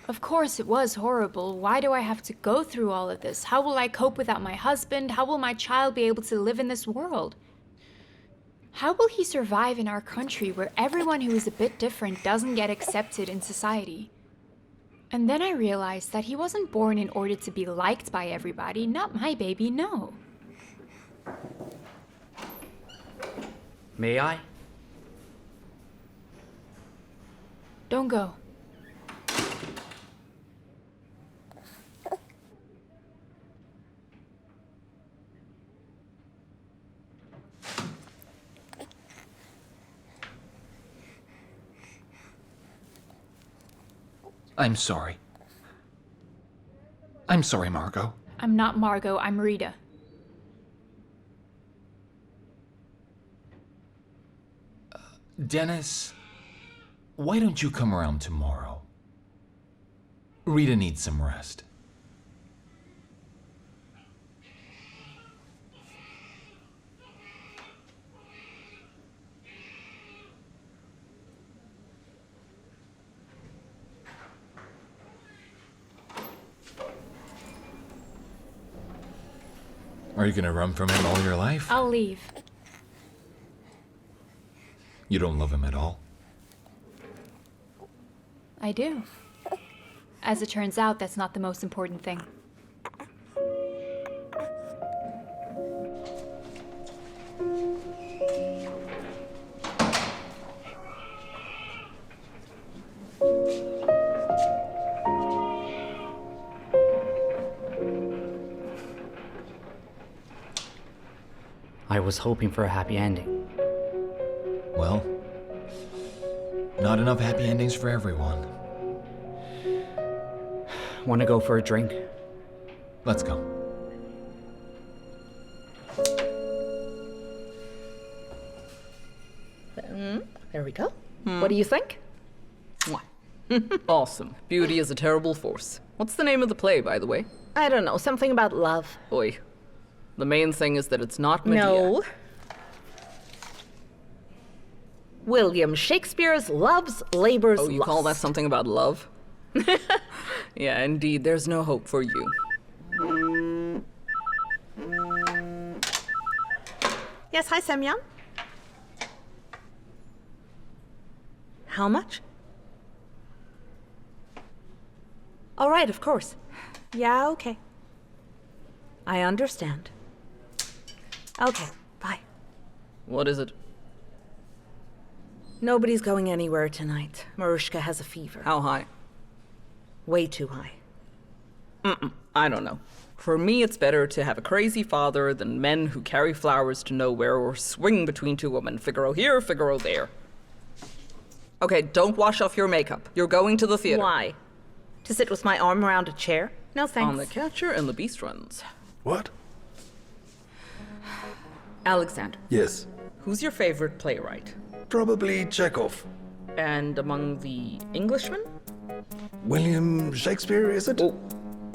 Of course it was horrible. Why do I have to go through all of this? How will I cope without my husband? How will my child be able to live in this world? How will he survive in our country where everyone who is a bit different doesn't get accepted in society? And then I realized that he wasn't born in order to be liked by everybody, not my baby, no. May I? Don't go. I'm sorry. I'm sorry, Margot. I'm not Margot, I'm Rita. Dennis, why don't you come around tomorrow? Rita needs some rest. Are you gonna run from him all your life? I'll leave. You don't love him at all? I do. As it turns out, that's not the most important thing. I was hoping for a happy ending. Well, not enough happy endings for everyone. Want to go for a drink? Let's go. There we go. What do you think? Mwah. Awesome. Beauty is a terrible force. What's the name of the play, by the way? I don't know, something about love. Oi. The main thing is that it's not Medea. No. William Shakespeare's Love's Labour's Oh, you call that something about love? Yeah, indeed, there's no hope for you. Yes, hi, Semyon. How much? All right, of course. Yeah, okay. I understand. Okay, bye. What is it? Nobody's going anywhere tonight. Marushka has a fever. How high? Way too high. I don't know. For me, it's better to have a crazy father than men who carry flowers to nowhere or swing between two women. Figaro here, Figaro there. Okay, don't wash off your makeup. You're going to the theater. Why? To sit with my arm around a chair? No, thanks. On the Catcher and the Beast runs. What? Alexander. Yes. Who's your favorite playwright? Probably Chekhov. And among the Englishmen? William Shakespeare, is it? Oh,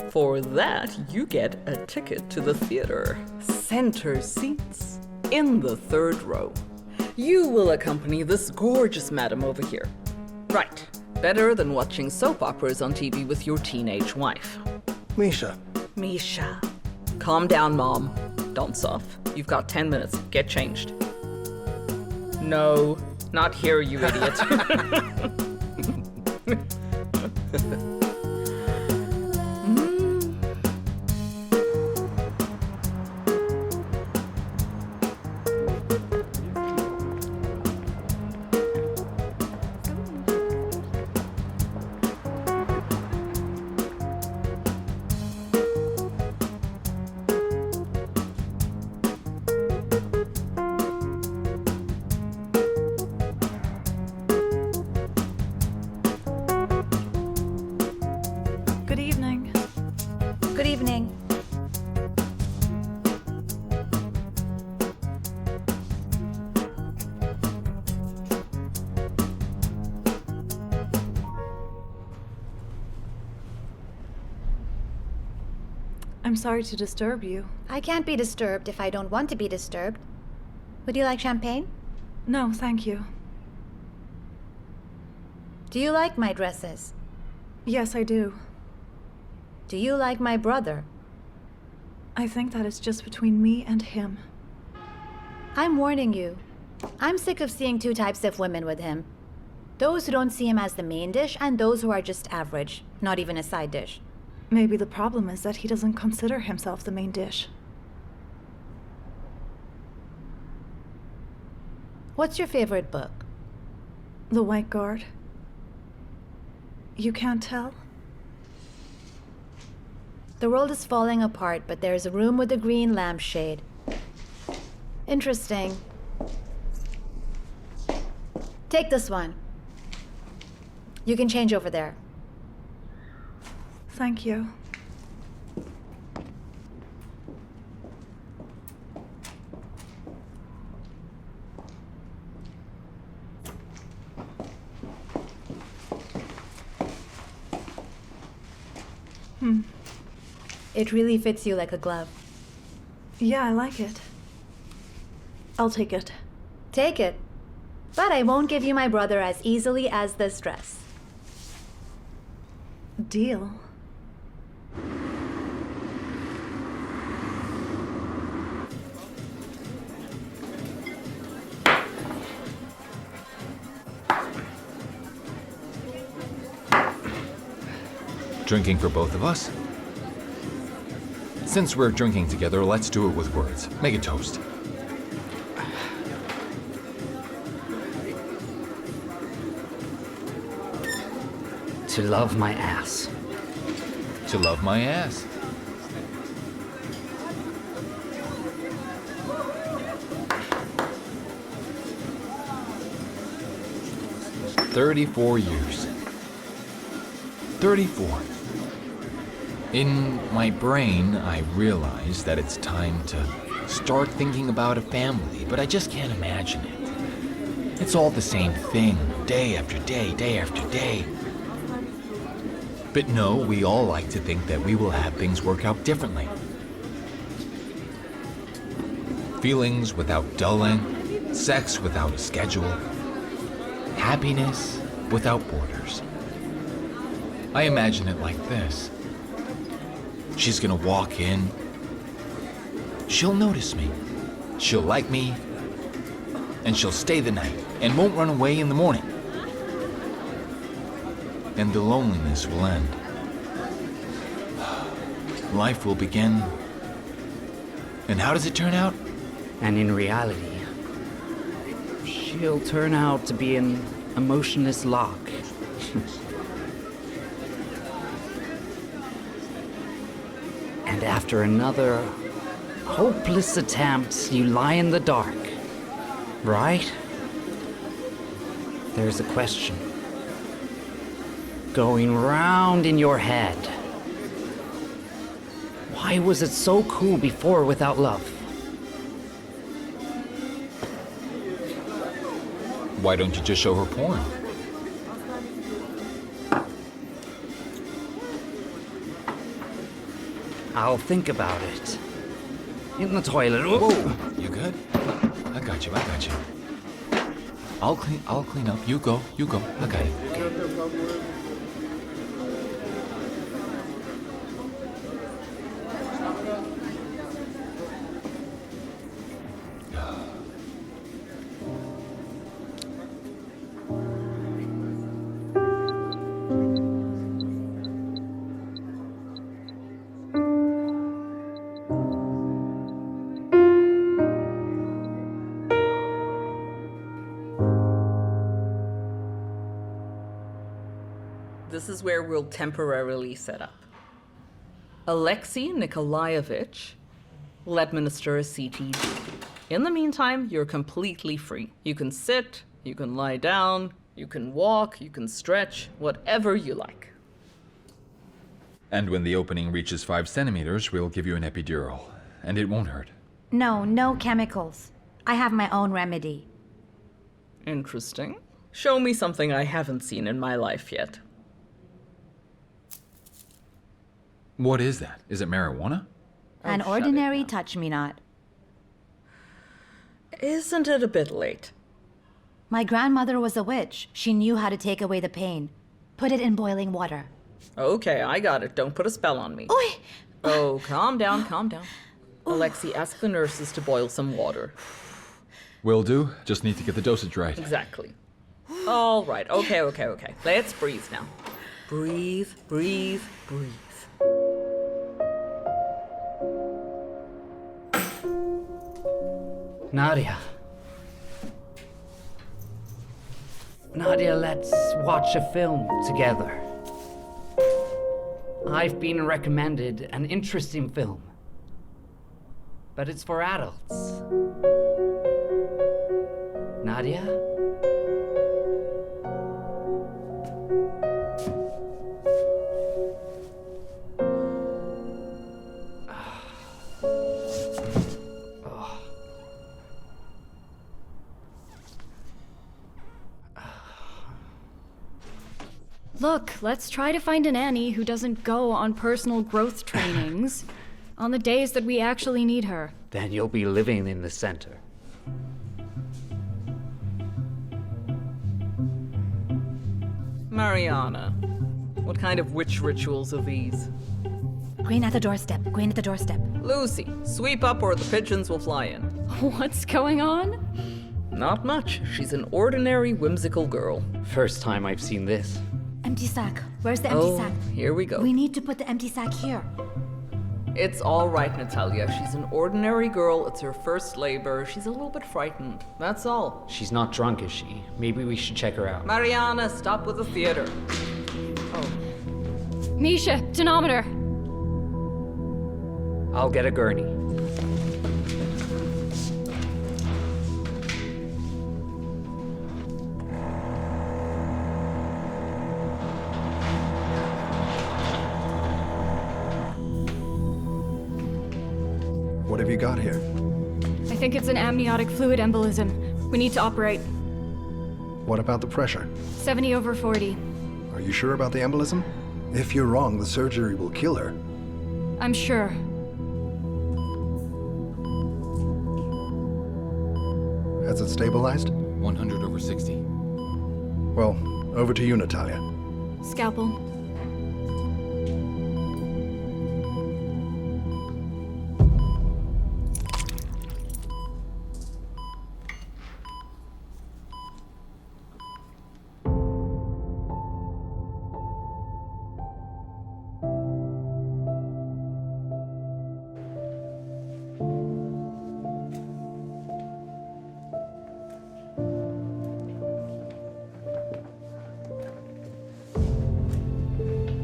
for that, you get a ticket to the theater. Center seats in the 3rd row. You will accompany this gorgeous madam over here. Right. Better than watching soap operas on TV with your teenage wife. Misha. Misha. Calm down, Mom. Don't soft. You've got 10 minutes. Get changed. No, not here, you idiot. Good evening. Good evening. I'm sorry to disturb you. I can't be disturbed if I don't want to be disturbed. Would you like champagne? No, thank you. Do you like my dresses? Yes, I do. Do you like my brother? I think that is just between me and him. I'm warning you. I'm sick of seeing two types of women with him. Those who don't see him as the main dish and those who are just average, not even a side dish. Maybe the problem is that he doesn't consider himself the main dish. What's your favorite book? The White Guard. You can't tell? The world is falling apart, but there's a room with a green lampshade. Interesting. Take this one. You can change over there. Thank you. It really fits you like a glove. Yeah, I like it. I'll take it. Take it. But I won't give you my brother as easily as this dress. Deal. Drinking for both of us? Since we're drinking together, let's do it with words. Make a toast. To love my ass. To love my ass. "34 years. 34. In my brain, I realize that it's time to start thinking about a family, but I just can't imagine it. It's all the same thing, day after day, day after day. But no, we all like to think that we will have things work out differently. Feelings without dulling, sex without a schedule, happiness without borders. I imagine it like this. She's gonna walk in. She'll notice me. She'll like me. And she'll stay the night and won't run away in the morning. And the loneliness will end. Life will begin. And how does it turn out? And in reality, she'll turn out to be an emotionless lock. And after another hopeless attempt, you lie in the dark, right? There's a question going round in your head. Why was it so cool before without love? Why don't you just show her porn? I'll think about it. In the toilet. Whoa, you good? I got you. I'll clean up. You go. I got it. This is where we'll temporarily set up. Alexei Nikolaevich will administer a CTG. In the meantime, you're completely free. You can sit, you can lie down, you can walk, you can stretch, whatever you like. And when the opening reaches 5 centimeters, we'll give you an epidural. And it won't hurt. No chemicals. I have my own remedy. Interesting. Show me something I haven't seen in my life yet. What is that? Is it marijuana? An ordinary touch-me-not. Isn't it a bit late? My grandmother was a witch. She knew how to take away the pain. Put it in boiling water. Okay, I got it. Don't put a spell on me. Oi! Oh, calm down. Alexei, ask the nurses to boil some water. Will do. Just need to get the dosage right. Exactly. All right. Okay. Let's breathe now. Breathe. Nadia, let's watch a film together. I've been recommended an interesting film, but it's for adults. Nadia? Look, let's try to find a nanny who doesn't go on personal growth trainings on the days that we actually need her. Then you'll be living in the center. Mariana, what kind of witch rituals are these? Green at the doorstep. Lucy, sweep up or the pigeons will fly in. What's going on? Not much. She's an ordinary, whimsical girl. First time I've seen this. Empty sack. Where's the empty sack? Here we go. We need to put the empty sack here. It's all right, Natalia. She's an ordinary girl. It's her first labor. She's a little bit frightened. That's all. She's not drunk, is she? Maybe we should check her out. Mariana, stop with the theater. Oh. Misha, tonometer. I'll get a gurney. have you got here? I think it's an amniotic fluid embolism. We need to operate. What about the pressure? 70/40. Are you sure about the embolism? If you're wrong, the surgery will kill her. I'm sure. Has it stabilized? 100/60. Well, over to you, Natalia. Scalpel.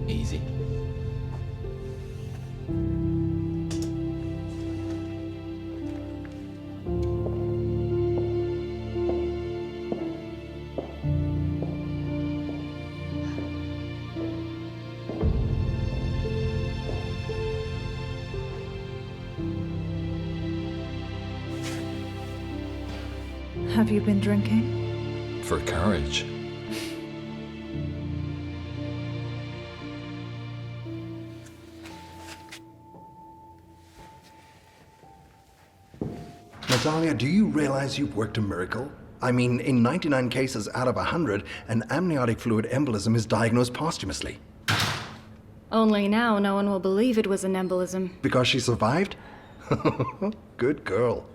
Easy. Have you been drinking? For courage. Natalia, do you realize you've worked a miracle? I mean, in 99 cases out of 100, an amniotic fluid embolism is diagnosed posthumously. Only now no one will believe it was an embolism. Because she survived? Good girl.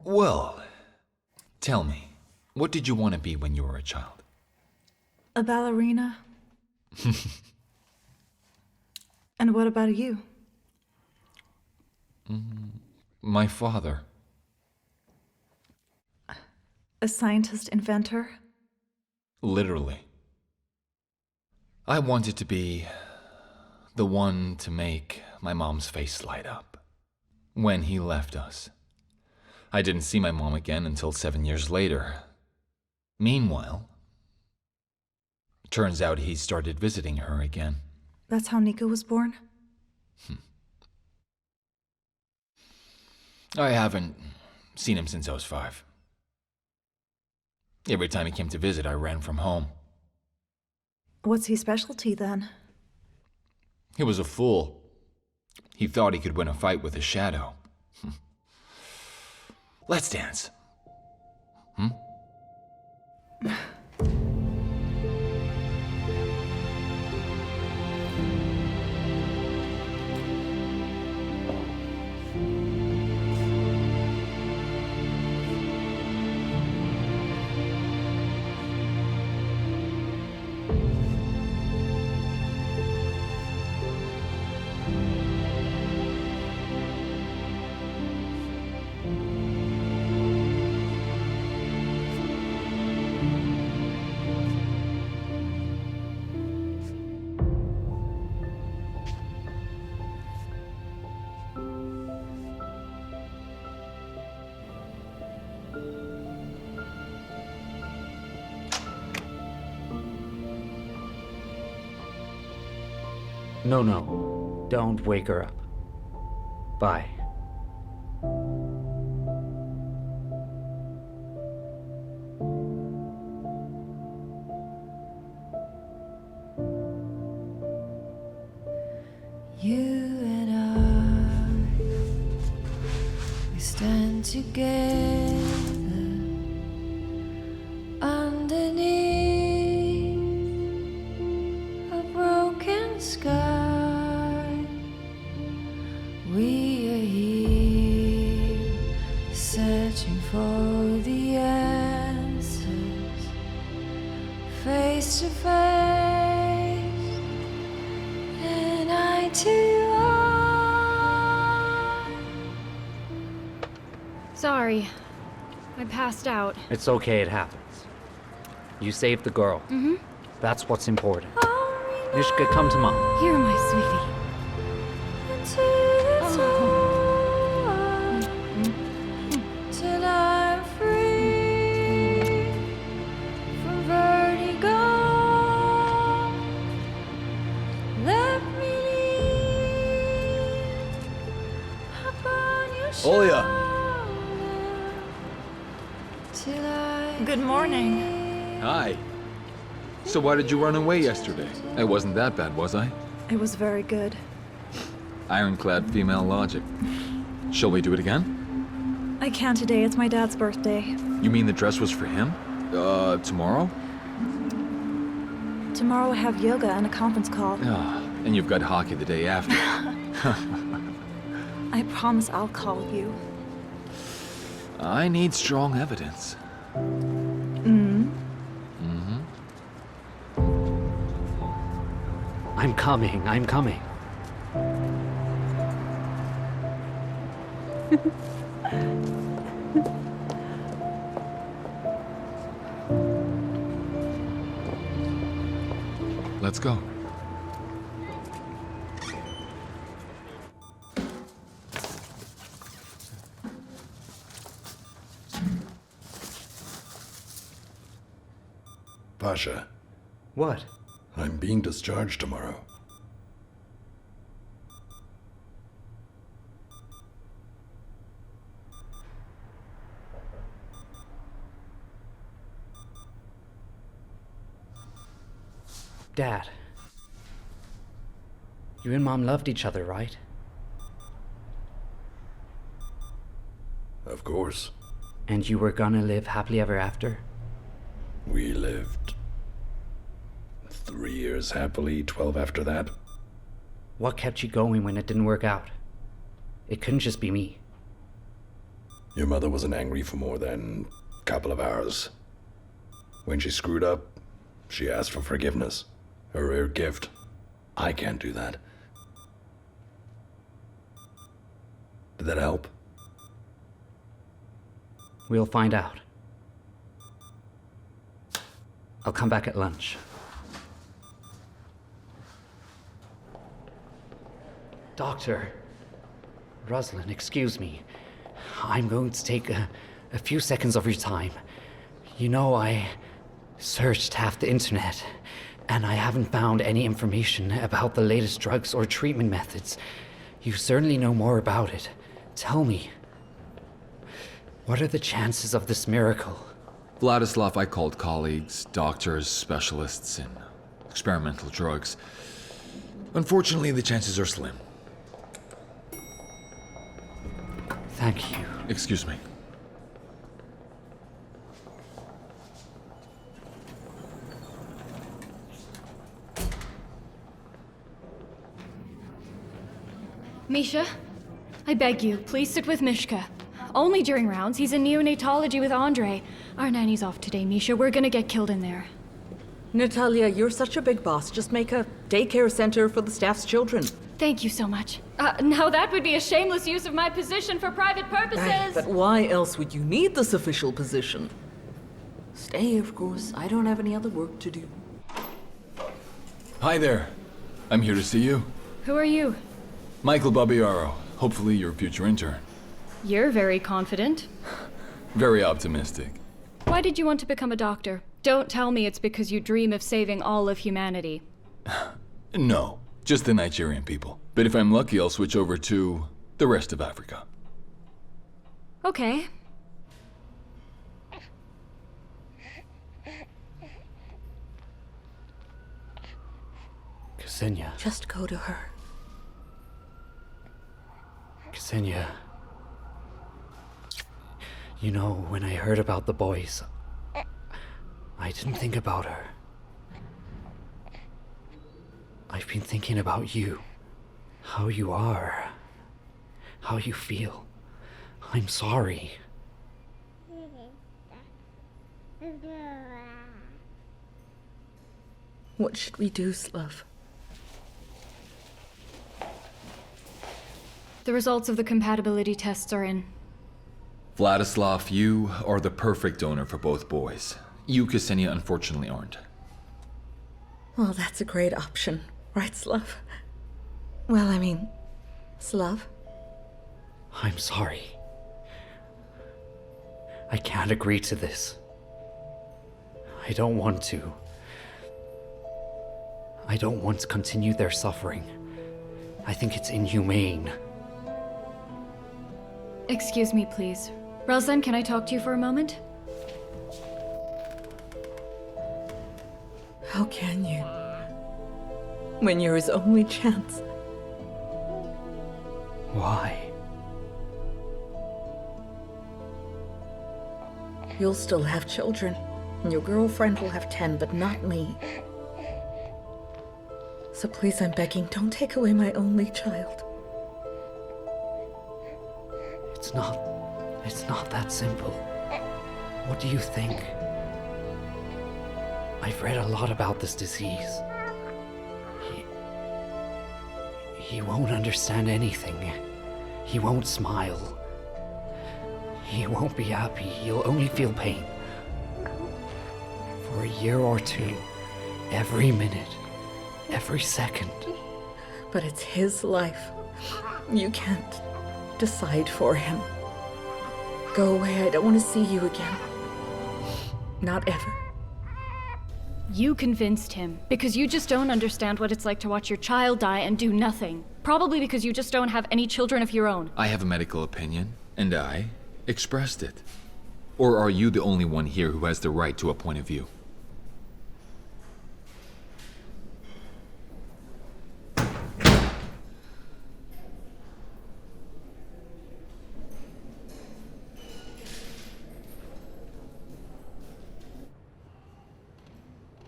Well, tell me, what did you want to be when you were a child? A ballerina? And what about you? My father. A scientist inventor? Literally. I wanted to be the one to make my mom's face light up when he left us. I didn't see my mom again until 7 years later. Meanwhile, turns out he started visiting her again. That's how Nico was born? I haven't seen him since I was 5. Every time he came to visit, I ran from home. What's his specialty then? He was a fool. He thought he could win a fight with a shadow. Let's dance. No. Don't wake her up. Bye. You and I, we stand together underneath a broken sky. We are here searching for the answers, face to face, and eye to eye. Sorry. I passed out. It's okay, it happens. You saved the girl. Mm-hmm. That's what's important. Mishka, come to Mom. Here, my sweetie. Till I'm free. Olia! Good morning. Hi. So why did you run away yesterday? It wasn't that bad, was I? It was very good. Ironclad female logic. Shall we do it again? I can't today, it's my dad's birthday. You mean the dress was for him? Tomorrow? Tomorrow I have yoga and a conference call. Ah, and you've got hockey the day after. I promise I'll call you. I need strong evidence. I'm coming. Let's go. Pasha, What? I'm being discharged tomorrow. Dad. You and Mom loved each other, right? Of course. And you were gonna live happily ever after? We lived 3 years happily, 12 after that. What kept you going when it didn't work out? It couldn't just be me. Your mother wasn't angry for more than a couple of hours. When she screwed up, she asked for forgiveness. A rare gift. I can't do that. Did that help? We'll find out. I'll come back at lunch. Doctor. Rosalind, excuse me. I'm going to take a few seconds of your time. You know, I searched half the internet, and I haven't found any information about the latest drugs or treatment methods. You certainly know more about it. Tell me, what are the chances of this miracle? Vladislav, I called colleagues, doctors, specialists in experimental drugs. Unfortunately, the chances are slim. Thank you. Excuse me. Misha, I beg you, please sit with Mishka. Only during rounds. He's in neonatology with Andre. Our nanny's off today, Misha. We're gonna get killed in there. Natalia, you're such a big boss. Just make a daycare center for the staff's children. Thank you so much. Now that would be a shameless use of my position for private purposes. But why else would you need this official position? Stay, of course. I don't have any other work to do. Hi there. I'm here to see you. Who are you? Michael Babbiaro. Hopefully your future intern. You're very confident. Very optimistic. Why did you want to become a doctor? Don't tell me it's because you dream of saving all of humanity. No, just the Nigerian people. But if I'm lucky, I'll switch over to the rest of Africa. Okay. Ksenia. Just go to her. Ksenia. You know, when I heard about the boys, I didn't think about her. I've been thinking about you. How you are. How you feel. I'm sorry. What should we do, Slav? The results of the compatibility tests are in. Vladislav, you are the perfect donor for both boys. You, Ksenia, unfortunately aren't. Well, that's a great option, right, Slav? Well, I mean, Slav? I'm sorry. I can't agree to this. I don't want to. I don't want to continue their suffering. I think it's inhumane. Excuse me, please. Relsen, can I talk to you for a moment? How can you? When you're his only chance. Why? You'll still have children. And your girlfriend will have 10, but not me. So please, I'm begging, don't take away my only child. It's not that simple. What do you think? I've read a lot about this disease. He won't understand anything. He won't smile. He won't be happy. He'll only feel pain. For a year or two, every minute, every second. But it's his life. You can't decide for him. Go away, I don't want to see you again. Not ever. You convinced him, because you just don't understand what it's like to watch your child die and do nothing. Probably because you just don't have any children of your own. I have a medical opinion, and I expressed it. Or are you the only one here who has the right to a point of view?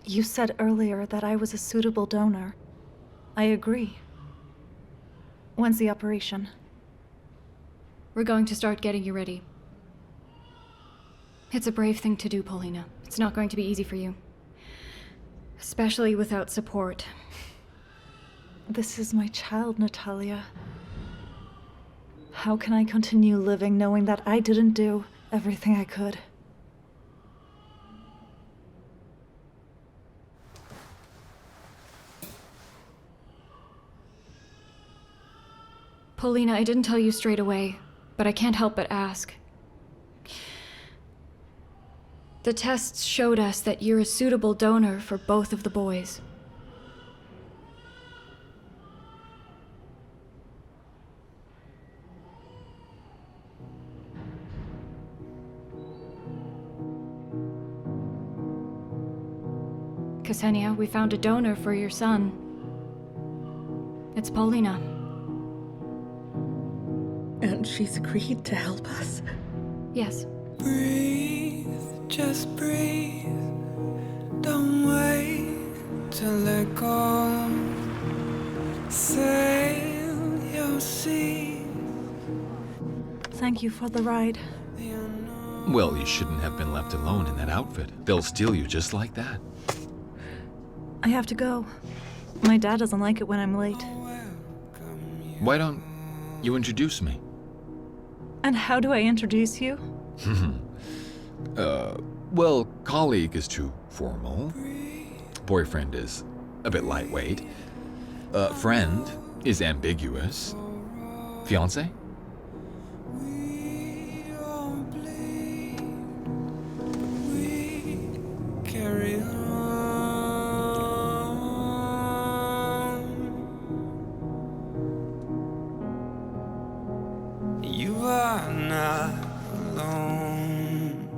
You said earlier that I was a suitable donor. I agree. When's the operation? We're going to start getting you ready. It's a brave thing to do, Paulina. It's not going to be easy for you. Especially without support. This is my child, Natalia. How can I continue living knowing that I didn't do everything I could? Paulina, I didn't tell you straight away, but I can't help but ask. The tests showed us that you're a suitable donor for both of the boys. Ksenia, we found a donor for your son. It's Paulina. And she's agreed to help us. Yes. Breathe, just breathe. Don't wait to let go. Sail your sea. Thank you for the ride. Well, you shouldn't have been left alone in that outfit. They'll steal you just like that. I have to go. My dad doesn't like it when I'm late. Why don't you introduce me? And how do I introduce you? Well, colleague is too formal. Boyfriend is a bit lightweight. Friend is ambiguous. Fiancé? Carry on. You are not alone.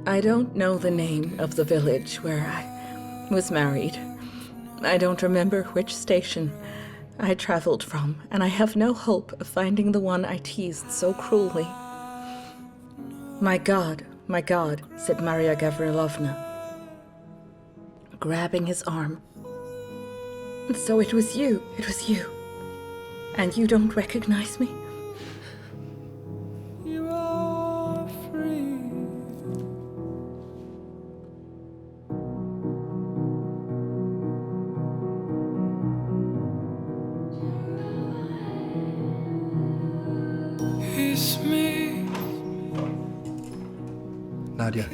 I don't know the name of the village where I was married. I don't remember which station I traveled from, and I have no hope of finding the one I teased so cruelly. My God, said Maria Gavrilovna, grabbing his arm. So it was you. And you don't recognize me? You are free. It's me. Nadia,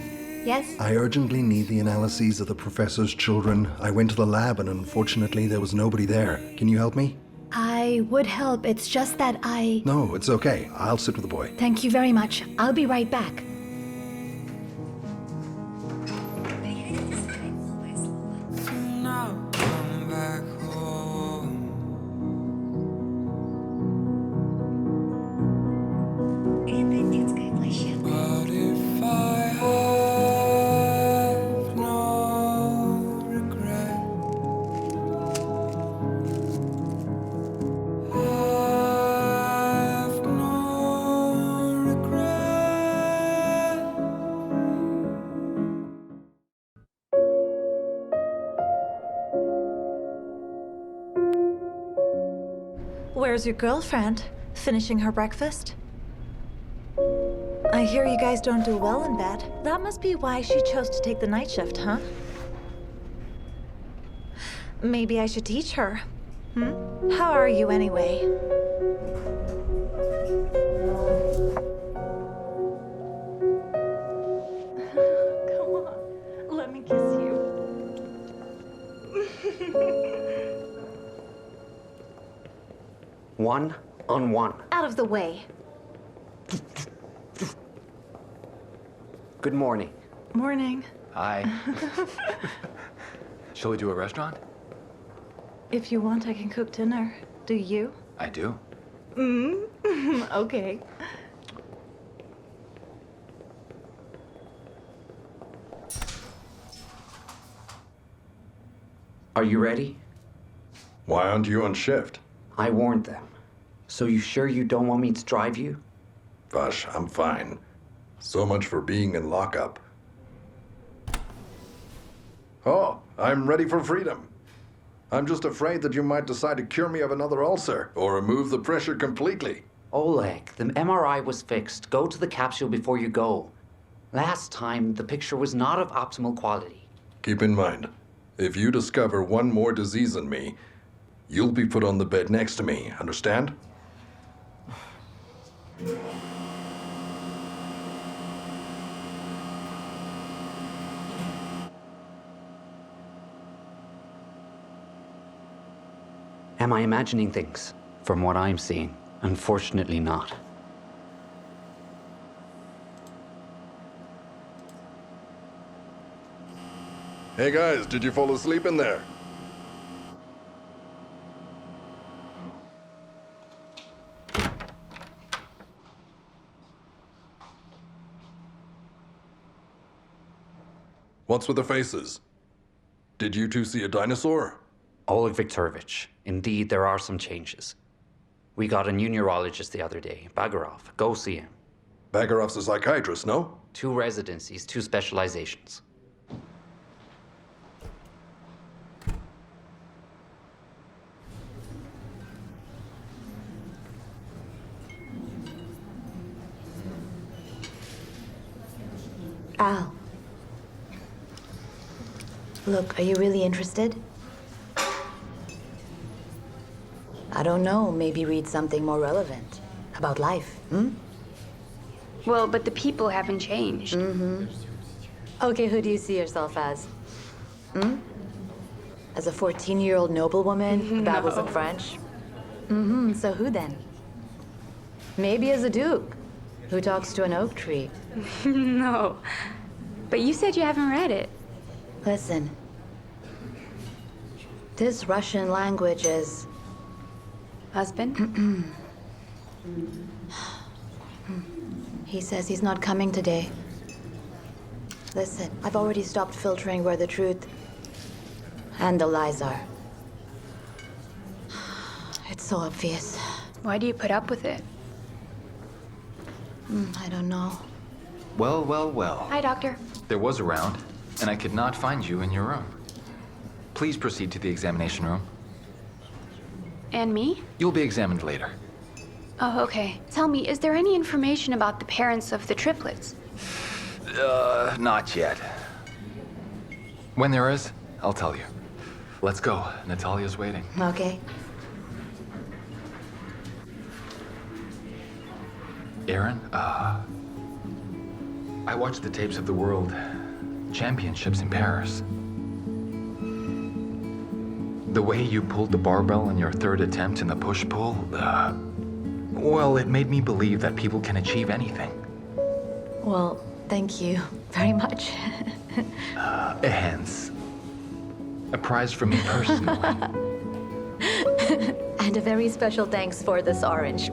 Yes? I urgently need the analyses of the professor's children. I went to the lab and unfortunately there was nobody there. Can you help me? I would help. It's just that I... No, it's okay. I'll sit with the boy. Thank you very much. I'll be right back. Now come back home. Where's your girlfriend? Finishing her breakfast? I hear you guys don't do well in bed. That must be why she chose to take the night shift, huh? Maybe I should teach her. How are you anyway? Come on, let me kiss you. One on one. Out of the way. Good morning. Morning. Hi. Shall we do a restaurant? If you want, I can cook dinner. Do you? I do. Okay. Are you ready? Why aren't you on shift? I warned them. So you sure you don't want me to drive you? Vash, I'm fine. So much for being in lockup. Oh, I'm ready for freedom. I'm just afraid that you might decide to cure me of another ulcer or remove the pressure completely. Oleg, the MRI was fixed. Go to the capsule before you go. Last time, the picture was not of optimal quality. Keep in mind, if you discover one more disease in me, you'll be put on the bed next to me, understand? Am I imagining things? From what I'm seeing, unfortunately not. Hey guys, did you fall asleep in there? What's with the faces? Did you two see a dinosaur? Oleg Viktorovich, indeed there are some changes. We got a new neurologist the other day, Bagarov. Go see him. Bagarov's a psychiatrist, no? 2 residencies, 2 specializations. Al. Look, are you really interested? I don't know, maybe read something more relevant. About life, Well, but the people haven't changed. Okay, who do you see yourself as? As a 14-year-old noblewoman who babbles in French? So who then? Maybe as a duke who talks to an oak tree. No. But you said you haven't read it. Listen. This Russian language is... Husband? He says he's not coming today. Listen, I've already stopped filtering where the truth and the lies are. It's so obvious. Why do you put up with it? I don't know. Well, well, well. Hi, Doctor. There was a round, and I could not find you in your room. Please proceed to the examination room. And me? You'll be examined later. Oh, okay. Tell me, is there any information about the parents of the triplets? Not yet. When there is, I'll tell you. Let's go. Natalia's waiting. Okay. Aaron, I watched the tapes of the World Championships in Paris. The way you pulled the barbell in your 3rd attempt in the push-pull, well, it made me believe that people can achieve anything. Well, thank you very much. Hence, a prize for me personally. And a very special thanks for this orange.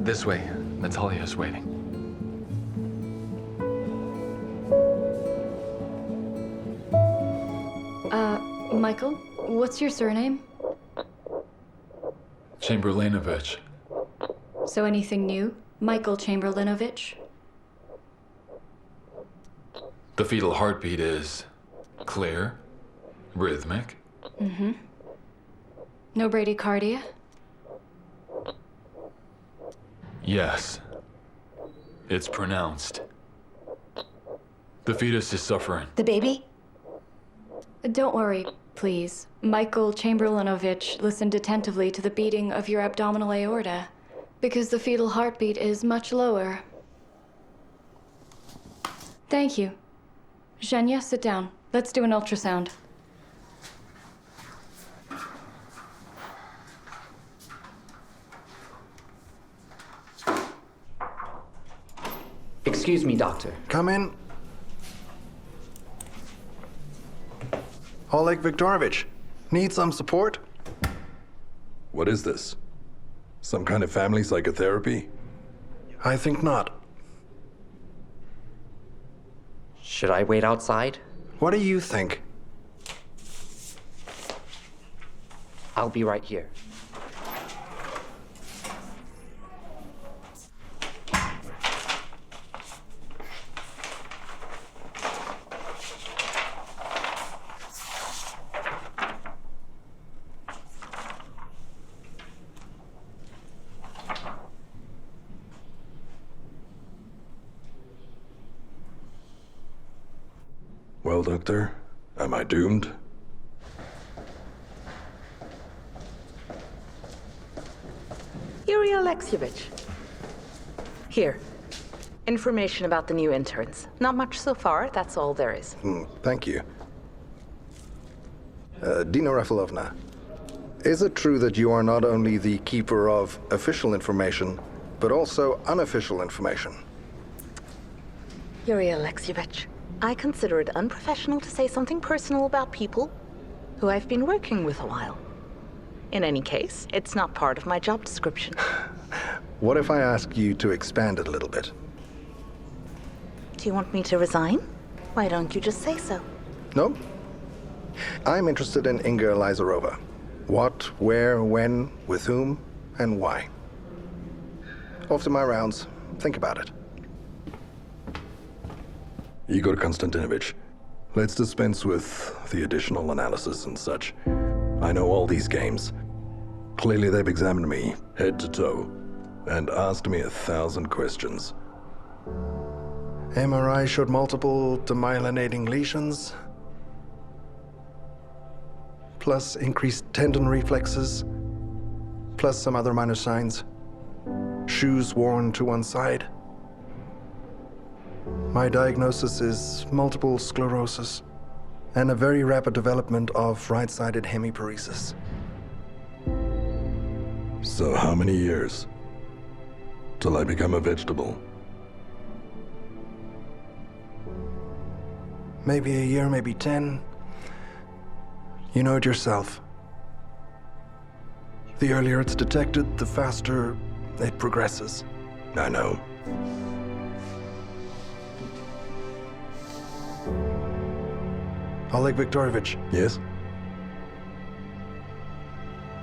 This way. Natalia is waiting. Michael, what's your surname? Chamberlainovich. So anything new? Michael Chamberlainovich? The fetal heartbeat is clear, rhythmic. No bradycardia? Yes. It's pronounced. The fetus is suffering. The baby? Don't worry, please. Michael Chamberlainovich listened attentively to the beating of your abdominal aorta, because the fetal heartbeat is much lower. Thank you. Zhenya, sit down. Let's do an ultrasound. Excuse me, doctor. Come in. Oleg Viktorovich, need some support? What is this? Some kind of family psychotherapy? I think not. Should I wait outside? What do you think? I'll be right here. Well, Doctor, am I doomed? Yuri Alexeyevich. Here. Information about the new interns. Not much so far, that's all there is. Thank you. Dina Rafalovna, is it true that you are not only the keeper of official information, but also unofficial information? Yuri Alexeyevich, I consider it unprofessional to say something personal about people who I've been working with a while. In any case, it's not part of my job description. What if I ask you to expand it a little bit? Do you want me to resign? Why don't you just say so? No? I'm interested in Inga Elizarova. What, where, when, with whom, and why. Off to my rounds. Think about it. Igor Konstantinovich, let's dispense with the additional analysis and such. I know all these games. Clearly they've examined me, head to toe, and asked me 1,000 questions. MRI showed multiple demyelinating lesions, plus increased tendon reflexes, plus some other minor signs. Shoes worn to one side. My diagnosis is multiple sclerosis and a very rapid development of right-sided hemiparesis. So how many years? Till I become a vegetable? Maybe a year, maybe 10. You know it yourself. The earlier it's detected, the faster it progresses. I know. Oleg Viktorovich. Yes?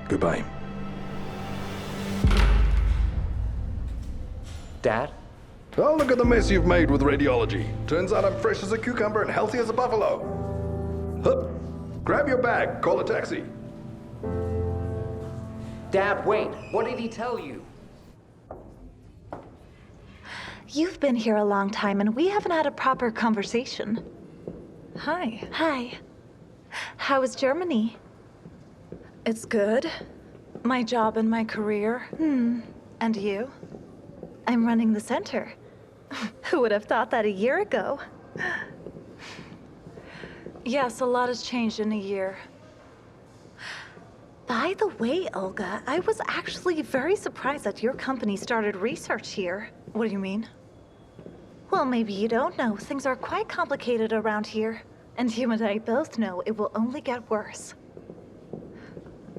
Goodbye. Dad? Oh, look at the mess you've made with radiology. Turns out I'm fresh as a cucumber and healthy as a buffalo. Hup! Grab your bag, call a taxi. Dad, wait. What did he tell you? You've been here a long time and we haven't had a proper conversation. Hi. Hi. How is Germany? It's good. My job and my career. And you? I'm running the center. Who would have thought that a year ago? Yes, a lot has changed in a year. By the way, Olga, I was actually very surprised that your company started research here. What do you mean? Well, maybe you don't know. Things are quite complicated around here. And you and I both know it will only get worse.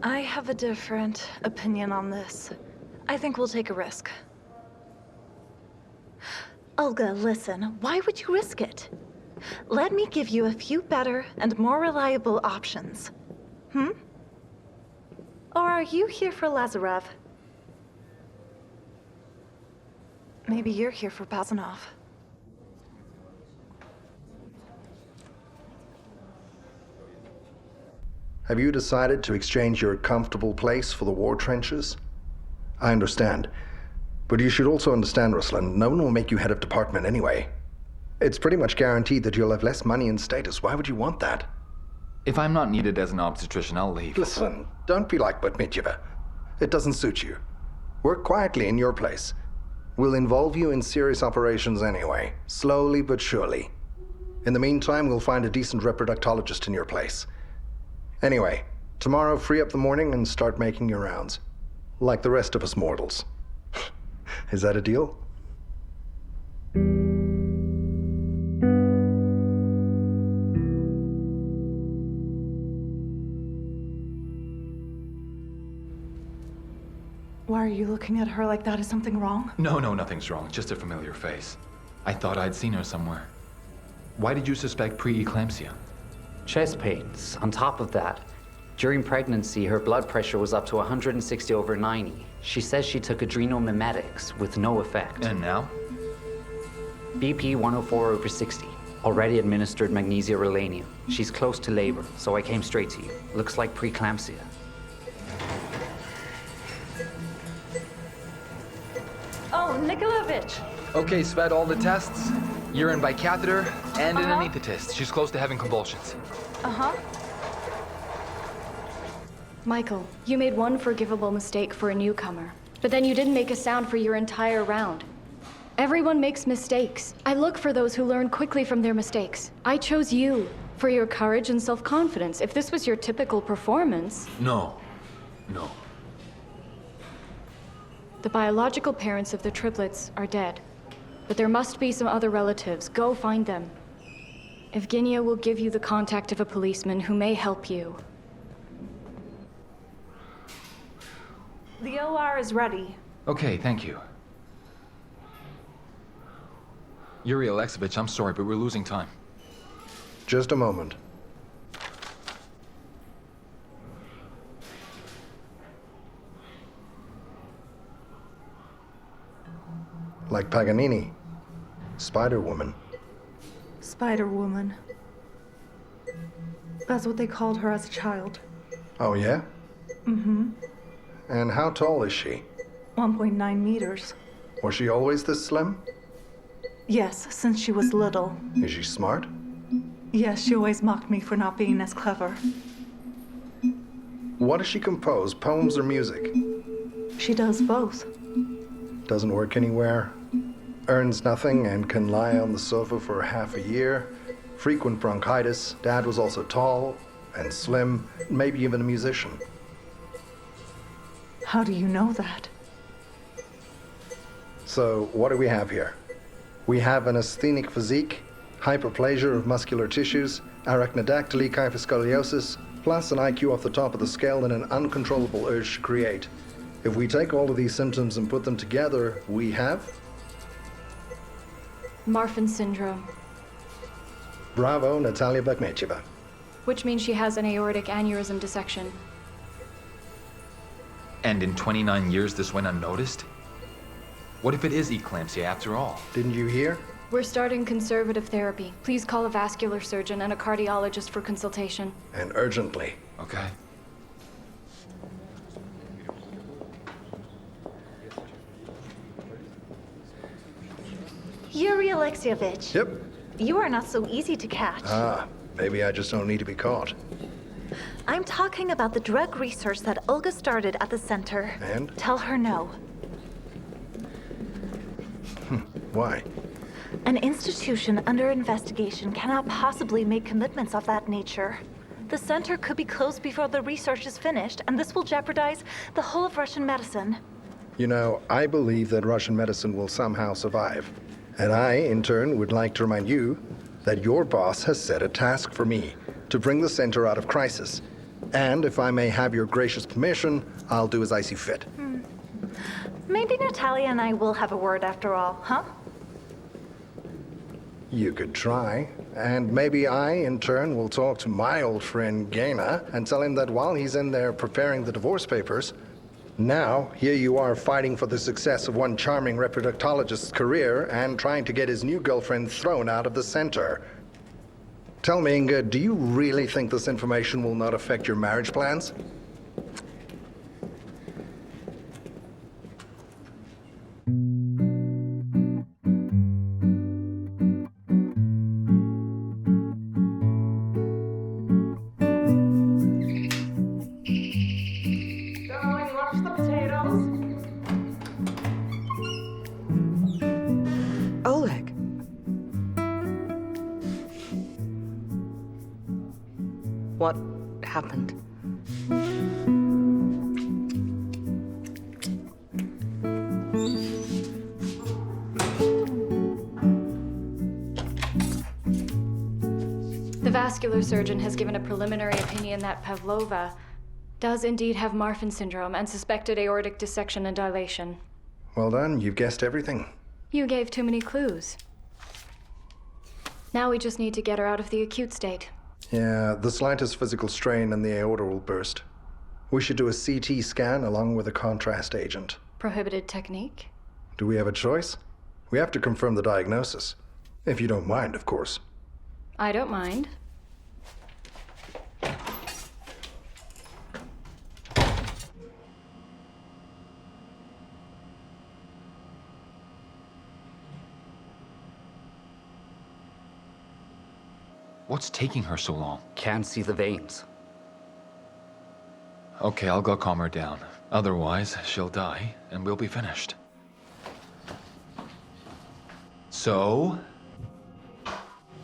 I have a different opinion on this. I think we'll take a risk. Olga, listen, why would you risk it? Let me give you a few better and more reliable options. Or are you here for Lazarev? Maybe you're here for Bazanov. Have you decided to exchange your comfortable place for the war trenches? I understand. But you should also understand, Ruslan, no one will make you head of department anyway. It's pretty much guaranteed that you'll have less money and status. Why would you want that? If I'm not needed as an obstetrician, I'll leave. Listen, don't be like Bakhmetieva. It doesn't suit you. Work quietly in your place. We'll involve you in serious operations anyway, slowly but surely. In the meantime, we'll find a decent reproductologist in your place. Anyway, tomorrow free up the morning and start making your rounds. Like the rest of us mortals. Is that a deal? Why are you looking at her like that? Is something wrong? No, nothing's wrong. Just a familiar face. I thought I'd seen her somewhere. Why did you suspect preeclampsia? Chest pains. On top of that, during pregnancy, her blood pressure was up to 160/90. She says she took adrenal mimetics with no effect. And now? BP 104/60. Already administered magnesia rhelanium. She's close to labor, so I came straight to you. Looks like preeclampsia. Oh, Nikolavich! Okay, Svet, all the tests. Urine by catheter and an anesthetist. She's close to having convulsions. Uh-huh. Michael, you made one forgivable mistake for a newcomer, but then you didn't make a sound for your entire round. Everyone makes mistakes. I look for those who learn quickly from their mistakes. I chose you for your courage and self-confidence. If this was your typical performance... No. The biological parents of the triplets are dead, but there must be some other relatives. Go find them. Evgenia will give you the contact of a policeman who may help you. The OR is ready. Okay, thank you. Yuri Alexeyevich, I'm sorry, but we're losing time. Just a moment. Like Paganini. Spider-Woman. Spider-Woman. That's what they called her as a child. Oh, yeah? Mm-hmm. And how tall is she? 1.9 meters. Was she always this slim? Yes, since she was little. Is she smart? Yes, she always mocked me for not being as clever. What does she compose, poems or music? She does both. Doesn't work anywhere. Earns nothing and can lie on the sofa for half a year. Frequent bronchitis. Dad was also tall and slim, maybe even a musician. How do you know that? So, what do we have here? We have an asthenic physique, hyperplasia of muscular tissues, arachnodactyly, kyphoscoliosis, plus an IQ off the top of the scale and an uncontrollable urge to create. If we take all of these symptoms and put them together, we have... Morphin syndrome, Bravo, Natalia Bakhmetieva. which means she has an aortic aneurysm dissection. And in 29 years, this went unnoticed? What if it is eclampsia after all? Didn't you hear? We're starting conservative therapy. Please call a vascular surgeon and a cardiologist for consultation. And urgently. Okay. Yuri Alexeyevich. Yep. You are not so easy to catch. Maybe I just don't need to be caught. I'm talking about the drug research that Olga started at the center. And? Tell her no. Why? An institution under investigation cannot possibly make commitments of that nature. The center could be closed before the research is finished, and this will jeopardize the whole of Russian medicine. You know, I believe that Russian medicine will somehow survive. And I, in turn, would like to remind you that your boss has set a task for me to bring the center out of crisis. And if I may have your gracious permission, I'll do as I see fit. Maybe Natalia and I will have a word after all, huh? You could try. And maybe I, in turn, will talk to my old friend Gaina and tell him that while he's in there preparing the divorce papers, now here you are fighting for the success of one charming reproductologist's career and trying to get his new girlfriend thrown out of the center. Tell me, Inga, do you really think this information will not affect your marriage plans? what happened. The vascular surgeon has given a preliminary opinion that Pavlova does indeed have Morphin syndrome and suspected aortic dissection and dilation. Well done, you've guessed everything. You gave too many clues. Now we just need to get her out of the acute state. Yeah, the slightest physical strain and the aorta will burst. We should do a CT scan along with a contrast agent. Prohibited technique? Do we have a choice? We have to confirm the diagnosis. If you don't mind, of course. I don't mind. What's taking her so long? Can't see the veins. Okay, I'll go calm her down. Otherwise, she'll die, and we'll be finished. So?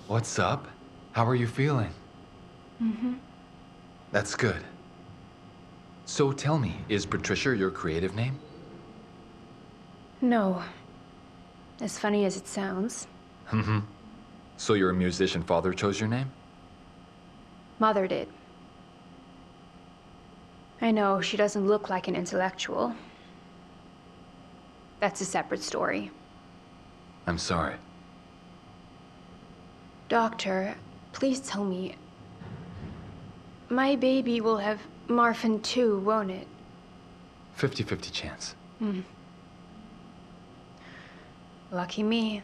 What's up? How are you feeling? That's good. So tell me, is Patricia your creative name? No. As funny as it sounds. So your musician father chose your name? Mother did. I know she doesn't look like an intellectual. That's a separate story. I'm sorry. Doctor, please tell me. My baby will have Morphin too, won't it? 50-50 chance. Lucky me.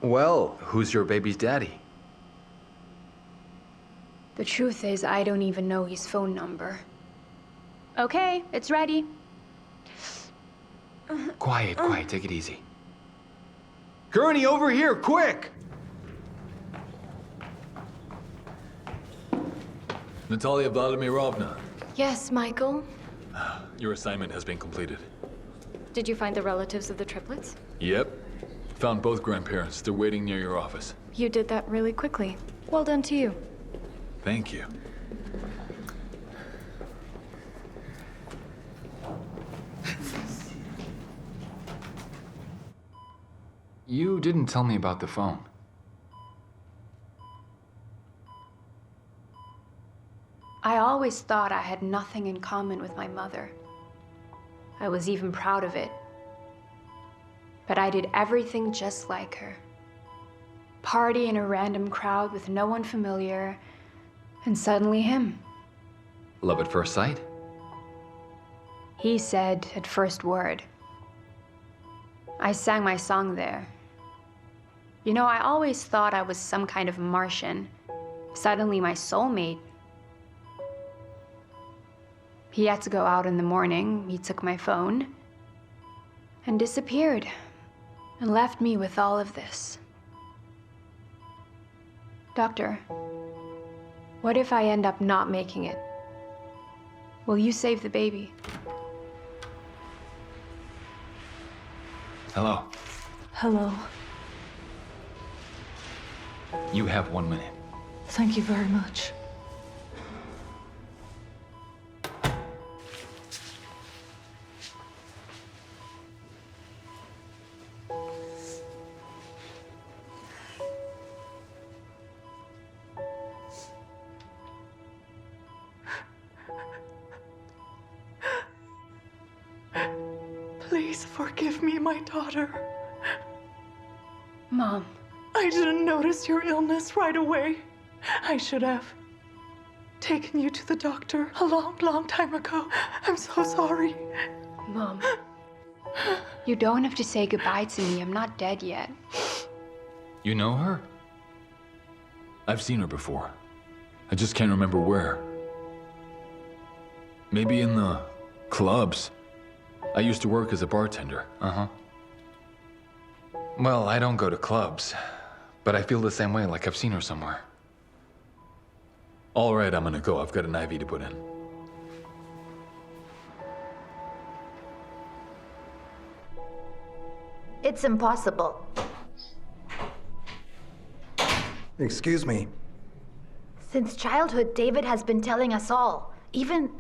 Well, who's your baby's daddy? The truth is, I don't even know his phone number. Okay, it's ready. Quiet, take it easy. Gurney, over here, quick! Natalia Vladimirovna, Yes, Michael. Your assignment has been completed. Did you find the relatives of the triplets? Yep. Found both grandparents. They're waiting near your office. You did that really quickly. Well done to you. Thank you. You didn't tell me about the phone. I always thought I had nothing in common with my mother. I was even proud of it. But I did everything just like her. Party in a random crowd with no one familiar, and suddenly him. Love at first sight? He said at first word. I sang my song there. You know, I always thought I was some kind of Martian. Suddenly my soulmate. He had to go out in the morning. He took my phone and disappeared and left me with all of this. Doctor, what if I end up not making it? Will you save the baby? Hello. Hello. You have 1 minute. Thank you very much. Please forgive me, my daughter. Mom. I didn't notice your illness right away. I should have taken you to the doctor a long, long time ago. I'm so sorry. Mom. You don't have to say goodbye to me. I'm not dead yet. You know her? I've seen her before. I just can't remember where. Maybe in the clubs. I used to work as a bartender. Well, I don't go to clubs, but I feel the same way, like I've seen her somewhere. All right, I'm gonna go. I've got an IV to put in. It's impossible. Excuse me. Since childhood, David has been telling us all, even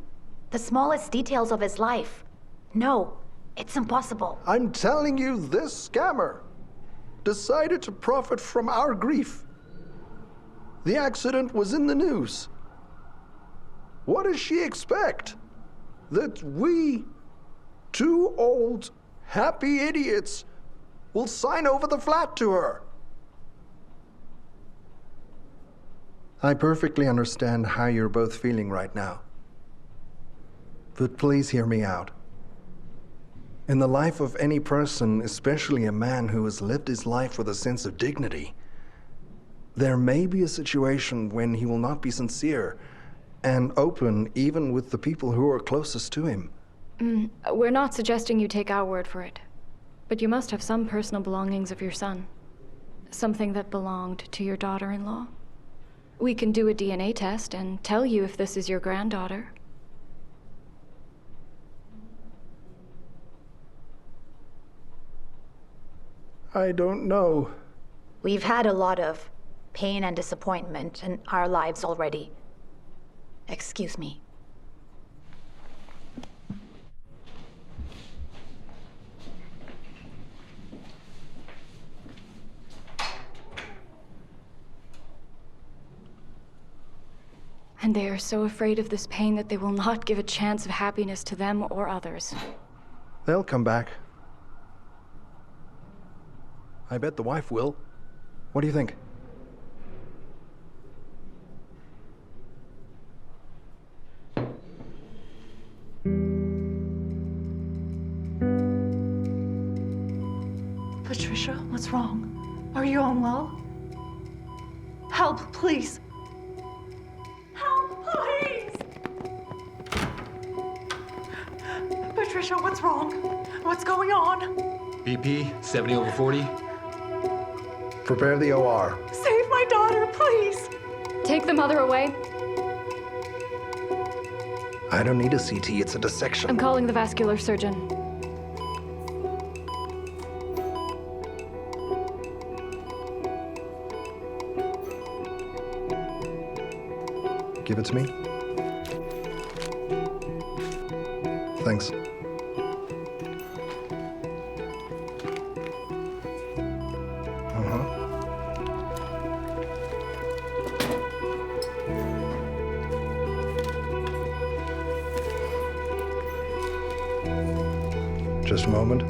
the smallest details of his life. No, it's impossible. I'm telling you, this scammer decided to profit from our grief. The accident was in the news. What does she expect? That we, two old, happy idiots, will sign over the flat to her? I perfectly understand how you're both feeling right now. But please hear me out. In the life of any person, especially a man who has lived his life with a sense of dignity, there may be a situation when he will not be sincere and open even with the people who are closest to him. We're not suggesting you take our word for it, but you must have some personal belongings of your son. Something that belonged to your daughter-in-law. We can do a DNA test and tell you if this is your granddaughter. I don't know. We've had a lot of pain and disappointment in our lives already. Excuse me. And they are so afraid of this pain that they will not give a chance of happiness to them or others. They'll come back. I bet the wife will. What do you think? Patricia, what's wrong? Are you unwell? Help, please. Help, please! Patricia, what's wrong? What's going on? BP 70/40. Prepare the OR. Save my daughter, please! Take the mother away. I don't need a CT, it's a dissection. I'm calling the vascular surgeon. Give it to me. Thanks. Just a moment.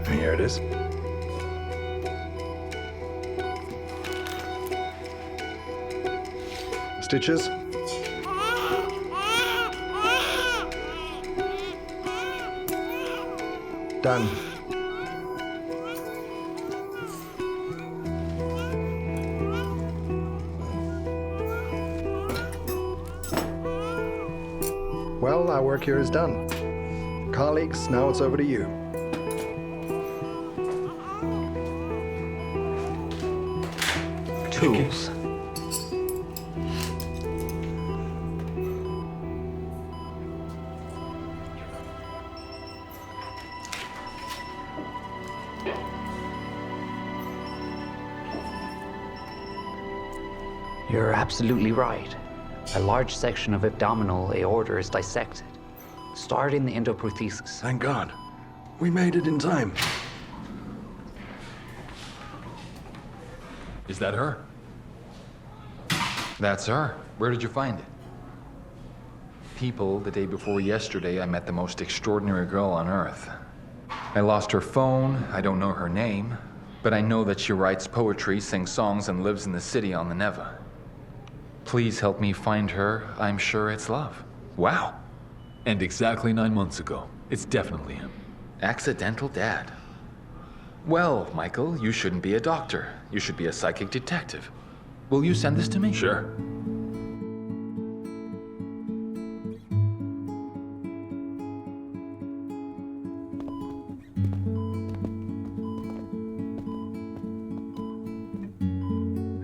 Here it is. Stitches. Done. Well, our work here is done. Colleagues, now it's over to you. Tools. You're absolutely right. A large section of abdominal aorta is dissected, starting the endoprothesis. Thank God. We made it in time. Is that her? That's her. Where did you find it? People, the day before yesterday, I met the most extraordinary girl on earth. I lost her phone, I don't know her name, but I know that she writes poetry, sings songs, and lives in the city on the Neva. Please help me find her. I'm sure it's love. Wow. And exactly 9 months ago. It's definitely him. Accidental dad. Well, Michael, you shouldn't be a doctor. You should be a psychic detective. Will you send this to me? Sure.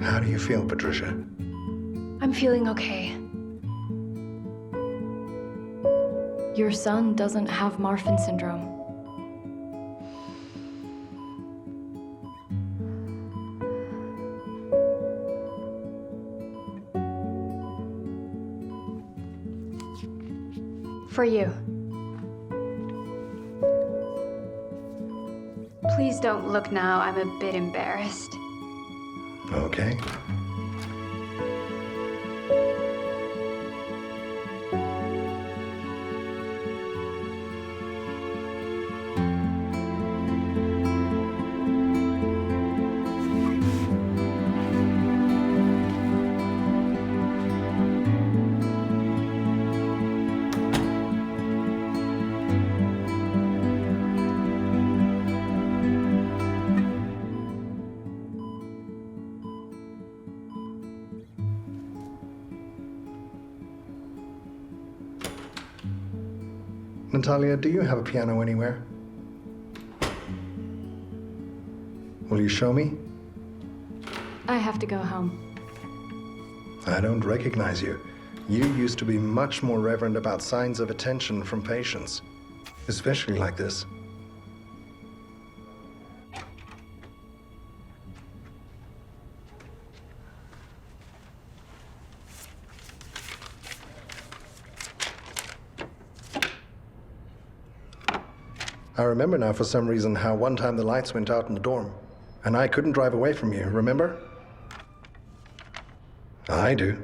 How do you feel, Patricia? I'm feeling okay. Your son doesn't have Morphin syndrome. For you. Please don't look now, I'm a bit embarrassed. Okay. Natalia, do you have a piano anywhere? Will you show me? I have to go home. I don't recognize you. You used to be much more reverent about signs of attention from patients, especially like this. I remember now for some reason how one time the lights went out in the dorm, and I couldn't drive away from you, remember? I do.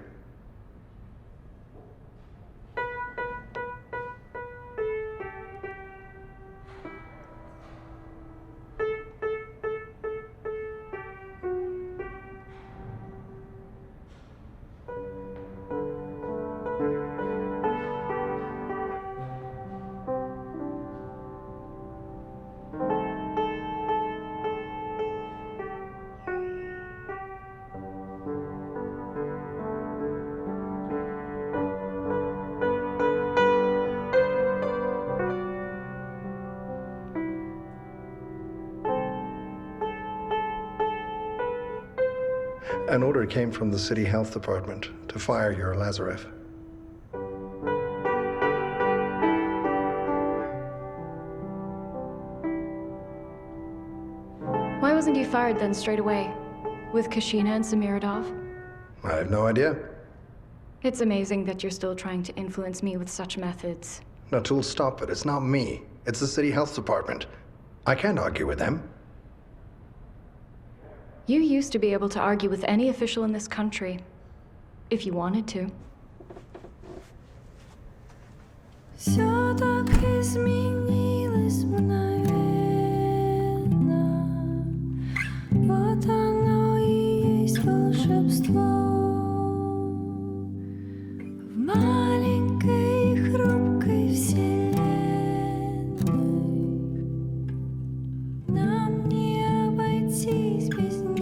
An order came from the city health department to fire your Lazarev. Why wasn't he fired then straight away? With Kashina and Samirodov? I have no idea. It's amazing that you're still trying to influence me with such methods. Natul, stop it. It's not me. It's the city health department. I can't argue with them. You used to be able to argue with any official in this country, if you wanted to. Всё так изменилось мгновенно. Вот оно и есть волшебство. В маленькой хрупкой вселенной нам не обойтись без него.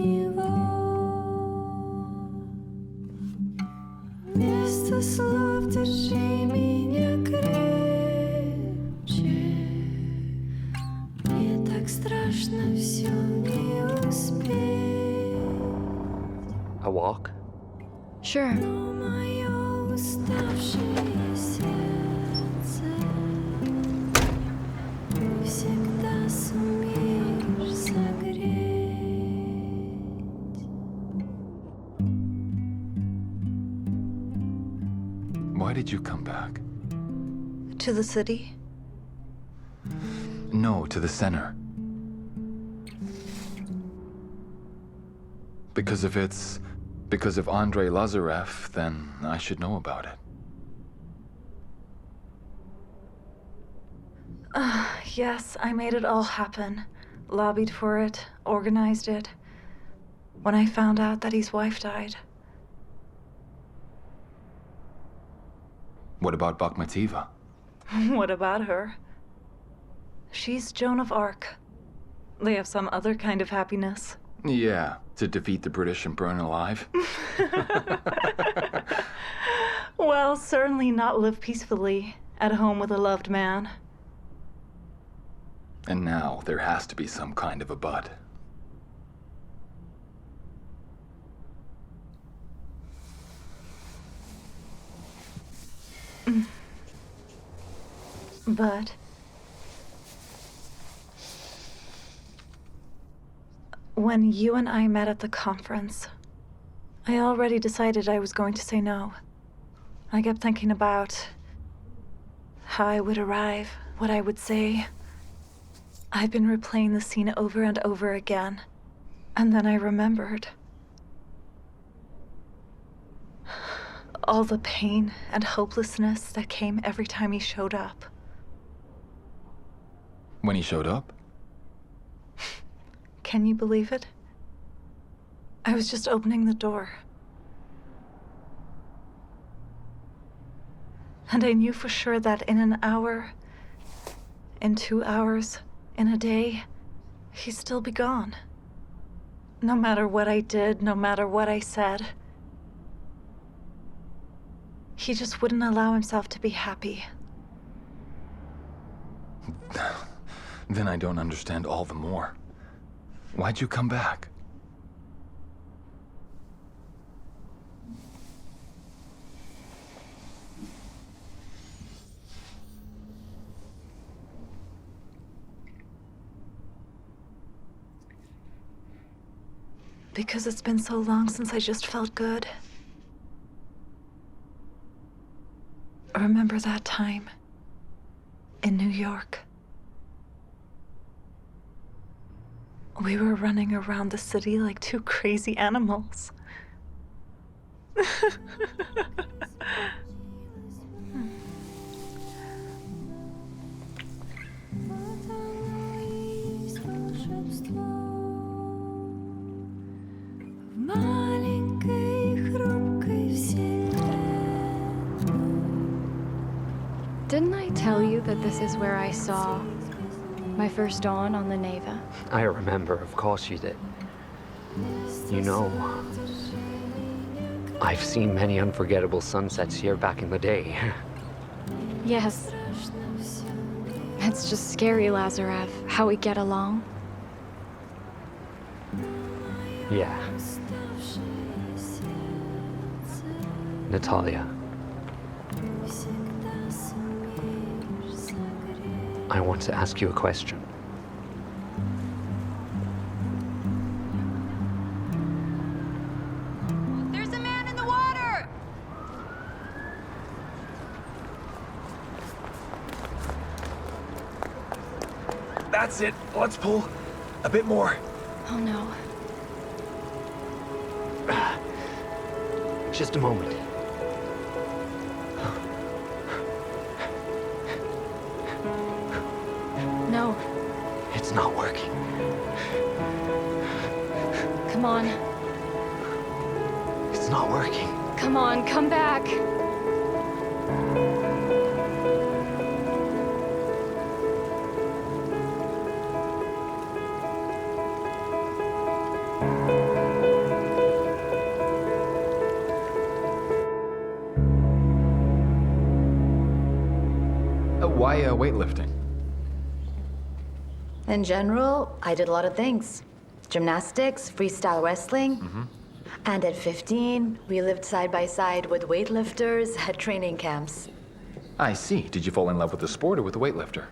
Вместо слов держи меня крепче. Мне так страшно все не успеть. A walk? Sure. Но мое уставшее сердце всегда сумеешь согреть. Why did you come back? To the city? No, to the center. Because if it's because of Andrei Lazarev, then I should know about it. Yes, I made it all happen. Lobbied for it, organized it. When I found out that his wife died. What about Bakhmetieva? What about her? She's Joan of Arc. They have some other kind of happiness. Yeah, to defeat the British and burn alive. Well, certainly not live peacefully at home with a loved man. And now there has to be some kind of a but. But when you and I met at the conference, I already decided I was going to say no. I kept thinking about how I would arrive, what I would say. I've been replaying the scene over and over again. And then I remembered. All the pain and hopelessness that came every time he showed up. When he showed up? Can you believe it? I was just opening the door. And I knew for sure that in an hour, in 2 hours, in a day, he'd still be gone. No matter what I did, no matter what I said. He just wouldn't allow himself to be happy. Then I don't understand all the more. Why'd you come back? Because it's been so long since I just felt good. Remember that time in New York? We were running around the city like two crazy animals. Didn't I tell you that this is where I saw my first dawn on the Neva? I remember, of course you did. You know, I've seen many unforgettable sunsets here back in the day. Yes. It's just scary, Lazarev, how we get along. Yeah. Natalia. I want to ask you a question. There's a man in the water! That's it. Let's pull. A bit more. Oh no. Just a moment. No. It's not working. Come on. It's not working. Come on, come back. Why weightlifting? In general, I did a lot of things. Gymnastics, freestyle wrestling. And at 15, we lived side by side with weightlifters at training camps. I see. Did you fall in love with the sport or with the weightlifter?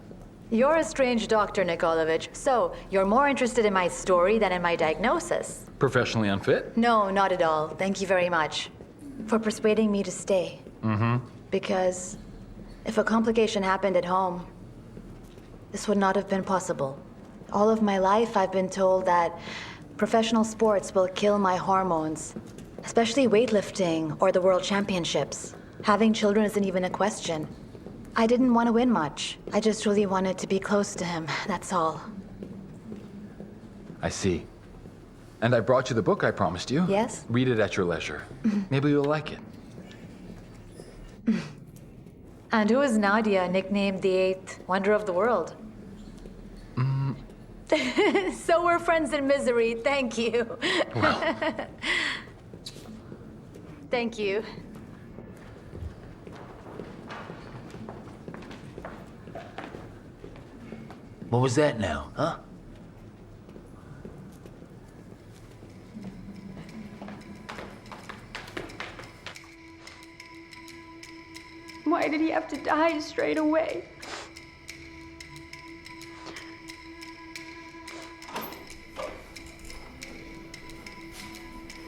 You're a strange doctor, Nikolovich. So, you're more interested in my story than in my diagnosis. Professionally unfit? No, not at all. Thank you very much for persuading me to stay. Because if a complication happened at home, this would not have been possible. All of my life, I've been told that professional sports will kill my hormones, especially weightlifting or the world championships. Having children isn't even a question. I didn't want to win much. I just really wanted to be close to him, that's all. I see. And I brought you the book I promised you. Yes? Read it at your leisure. Maybe you'll like it. And who is Nadia, nicknamed the Eighth Wonder of the World? So we're friends in misery, thank you. Well. Thank you. What was that now, huh? Why did he have to die straight away?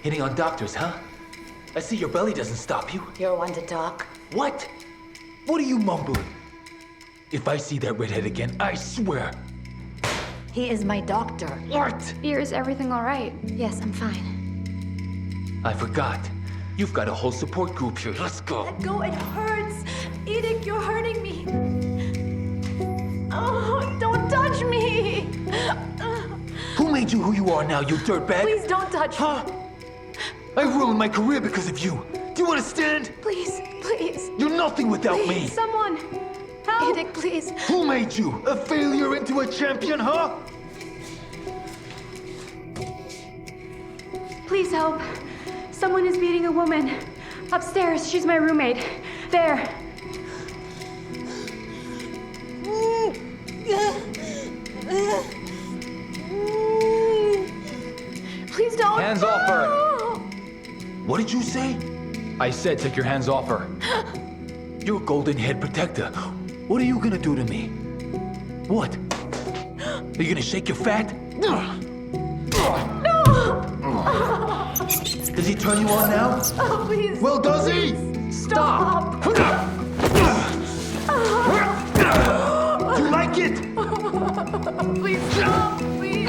Hitting on doctors, huh? I see your belly doesn't stop you. You're one to talk. What? What are you mumbling? If I see that redhead again, I swear. He is my doctor. What? Dear, is everything all right? Yes, I'm fine. I forgot. You've got a whole support group here. Let's go. Let go, it hurts. Edith, you're hurting me. Oh, don't touch me. Who made you who you are now, you dirtbag? Please don't touch me. I ruined my career because of you. Do you understand? Please, please. You're nothing without me. Someone, help. Edith, please. Who made you? A failure into a champion, huh? Please help. Someone is beating a woman. Upstairs, she's my roommate. There. Please don't. Hands off her. What did you say? I said take your hands off her. You're golden head protector. What are you gonna do to me? What? Are you gonna shake your fat? No. Does he turn you on now? Oh, please. Well, does he? Stop. Do you like it? Please stop, please.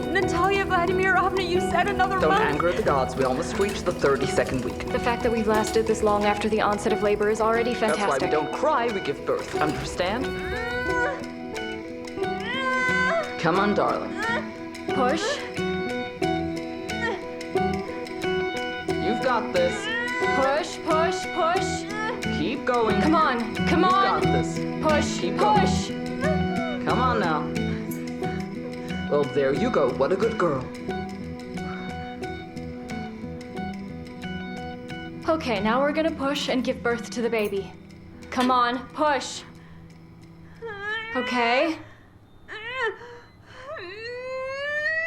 Natalia Vladimirovna, you said another Don't month. anger the gods. We almost reached the 32nd week. The fact that we've lasted this long after the onset of labor is already fantastic. That's why we don't cry, we give birth. Understand? Come on, darling. Push. You've got this. Push, push, push. Keep going. Come on, come You've on. got this. Push, Keep going. push. Come on now. Well, there you go. What a good girl. Okay, now we're gonna push and give birth to the baby. Come on, push. Okay.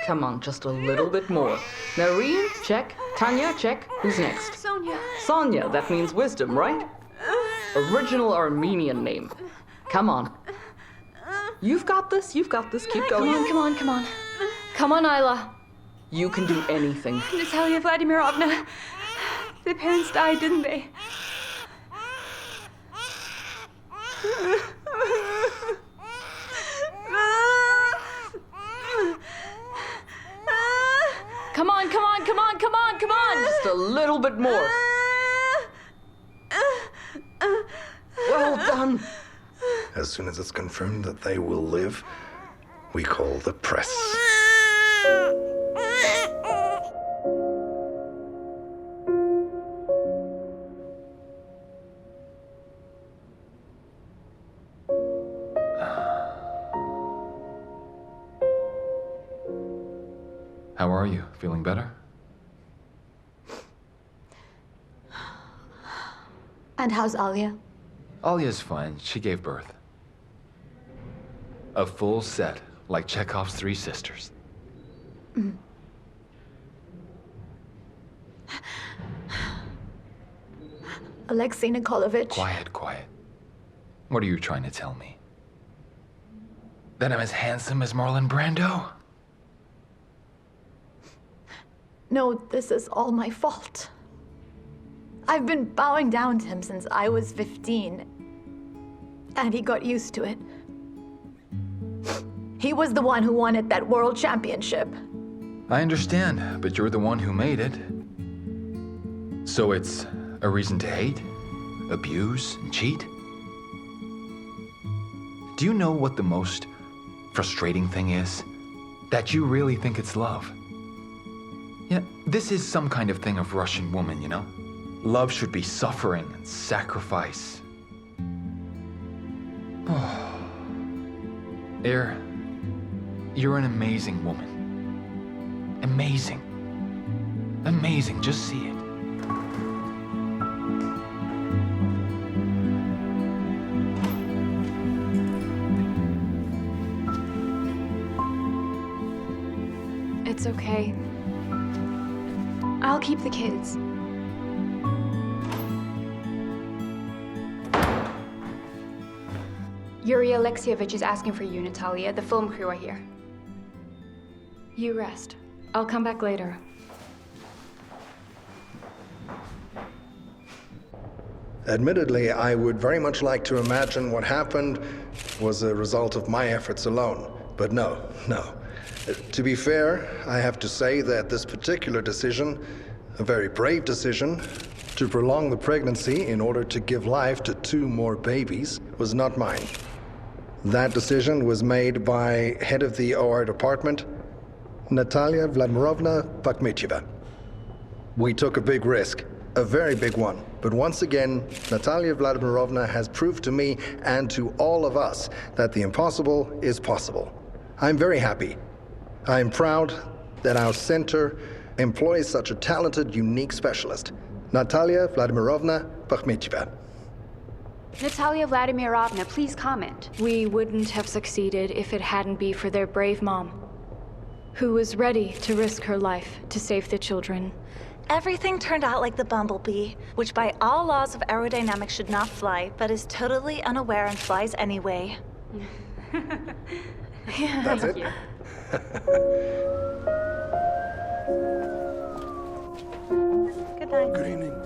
Come on, just a little bit more. Nareen, check. Tanya, check. Who's next? Sonia. Sonia, that means wisdom, right? Original Armenian name. Come on. You've got this, you've got this. Keep going. Come on, come on, come on. Come on, Isla. You can do anything. Natalia Vladimirovna. The parents died, didn't they? Come on, come on, come on, come on, come on. Just a little bit more. Well done. As soon as it's confirmed that they will live, we call the press. How are you? Feeling better? And how's Alia? Alia's fine. She gave birth. A full set, like Chekhov's Three Sisters. Alexei Nikolaevich. Quiet, quiet. What are you trying to tell me? That I'm as handsome as Marlon Brando? No, this is all my fault. I've been bowing down to him since I was 15. And he got used to it. He was the one who wanted that world championship. I understand, but you're the one who made it. So it's a reason to hate, abuse, and cheat? Do you know what the most frustrating thing is? That you really think it's love. Yeah, this is some kind of thing of Russian woman, you know? Love should be suffering and sacrifice. You're an amazing woman. Amazing. Amazing, just see it. It's okay. I'll keep the kids. Yuri Alexievich is asking for you, Natalia. The film crew are here. You rest. I'll come back later. Admittedly, I would very much like to imagine what happened was a result of my efforts alone. But no. To be fair, I have to say that this particular decision, a very brave decision, to prolong the pregnancy in order to give life to 2 more babies, was not mine. That decision was made by head of the OR department, Natalia Bakhmetieva. We took a big risk, a very big one. But once again, Natalia Vladimirovna has proved to me and to all of us that the impossible is possible. I'm very happy. I'm proud that our center employs such a talented, unique specialist, Natalia Vladimirovna Bakhmetieva. Natalia Vladimirovna, please comment. We wouldn't have succeeded if it hadn't been for their brave mom, who was ready to risk her life to save the children. Everything turned out like the bumblebee, which by all laws of aerodynamics should not fly, but is totally unaware and flies anyway. That's it? Good night. Good evening.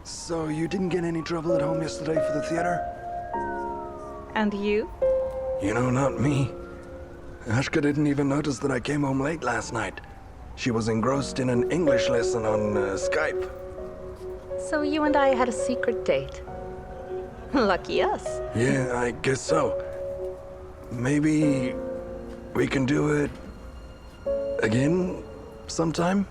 So you didn't get any trouble at home yesterday for the theater? And you? You know, not me. Ashka didn't even notice that I came home late last night. She was engrossed in an English lesson on Skype. So you and I had a secret date. Lucky us. Yeah, I guess so. Maybe we can do it again sometime?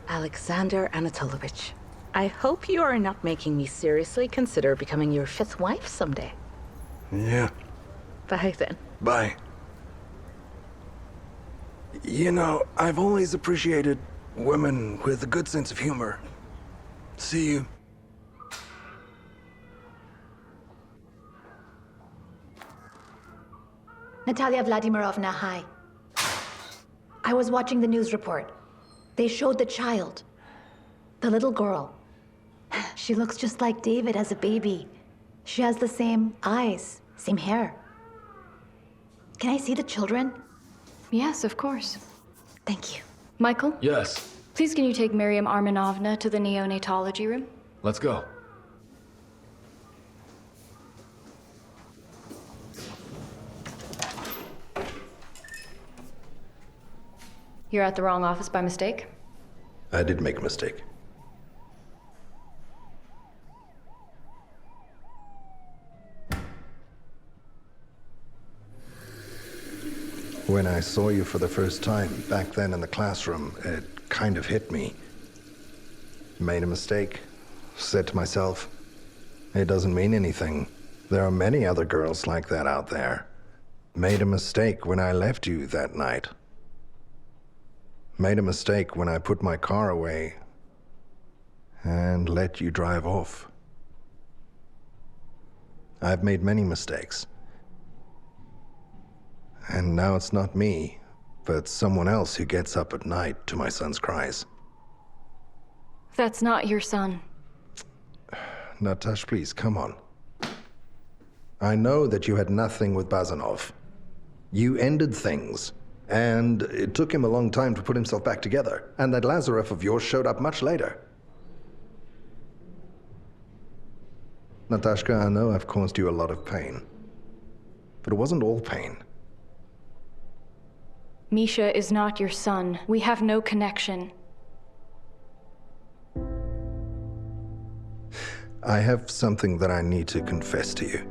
Alexander Anatolovich, I hope you are not making me seriously consider becoming your 5th wife someday. Yeah. Bye then. Bye. You know, I've always appreciated women with a good sense of humor. See you. Natalia Vladimirovna, hi. I was watching the news report. They showed the child. The little girl. She looks just like David as a baby. She has the same eyes, same hair. Can I see the children? Yes, of course. Thank you. Michael? Yes. Please can you take Miriam Armanovna to the neonatology room? Let's go. You're at the wrong office by mistake? I did make a mistake. When I saw you for the first time, back then in the classroom, it kind of hit me. Made a mistake. Said to myself, it doesn't mean anything. There are many other girls like that out there. Made a mistake when I left you that night. Made a mistake when I put my car away and let you drive off. I've made many mistakes. And now it's not me, but someone else who gets up at night to my son's cries. That's not your son. Natasha, please, come on. I know that you had nothing with Bazanov. You ended things, and it took him a long time to put himself back together, and that Lazarev of yours showed up much later. Natasha, I know I've caused you a lot of pain, but it wasn't all pain. Misha is not your son. We have no connection. I have something that I need to confess to you.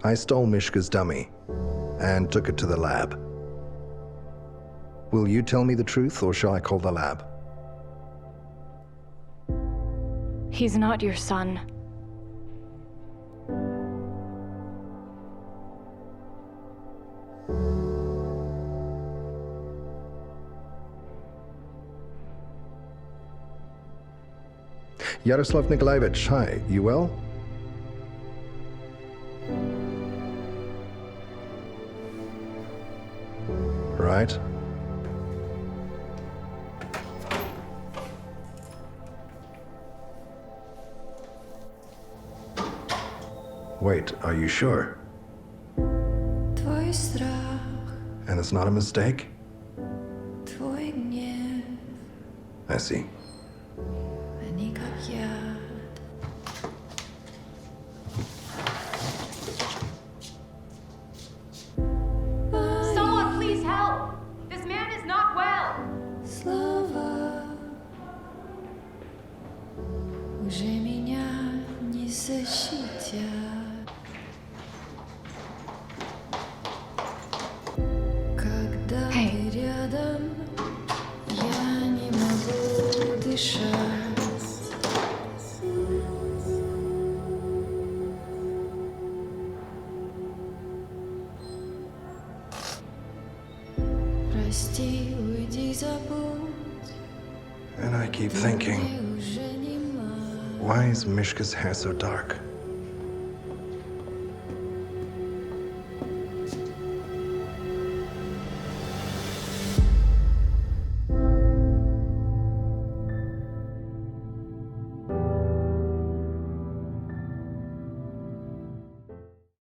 I stole Mishka's dummy and took it to the lab. Will you tell me the truth, or shall I call the lab? He's not your son. Yaroslav Nikolaevich, hi, you well? Right. Wait, are you sure? Твой страх, And it's not a mistake? твой гнев, I see. они как яд. Someone please help! This man is not well! Слова уже меня не защитят. Когда ты рядом, я не могу дышать. Прости, уйди, забудь. And I keep thinking, why is Mishka's hair so dark?